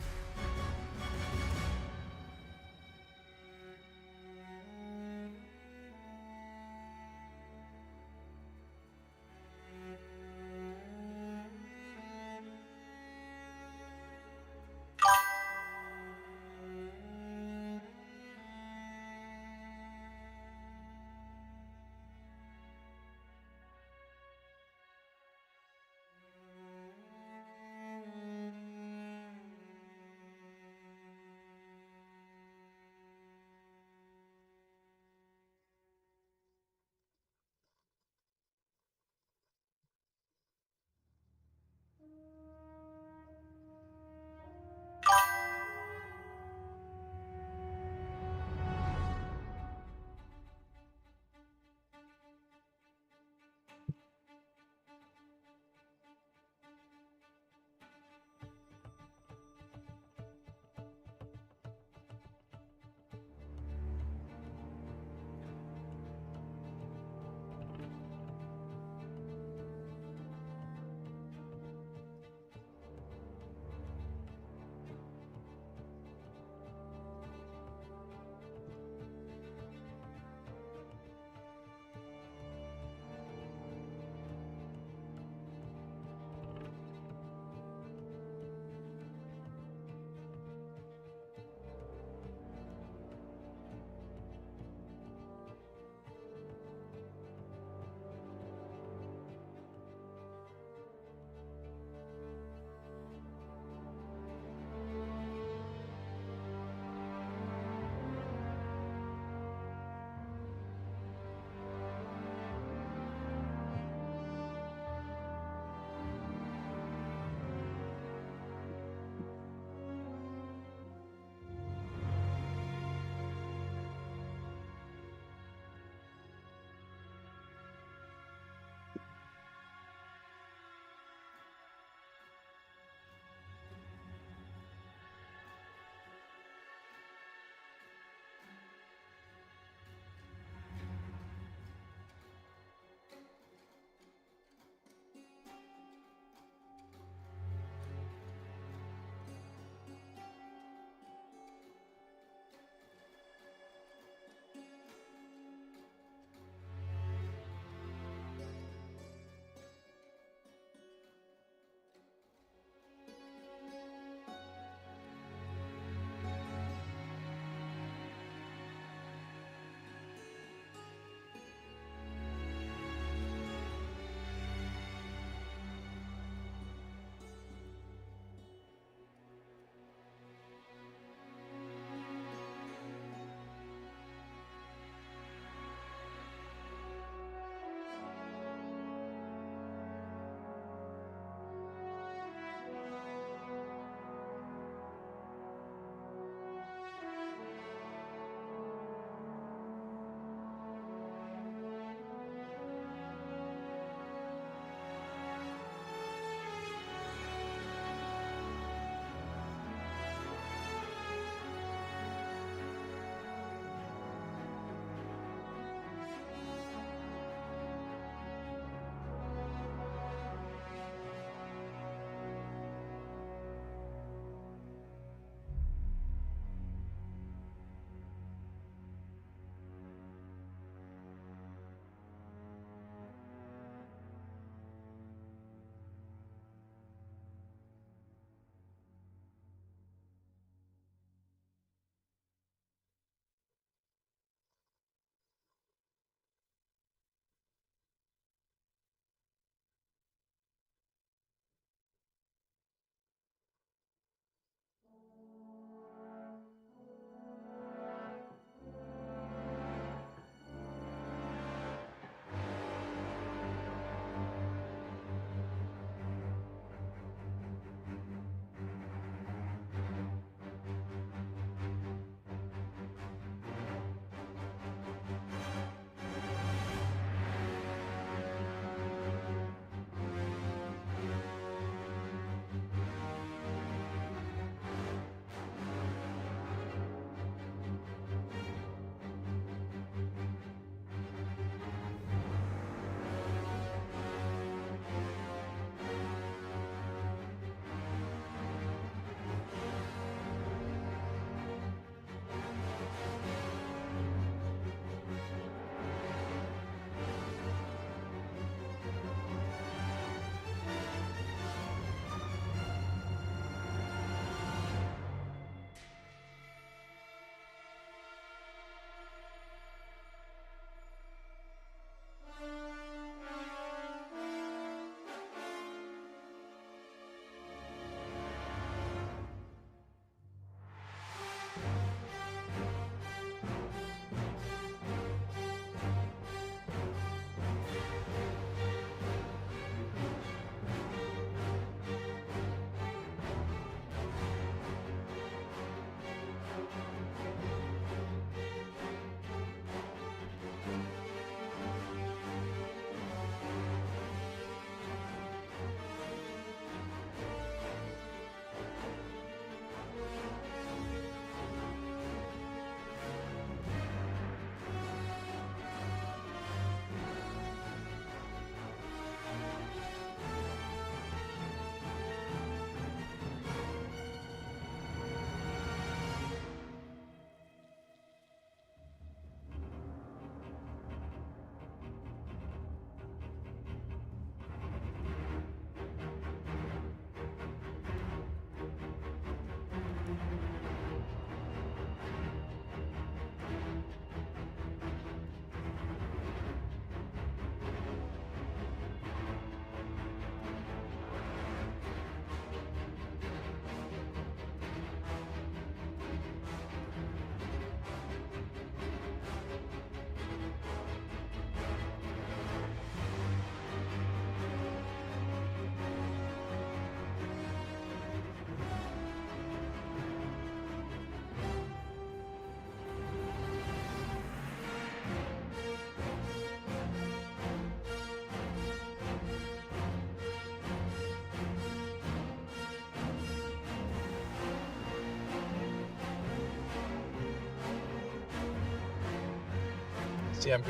See, I'm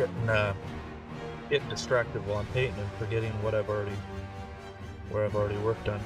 getting distracted while I'm painting and forgetting where I've already worked on.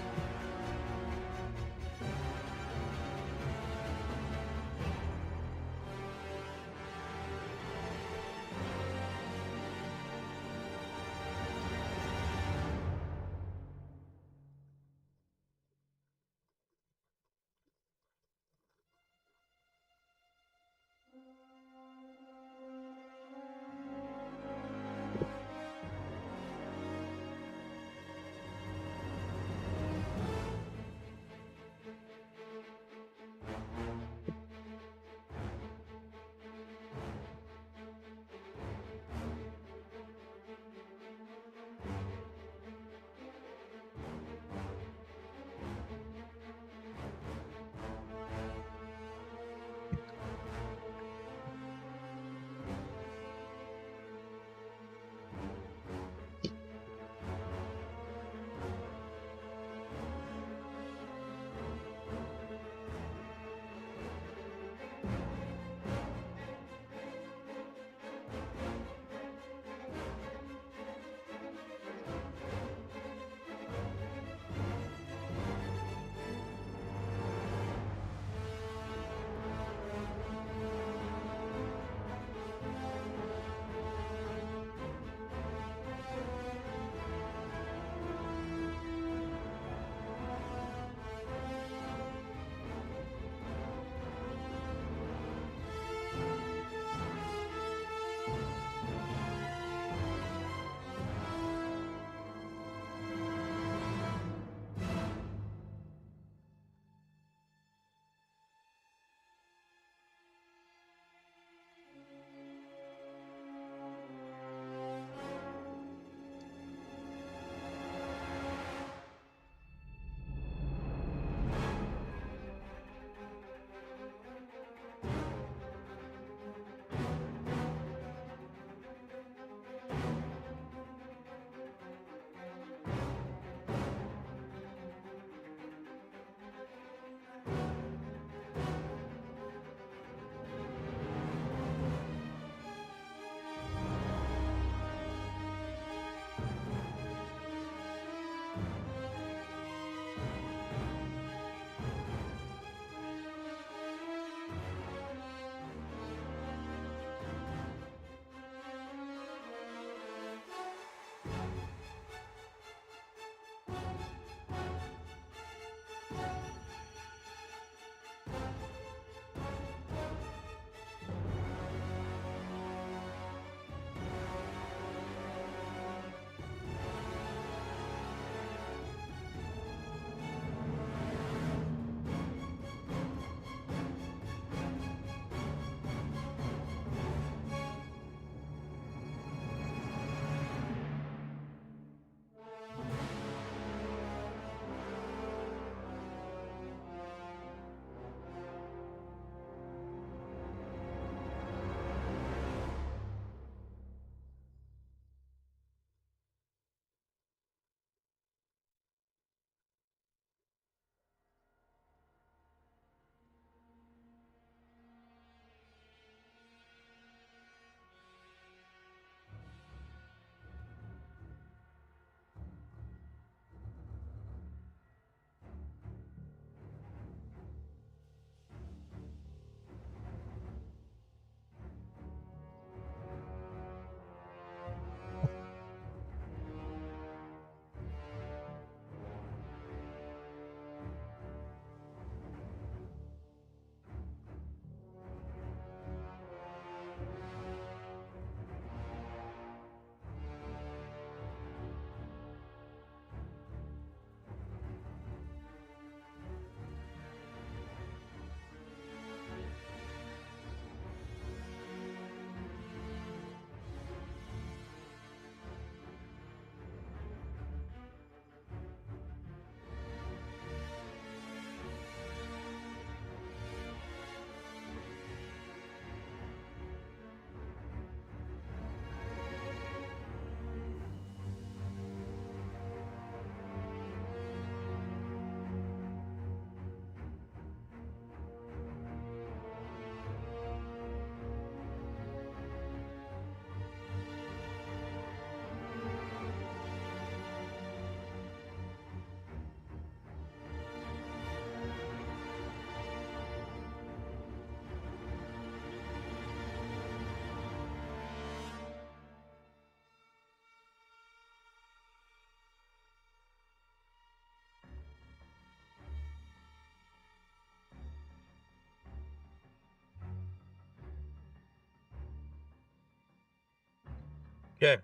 Okay.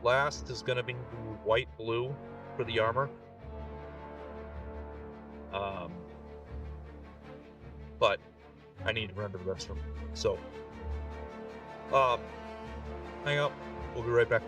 Last is gonna be white blue for the armor. But I need to run to the restroom. So, hang out. We'll be right back.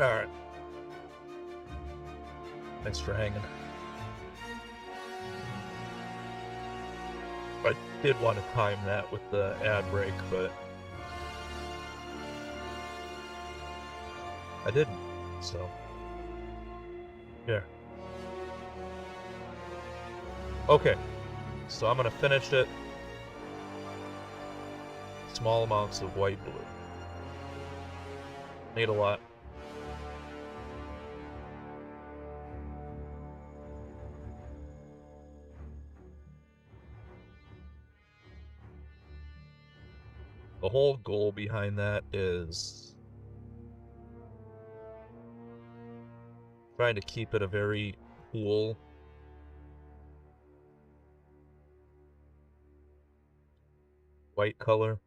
Alright. Thanks for hanging. I did want to time that with the ad break, but I didn't, so yeah. Okay, so I'm gonna finish it. Small amounts of white blue. Need a lot. The whole goal behind that is trying to keep it a very cool white color.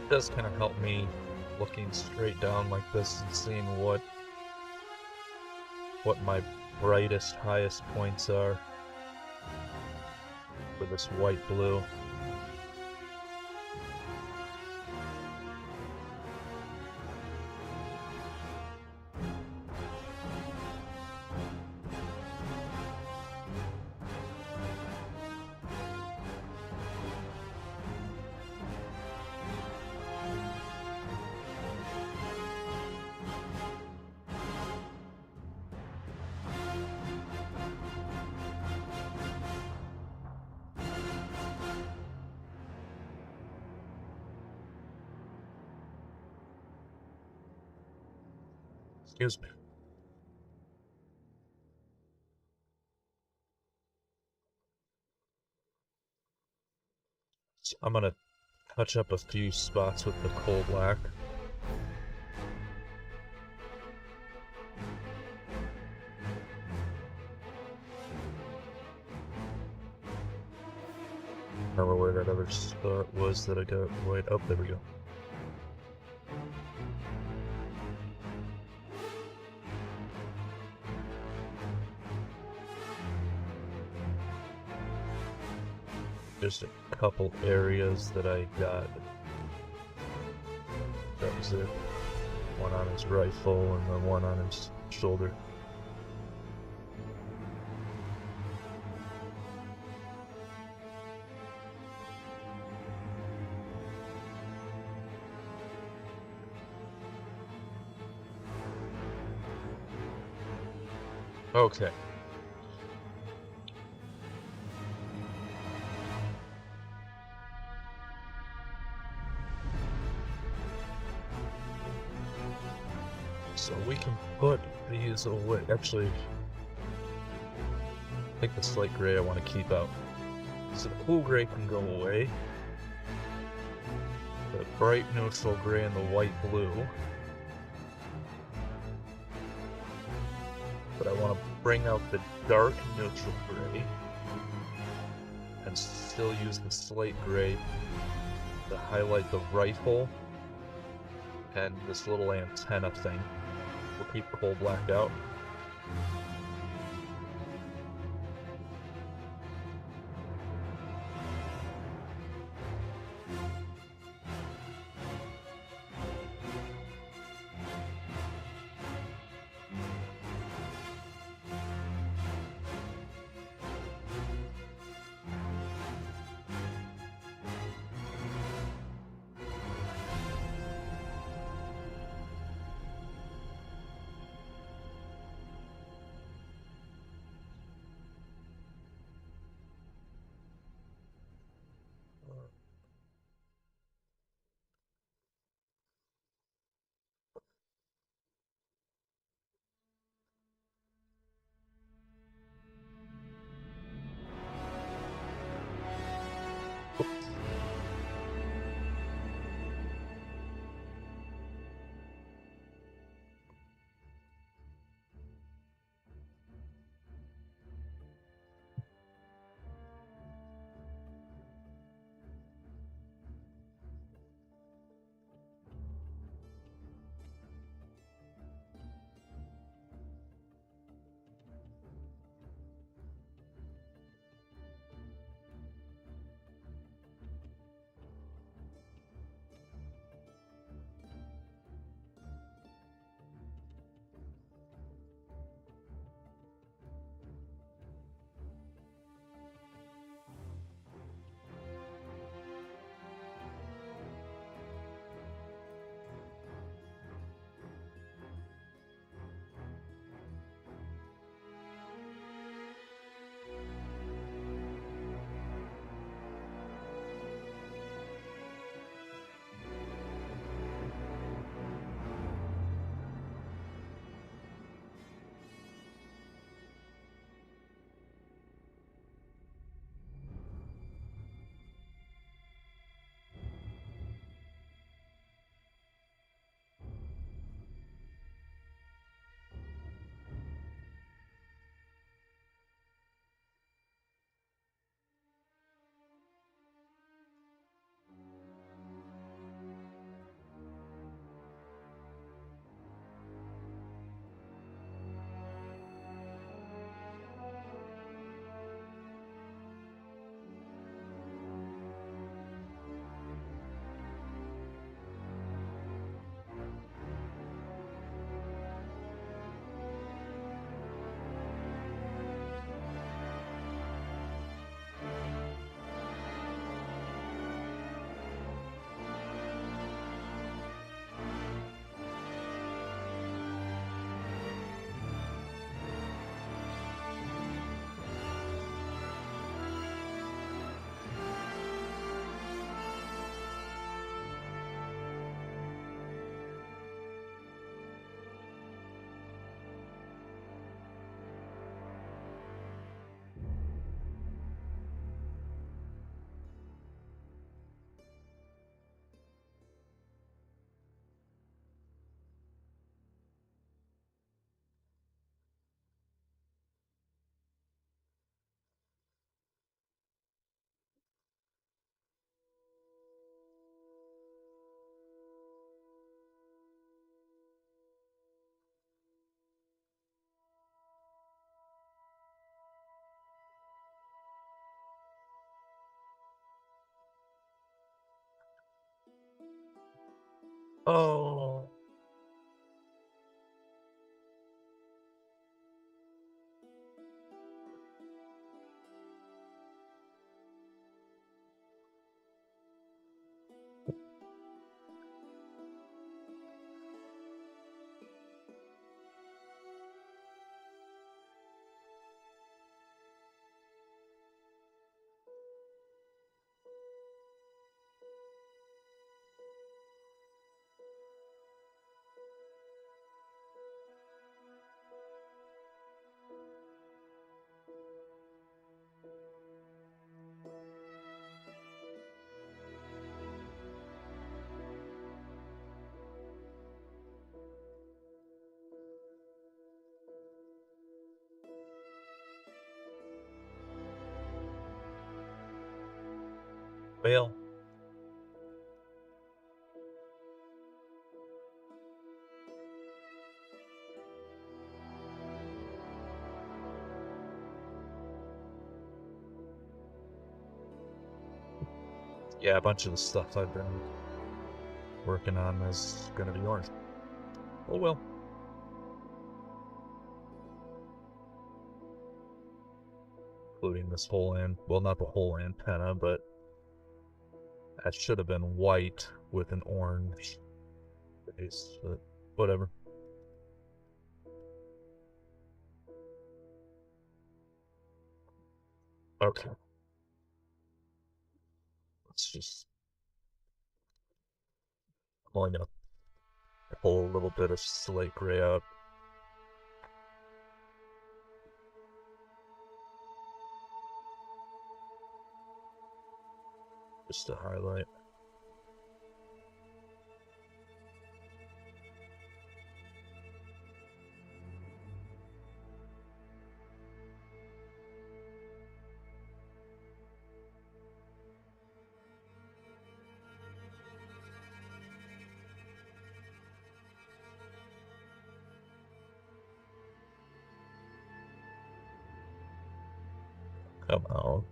does kind of help me looking straight down like this and seeing what my brightest, highest points are for this white blue. Excuse me. So I'm gonna touch up a few spots with the coal black. Remember where that other spot was that I got white? Oh, there we go. Just a couple areas that I got. That was it. One on his rifle and then one on his shoulder. Okay. So we can put these away. Actually, I think the slate gray I want to keep out. So the cool gray can go away. The bright neutral gray and the white blue. But I want to bring out the dark neutral gray and still use the slate gray to highlight the rifle and this little antenna thing. We'll keep the whole black out. Oh. Well, yeah, a bunch of the stuff I've been working on is gonna be orange. Oh well. Including this whole well, not the whole antenna, but that should have been white with an orange base, but whatever. Okay. Let's just... I'm only gonna pull a little bit of slate gray out. Just to highlight. Come on.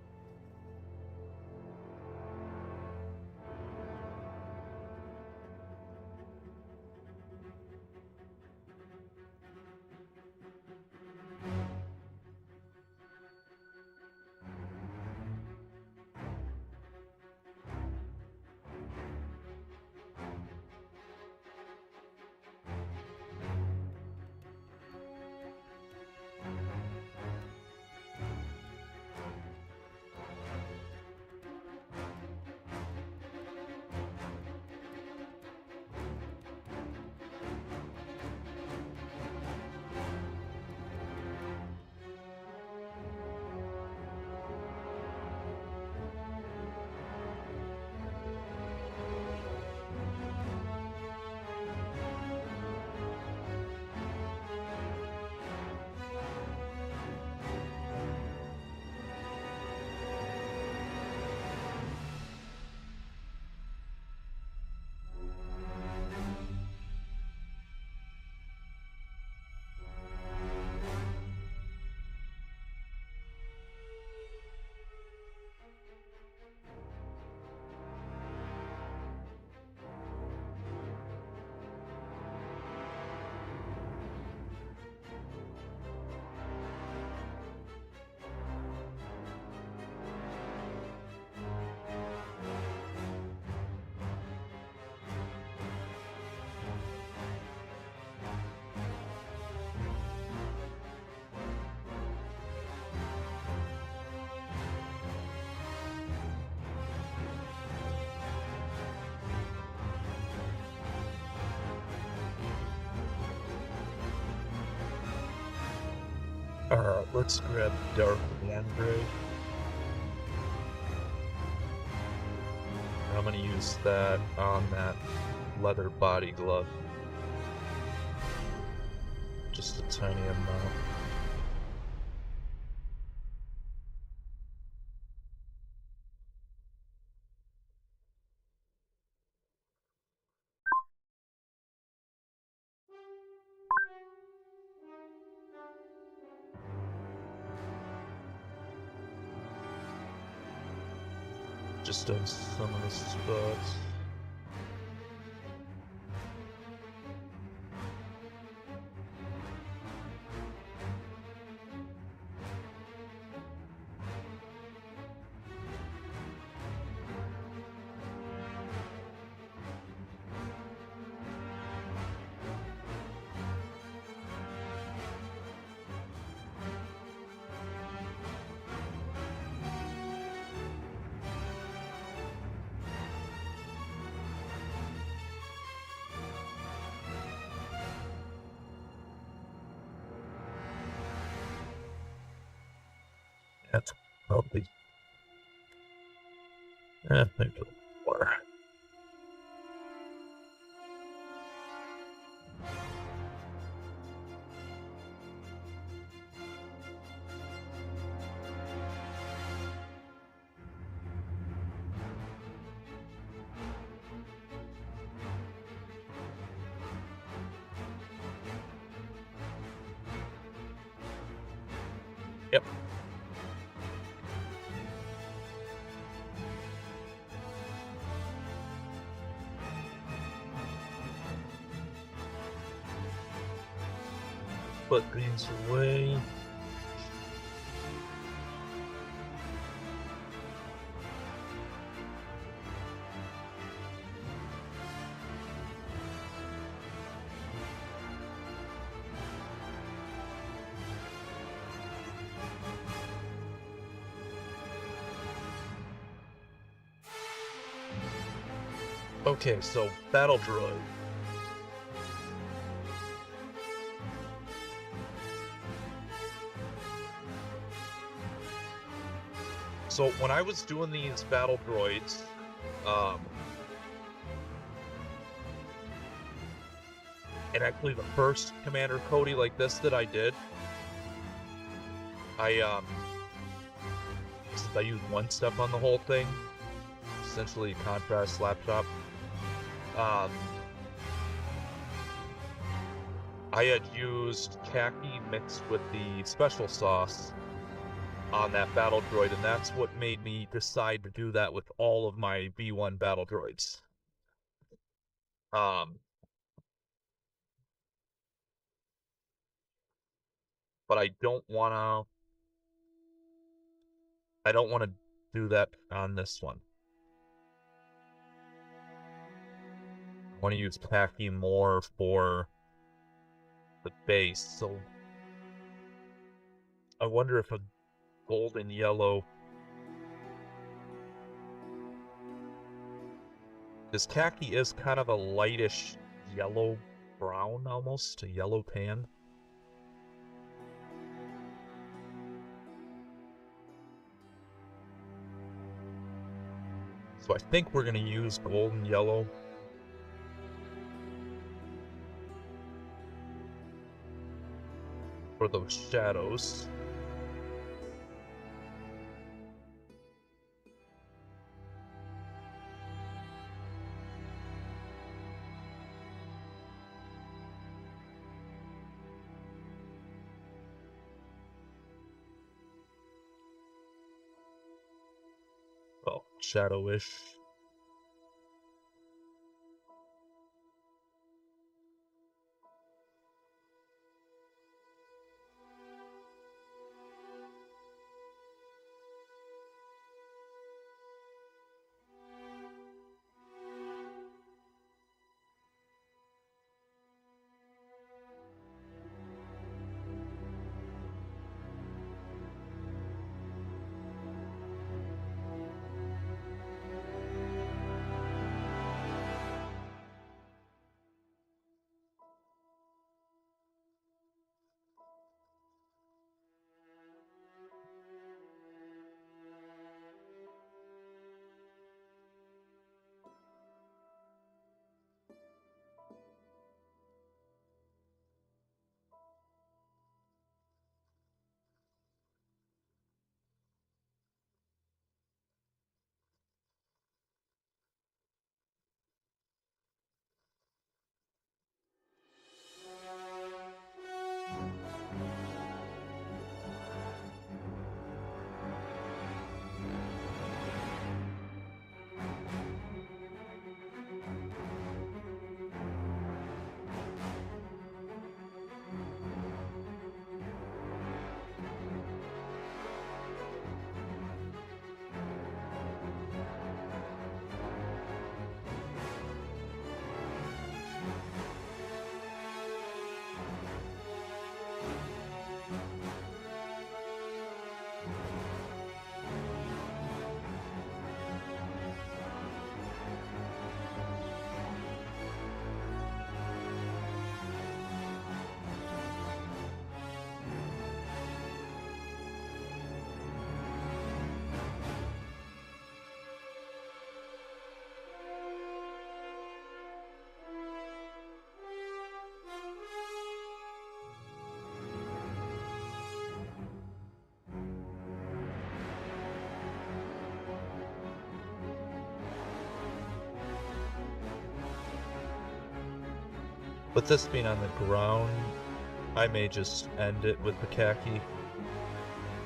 Alright, let's grab dark and gray. I'm gonna use that on that leather body glove. Just a tiny amount. Just on some of the spots. That's probably... maybe a little more. Yep. Put these away. Okay, so battle droid. So when I was doing these battle droids, and actually the first Commander Cody like this that I did, I used one step on the whole thing, essentially contrast laptop. I had used khaki mixed with the special sauce on that battle droid, and that's what made me decide to do that with all of my B1 battle droids. But I don't wanna do that on this one. I want to use khaki more for the base, so I wonder if a gold and yellow... This khaki is kind of a lightish yellow brown, almost a yellow tan. So I think we're going to use gold and yellow. For those shadows. Well, shadowish. With this being on the ground, I may just end it with the khaki.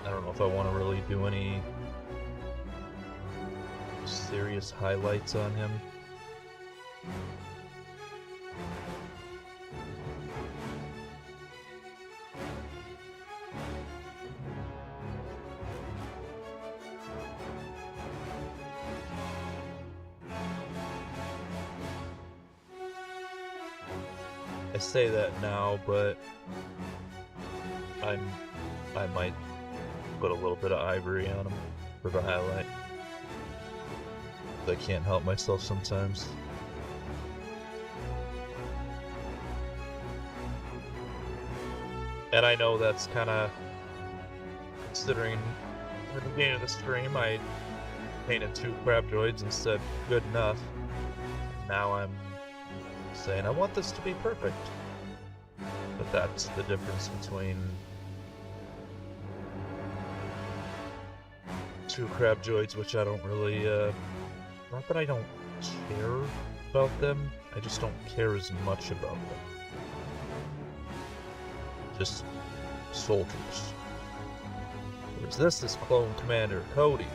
I don't know if I want to really do any serious highlights on him. I say that now, but I might put a little bit of ivory on him for the highlight. I can't help myself sometimes. And I know that's kind of, considering at the beginning of the stream I painted 2 crab droids and said good enough. Now I'm saying I want this to be perfect. But that's the difference between 2 crab droids, which I don't really, not that I don't care about them, I just don't care as much about them. Just soldiers. Whereas this is Clone Commander Cody.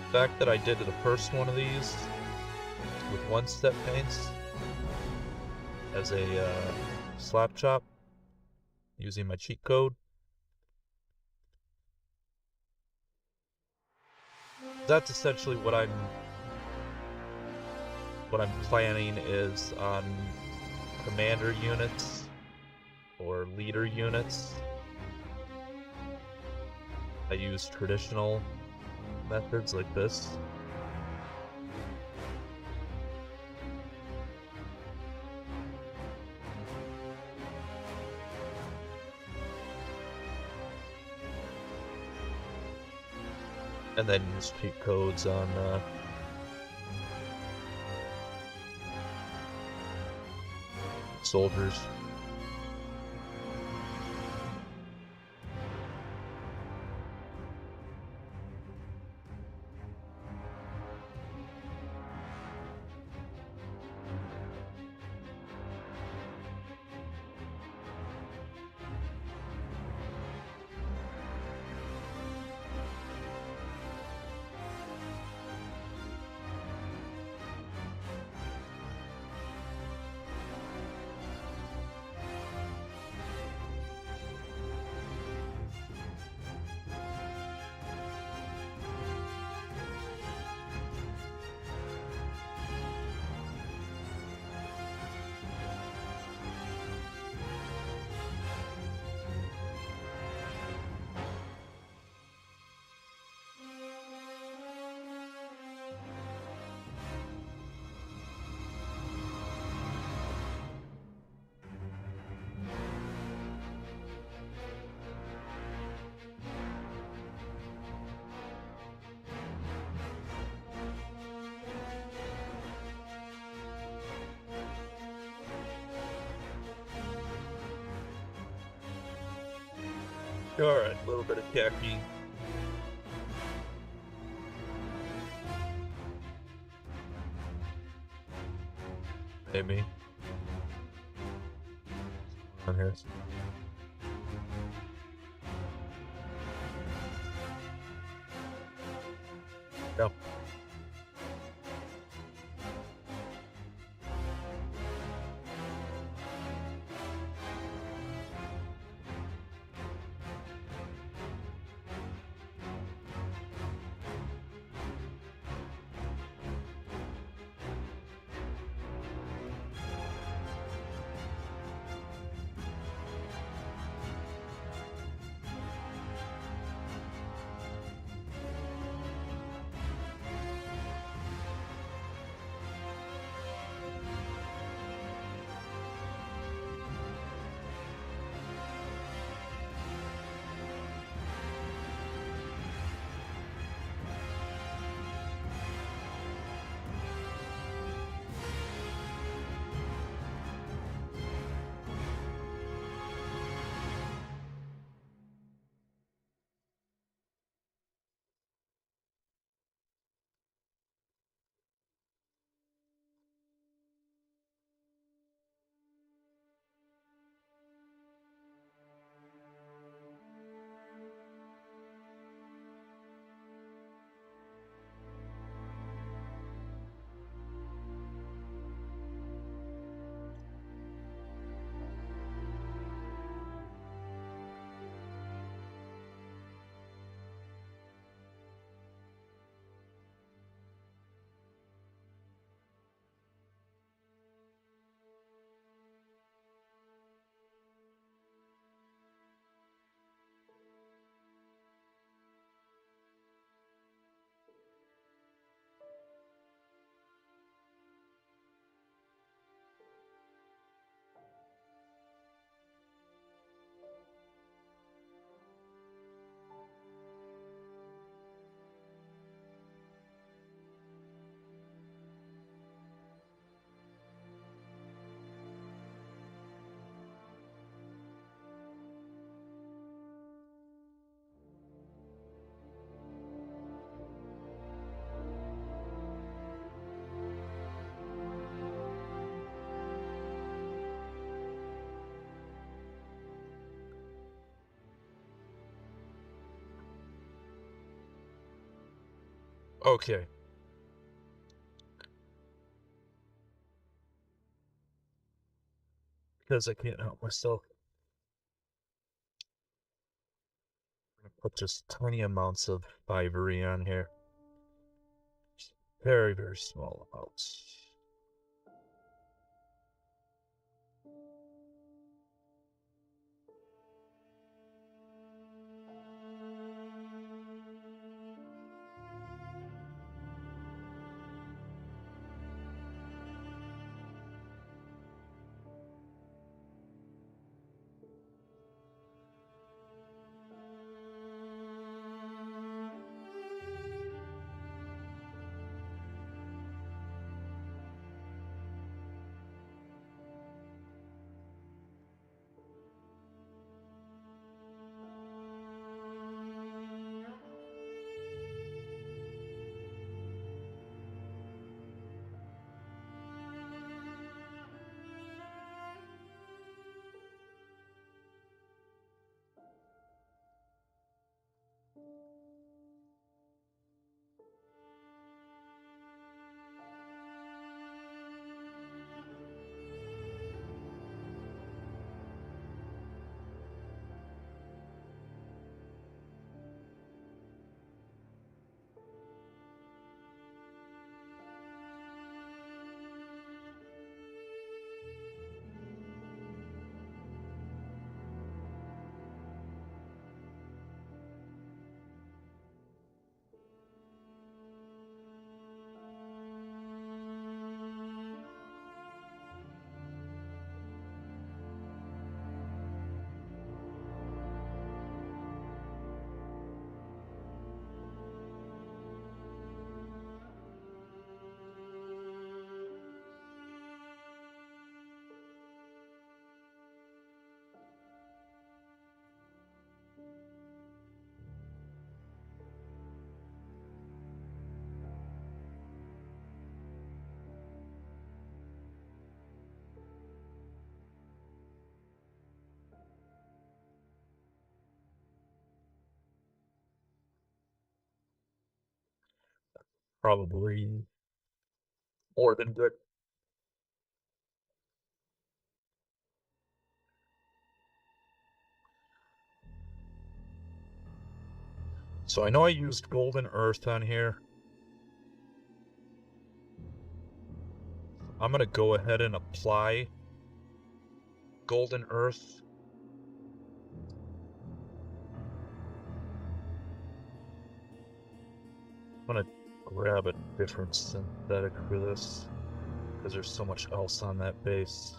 The fact that I did the first one of these with 1-step paints as a slap chop using my cheat code, that's essentially what I'm planning is on commander units or leader units. I use traditional methods like this. And then use cheat codes on soldiers. Alright, a little bit of khaki. Maybe. On here. Go. Okay. Because I can't help myself. I'm gonna put just tiny amounts of ivory on here. Just very, very small amounts. Probably more than good. So I know I used golden earth on here. I'm gonna go ahead and apply golden earth. I'm gonna grab a different synthetic for this because there's so much else on that base.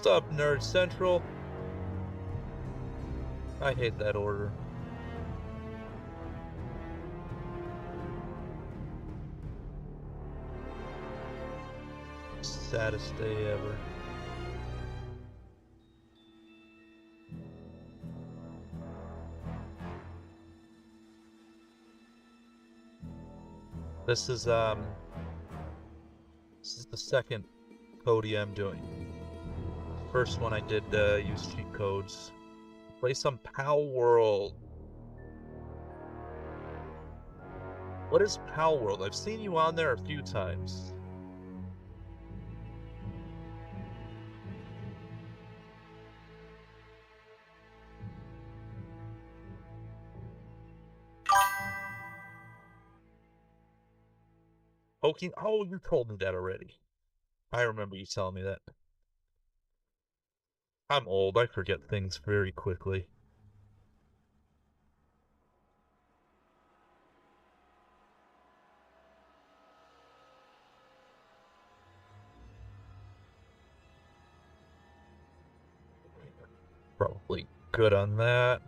What's up, Nerd Central? I hate that order. Saddest day ever. This is the second Cody I'm doing. First one I did use cheat codes. Play some Pal World. What is Pal World? I've seen you on there a few times. Poking. Oh, you told me that already. I remember you telling me that. I'm old. I forget things very quickly. Probably good on that.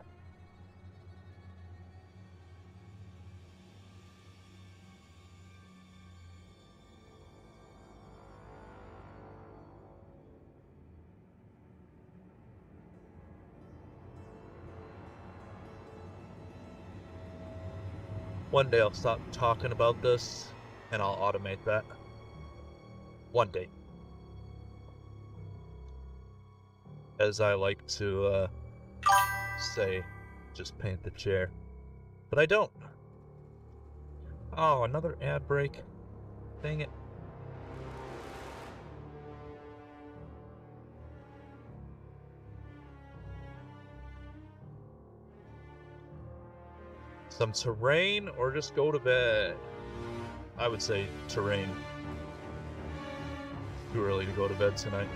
One day I'll stop talking about this and I'll automate that. One day. As I like to say, just paint the chair. But I don't. Oh, another ad break. Dang it. Some terrain or just go to bed? I would say terrain. Too early to go to bed tonight.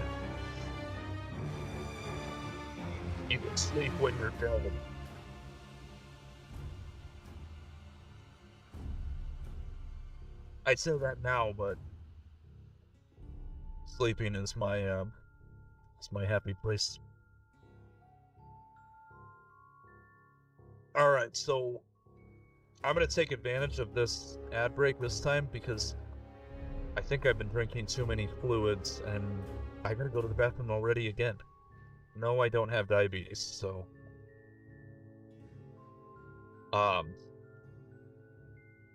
You can sleep when you're dead. I'd say that now, but sleeping is my happy place. All right, so I'm gonna take advantage of this ad break this time because I think I've been drinking too many fluids and I gotta go to the bathroom already again. No, I don't have diabetes, so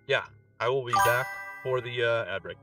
yeah, I will be back for the ad break.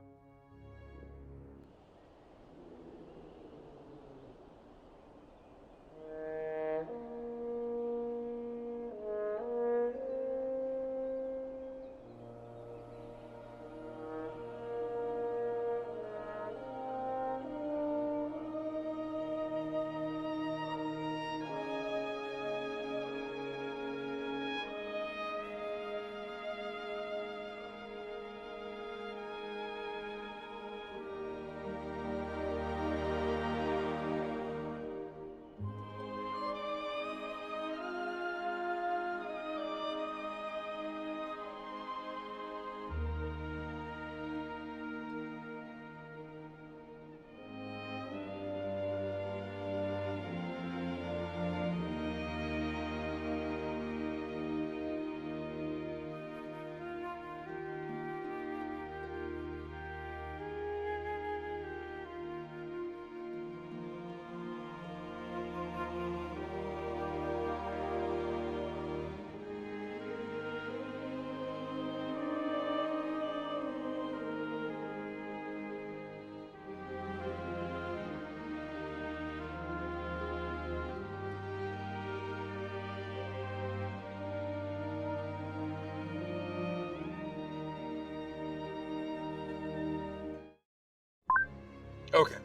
Okay.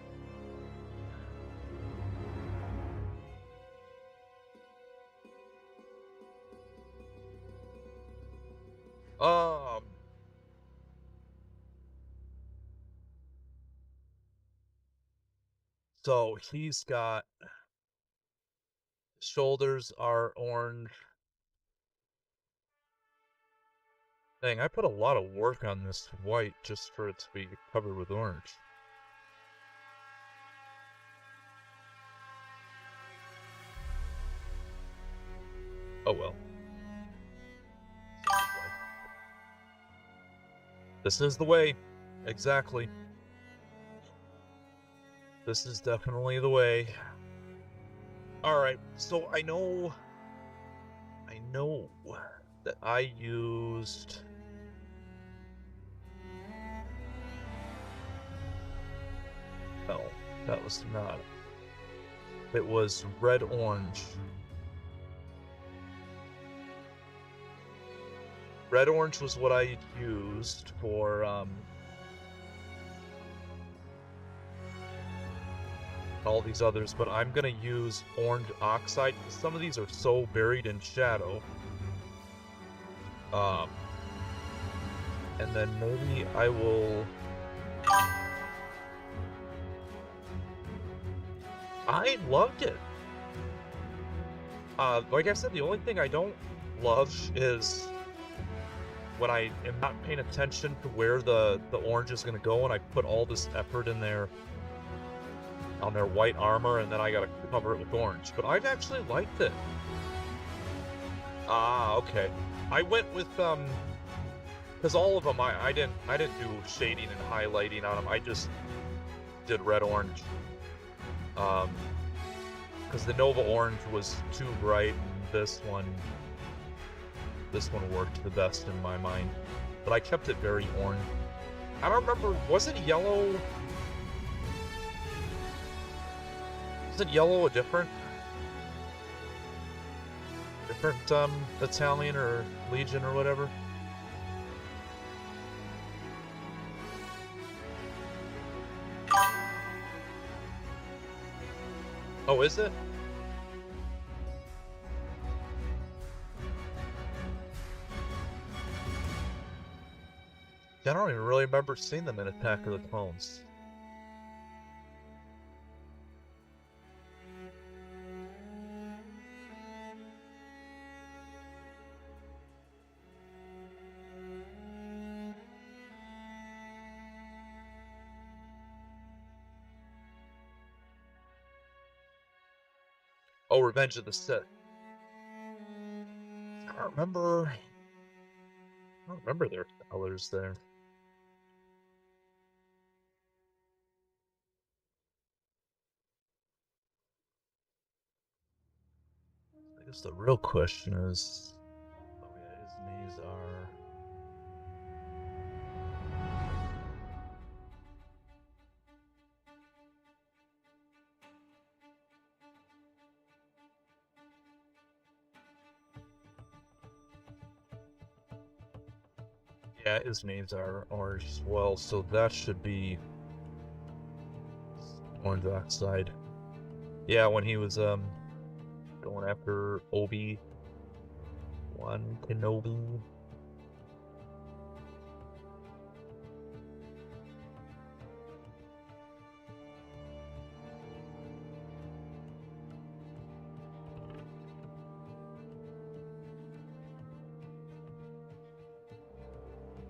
So he's got shoulders are orange. Dang, I put a lot of work on this white just for it to be covered with orange. Oh well. This is the way. Exactly. This is definitely the way. Alright, so I know that I used no, that was not. It was red orange. Red orange was what I used for all these others, but I'm gonna use orange oxide because some of these are so buried in shadow. And then maybe I will. I loved it. Like I said, the only thing I don't love is when I am not paying attention to where the orange is gonna go, and I put all this effort in there on their white armor, and then I gotta cover it with orange. But I've actually liked it. Ah, okay. I went with because all of them I didn't do shading and highlighting on them. I just did red orange. Because the Nova Orange was too bright, and this one worked the best in my mind. But I kept it very orange. I don't remember, was it yellow? Was it yellow a different battalion or legion or whatever? Oh, is it? I don't even really remember seeing them in Attack of the Clones. Oh, Revenge of the Sith. I don't remember their colors there. I guess the real question is, oh yeah, his knees are. Yeah, his knees are orange as well, so that should be orange oxide. Yeah, when he was going after Obi-Wan Kenobi.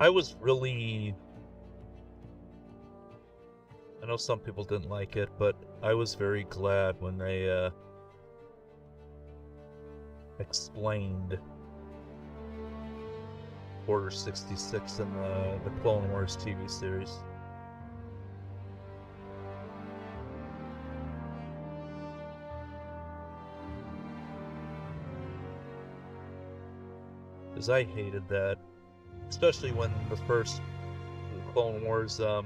I was really, I know some people didn't like it, but I was very glad when they explained Order 66 in the Clone Wars TV series. Because I hated that, especially when the first Clone Wars, the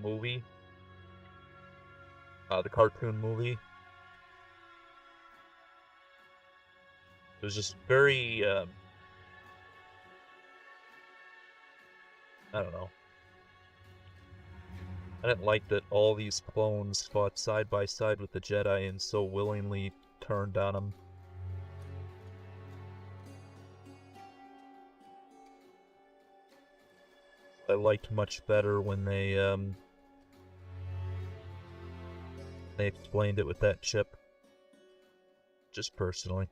movie, the cartoon movie, it was just very, I don't know. I didn't like that all these clones fought side by side with the Jedi and so willingly turned on them. I liked much better when they explained it with that chip. Just personally.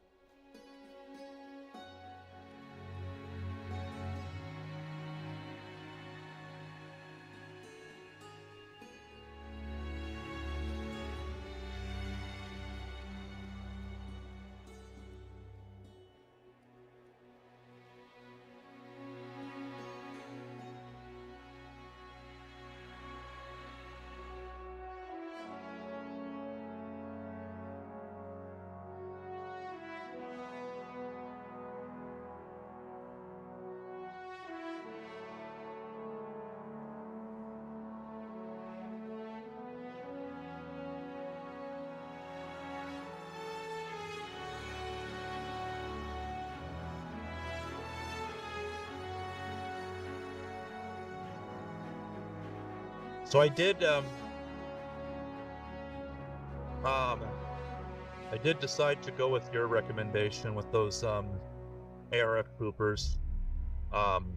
So I did decide to go with your recommendation with those ARF Coopers. Um,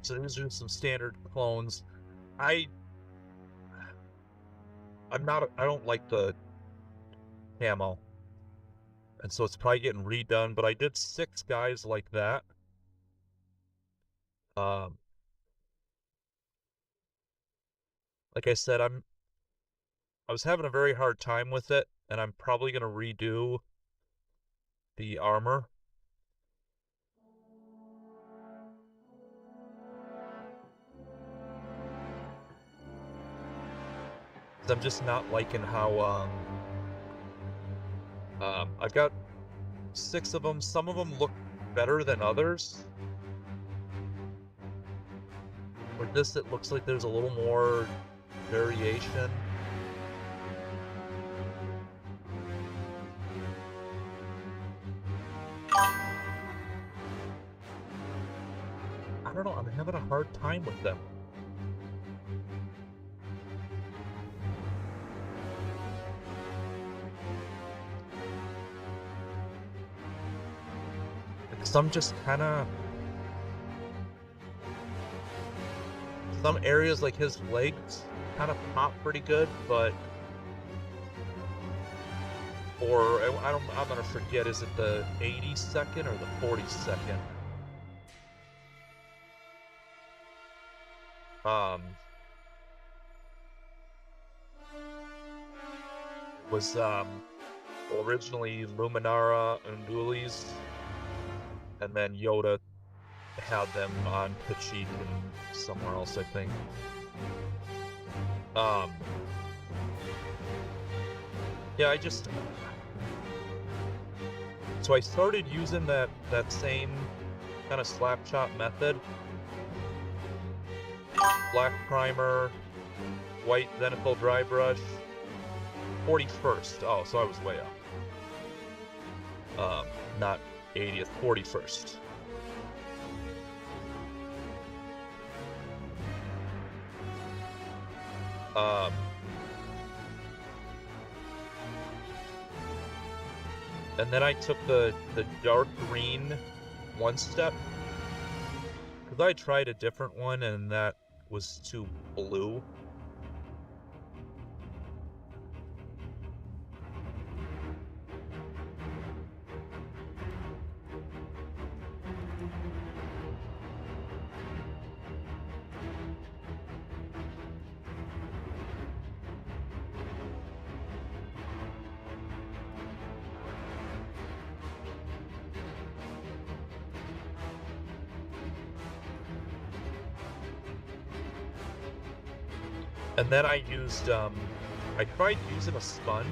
so these are some standard clones. I I don't like the camo, and so it's probably getting redone. But I did 6 guys like that. Um, like I said, I was having a very hard time with it, and I'm probably going to redo the armor. I'm just not liking how, I've got 6 of them. Some of them look better than others. With this, it looks like there's a little more variation. I don't know, I'm having a hard time with them. Some just kind of... Some areas, like his legs, kind of pop pretty good, but... Or, I'm gonna forget, is it the 82nd or the 42nd? It was, originally Luminara Undulis, and then Yoda had them on Kashyyyk and somewhere else, I think. Yeah, so I started using that same kind of slap chop method. Black primer, white Zenithal dry brush, 41st. Oh, so I was way off. Not 80th, 41st. And then I took the dark green 1-step, because I tried a different one and that was too blue. And then I used, I tried using a spun,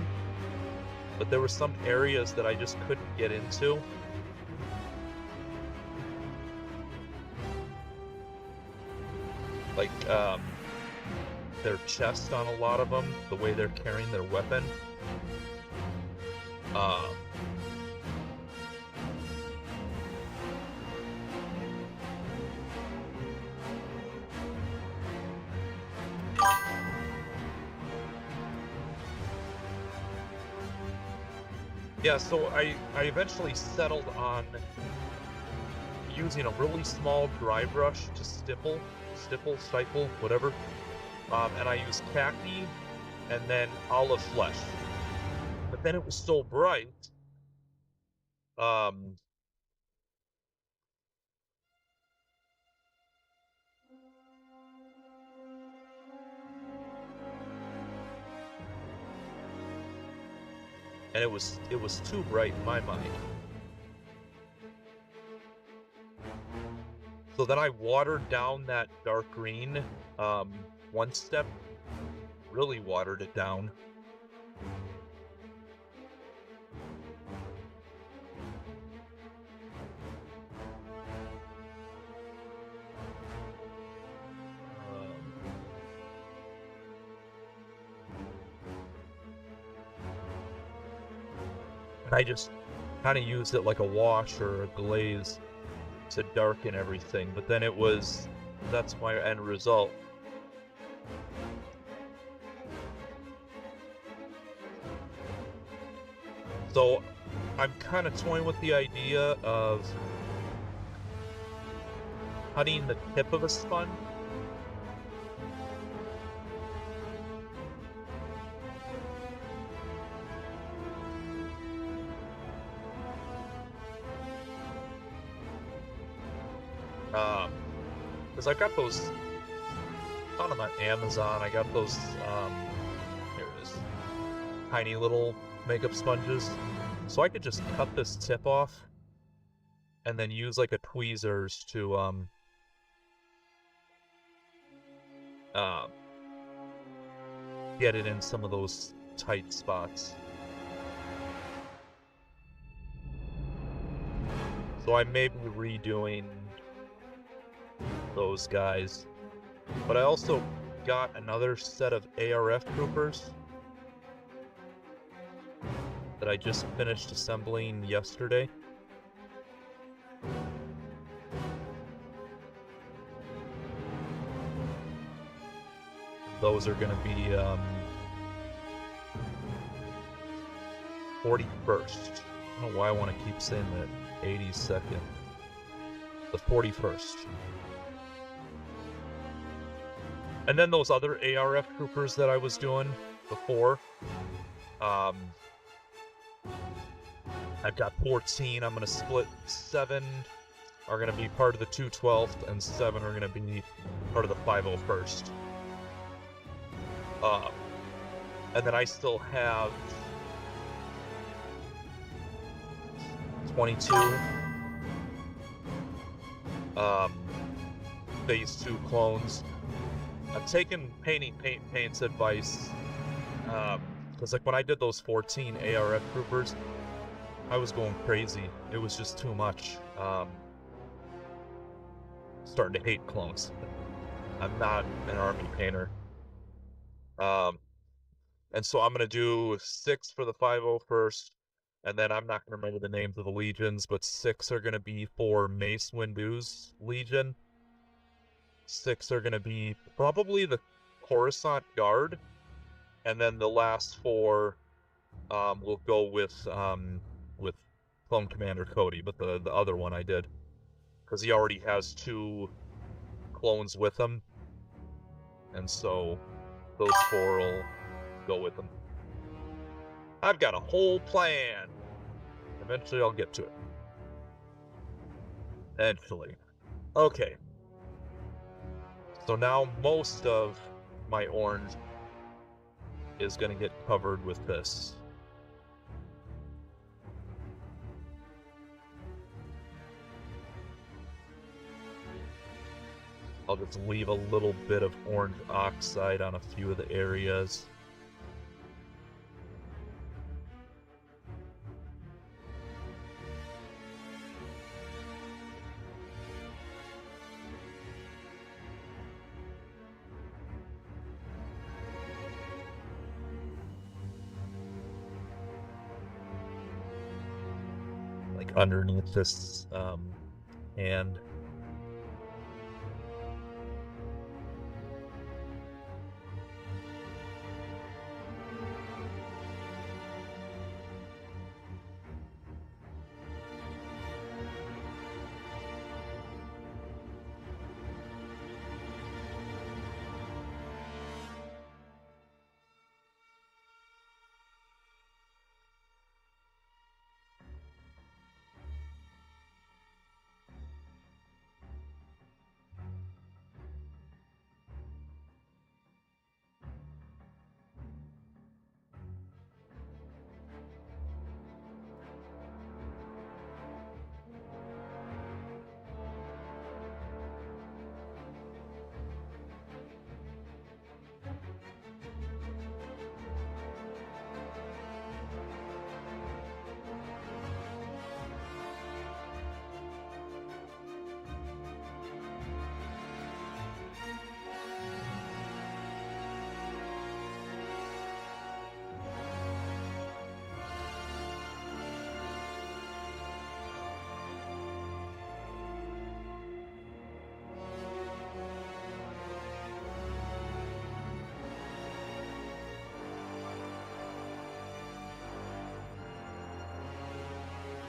but there were some areas that I just couldn't get into. Like, their chest on a lot of them, the way they're carrying their weapon. Yeah, so I eventually settled on using a really small dry brush to stipple, whatever. And I used khaki and then olive flesh. But then it was so bright. And it was too bright in my mind. So then I watered down that dark green 1-step, really watered it down. And I just kind of used it like a wash or a glaze to darken everything, but then that's my end result. So I'm kind of toying with the idea of cutting the tip of a spun. Because I got those, found them on Amazon. I got those, here it is. tiny little makeup sponges. So I could just cut this tip off and then use like a tweezers to get it in some of those tight spots. So I may be redoing those guys. But I also got another set of ARF troopers that I just finished assembling yesterday. Those are going to be 41st. I don't know why I want to keep saying that 82nd. The 41st. And then those other ARF troopers that I was doing before. I've got 14. I'm going to split 7 are going to be part of the 212th, and 7 are going to be part of the 501st. And then I still have 22 Phase 2 clones. I've taken Paint's advice, because like when I did those 14 ARF troopers, I was going crazy. It was just too much. Starting to hate clones. I'm not an army painter. And so I'm going to do 6 for the 501st, and then I'm not going to remember the names of the legions, but 6 are going to be for Mace Windu's Legion. 6 are going to be probably the Coruscant Guard, and then the last 4 will go with Clone Commander Cody, but the other one I did, because he already has 2 clones with him, and so those 4 will go with him. I've got a whole plan. Eventually I'll get to it. Eventually. Okay. So now most of my orange is going to get covered with this. I'll just leave a little bit of orange oxide on a few of the areas. Like underneath this hand.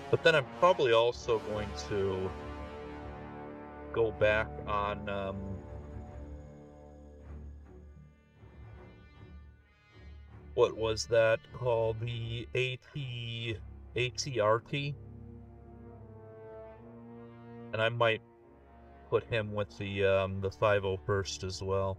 But then I'm probably also going to go back on what was that called? The ATRT? And I might put him with the 501st as well.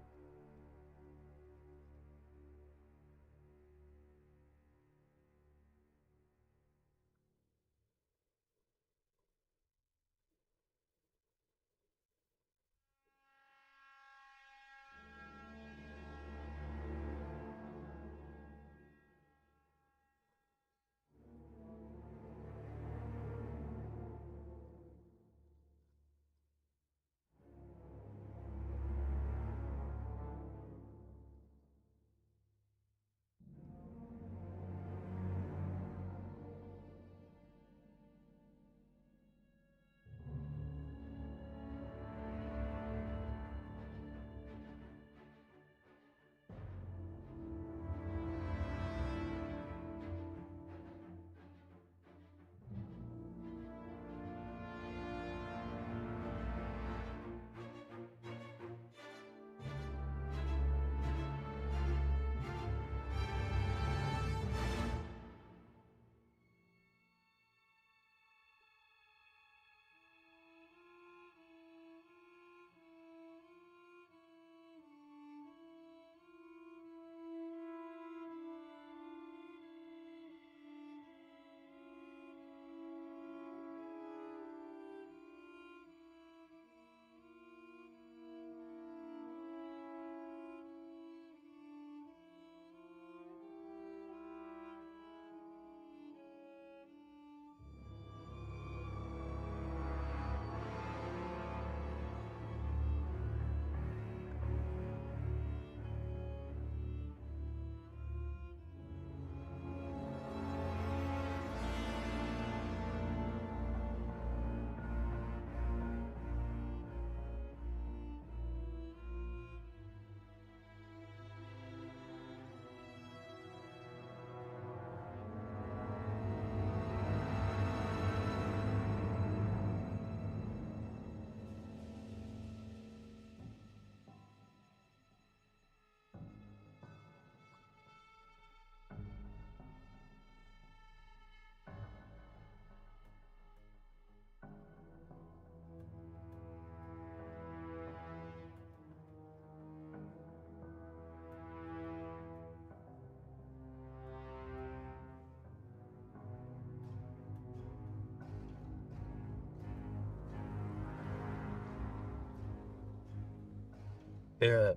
Yeah.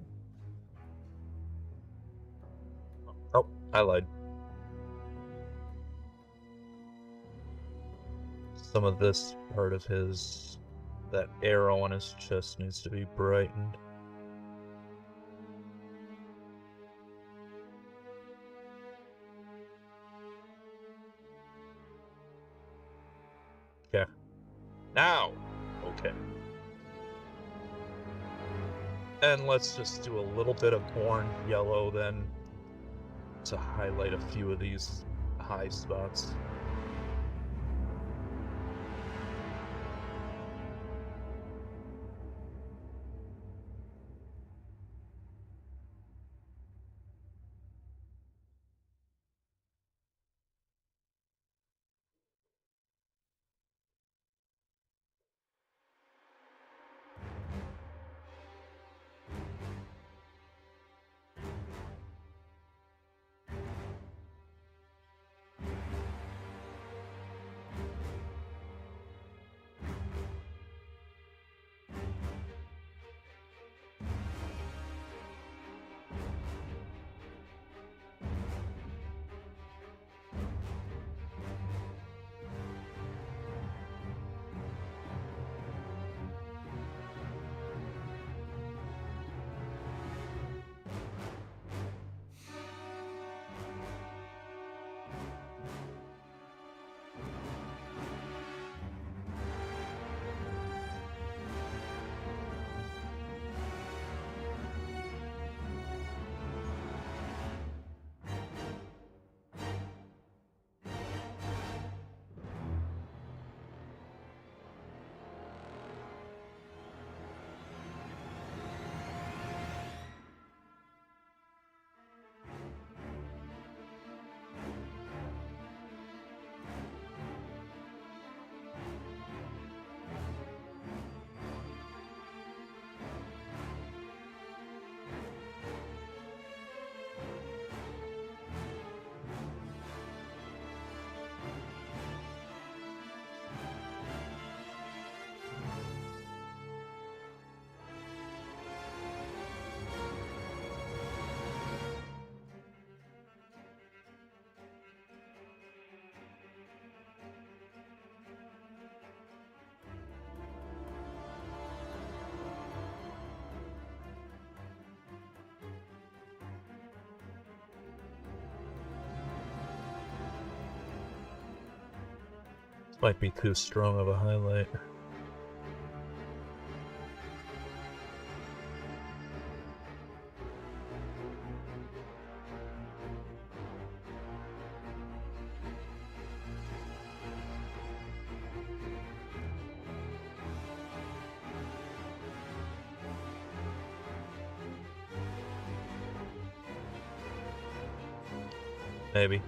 Oh, I lied. Some of this part of his, that arrow on his chest needs to be brightened. Okay. Now! Okay. And let's just do a little bit of orange yellow then to highlight a few of these high spots. This might be too strong of a highlight. Maybe.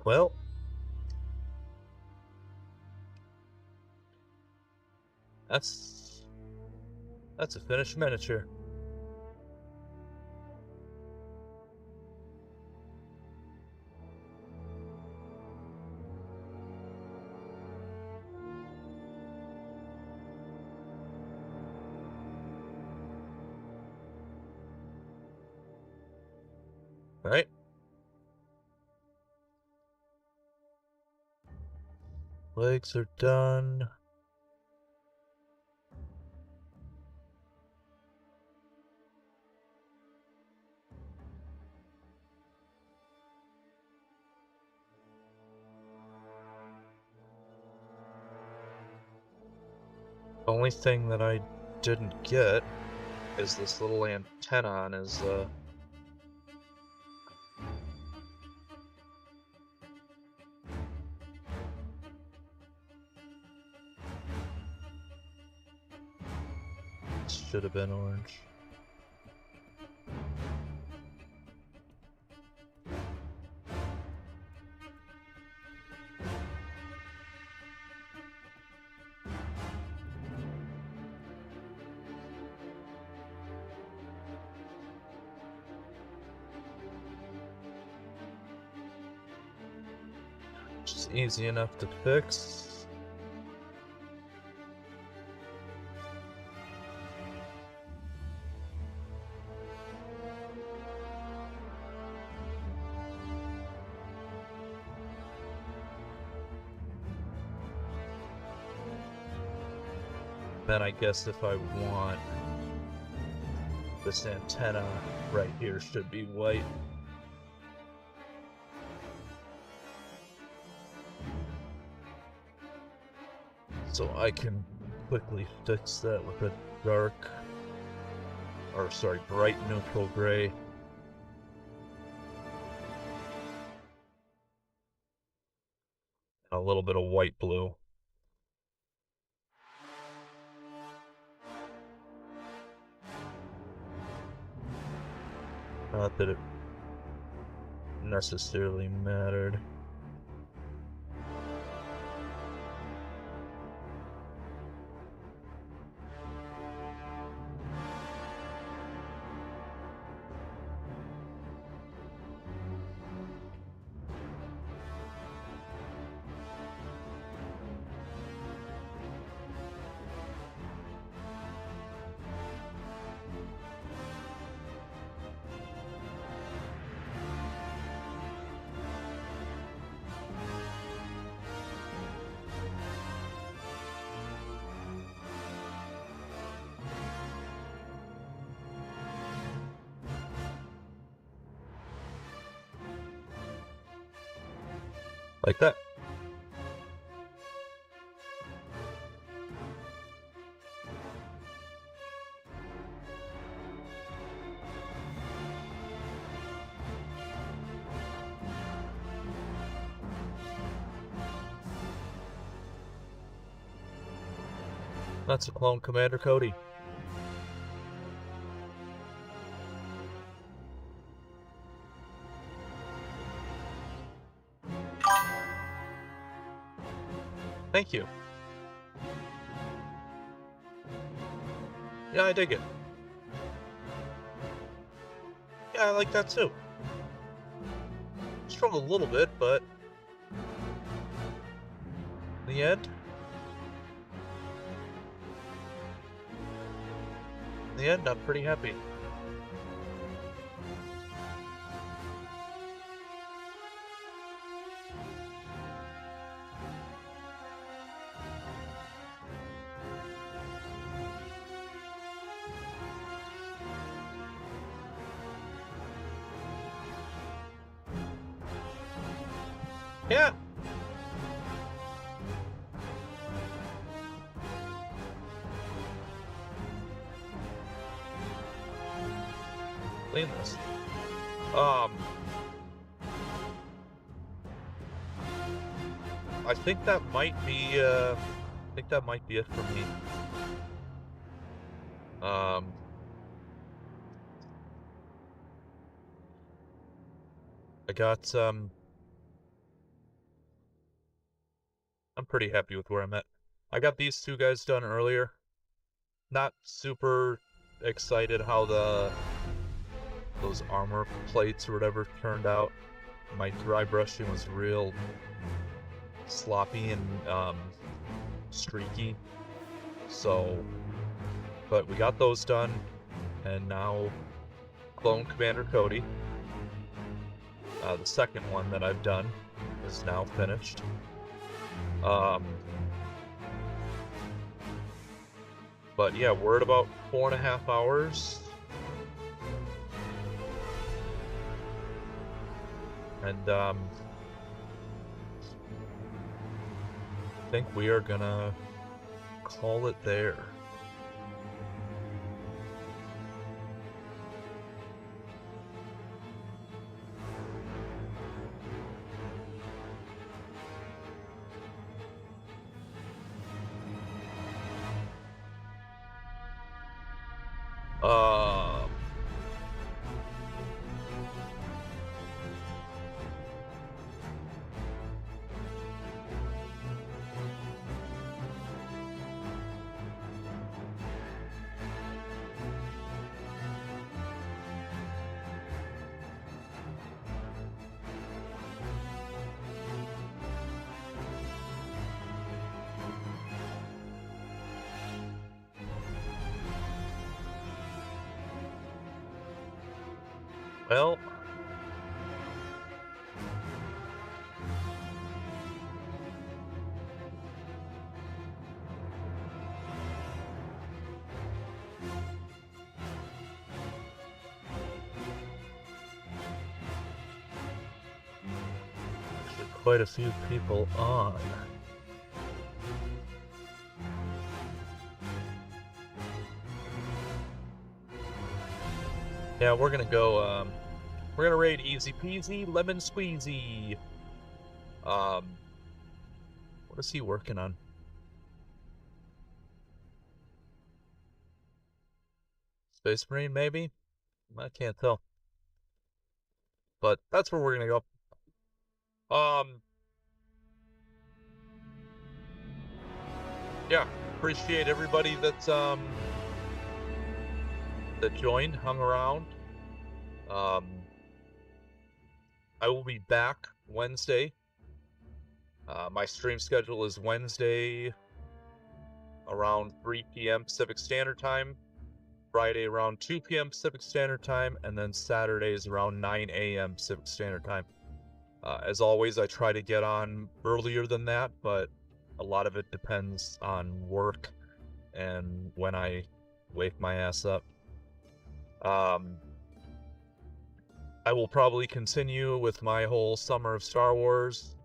Well, that's a finished miniature. Right? Legs are done. The only thing that I didn't get is this little antenna on his, should have been orange. Just easy enough to fix. Then I guess if I want this antenna right here should be white. So I can quickly fix that with a bright neutral gray. And a little bit of white blue. Not that it necessarily mattered. Like that. That's a clone Commander Cody. Thank you. Yeah, I dig it. Yeah, I like that too. Struggled a little bit, but in the end, I'm pretty happy. Yeah. Clean this. I think that might be it for me. I got I'm pretty happy with where I'm at. I got these two guys done earlier. Not super excited how those armor plates or whatever turned out. My dry brushing was real sloppy and streaky. So, but we got those done, and now Clone Commander Cody, the second one that I've done, is now finished. But yeah, we're at about 4.5 hours. And I think we are gonna call it there. Well, actually quite a few people on. Yeah, we're gonna go, we're gonna raid easy peasy, lemon squeezy. What is he working on? Space Marine, maybe? I can't tell. But that's where we're gonna go. Yeah, appreciate everybody that joined, hung around. I will be back Wednesday. My stream schedule is Wednesday around 3 p.m. Pacific Standard Time, Friday around 2 p.m. Pacific Standard Time, and then Saturdays around 9 a.m. Pacific Standard Time. As always, I try to get on earlier than that, but a lot of it depends on work and when I wake my ass up. I will probably continue with my whole Summer of Star Wars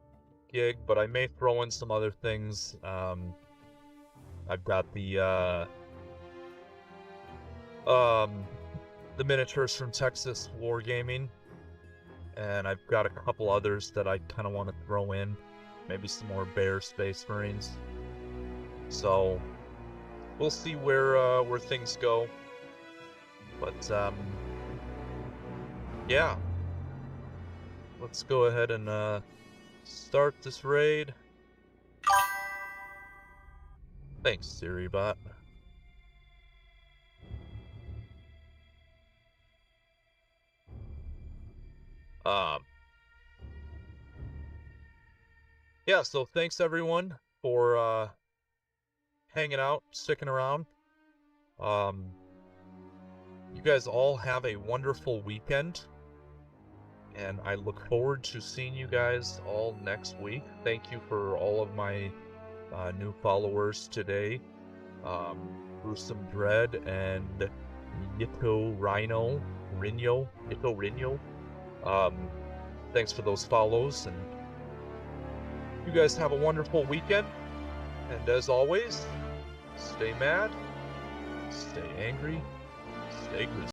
gig, but I may throw in some other things. I've got the miniatures from Texas Wargaming, and I've got a couple others that I kind of want to throw in. Maybe some more Bear Space Marines. So we'll see where things go. But yeah, let's go ahead and start this raid. Thanks, SiriBot. Yeah, so thanks everyone for hanging out, sticking around. You guys all have a wonderful weekend, and I look forward to seeing you guys all next week. Thank you for all of my new followers today. Gruesome Dread and Yito Rino. Thanks for those follows, and you guys have a wonderful weekend. And as always, stay mad, stay angry, stay grizzly.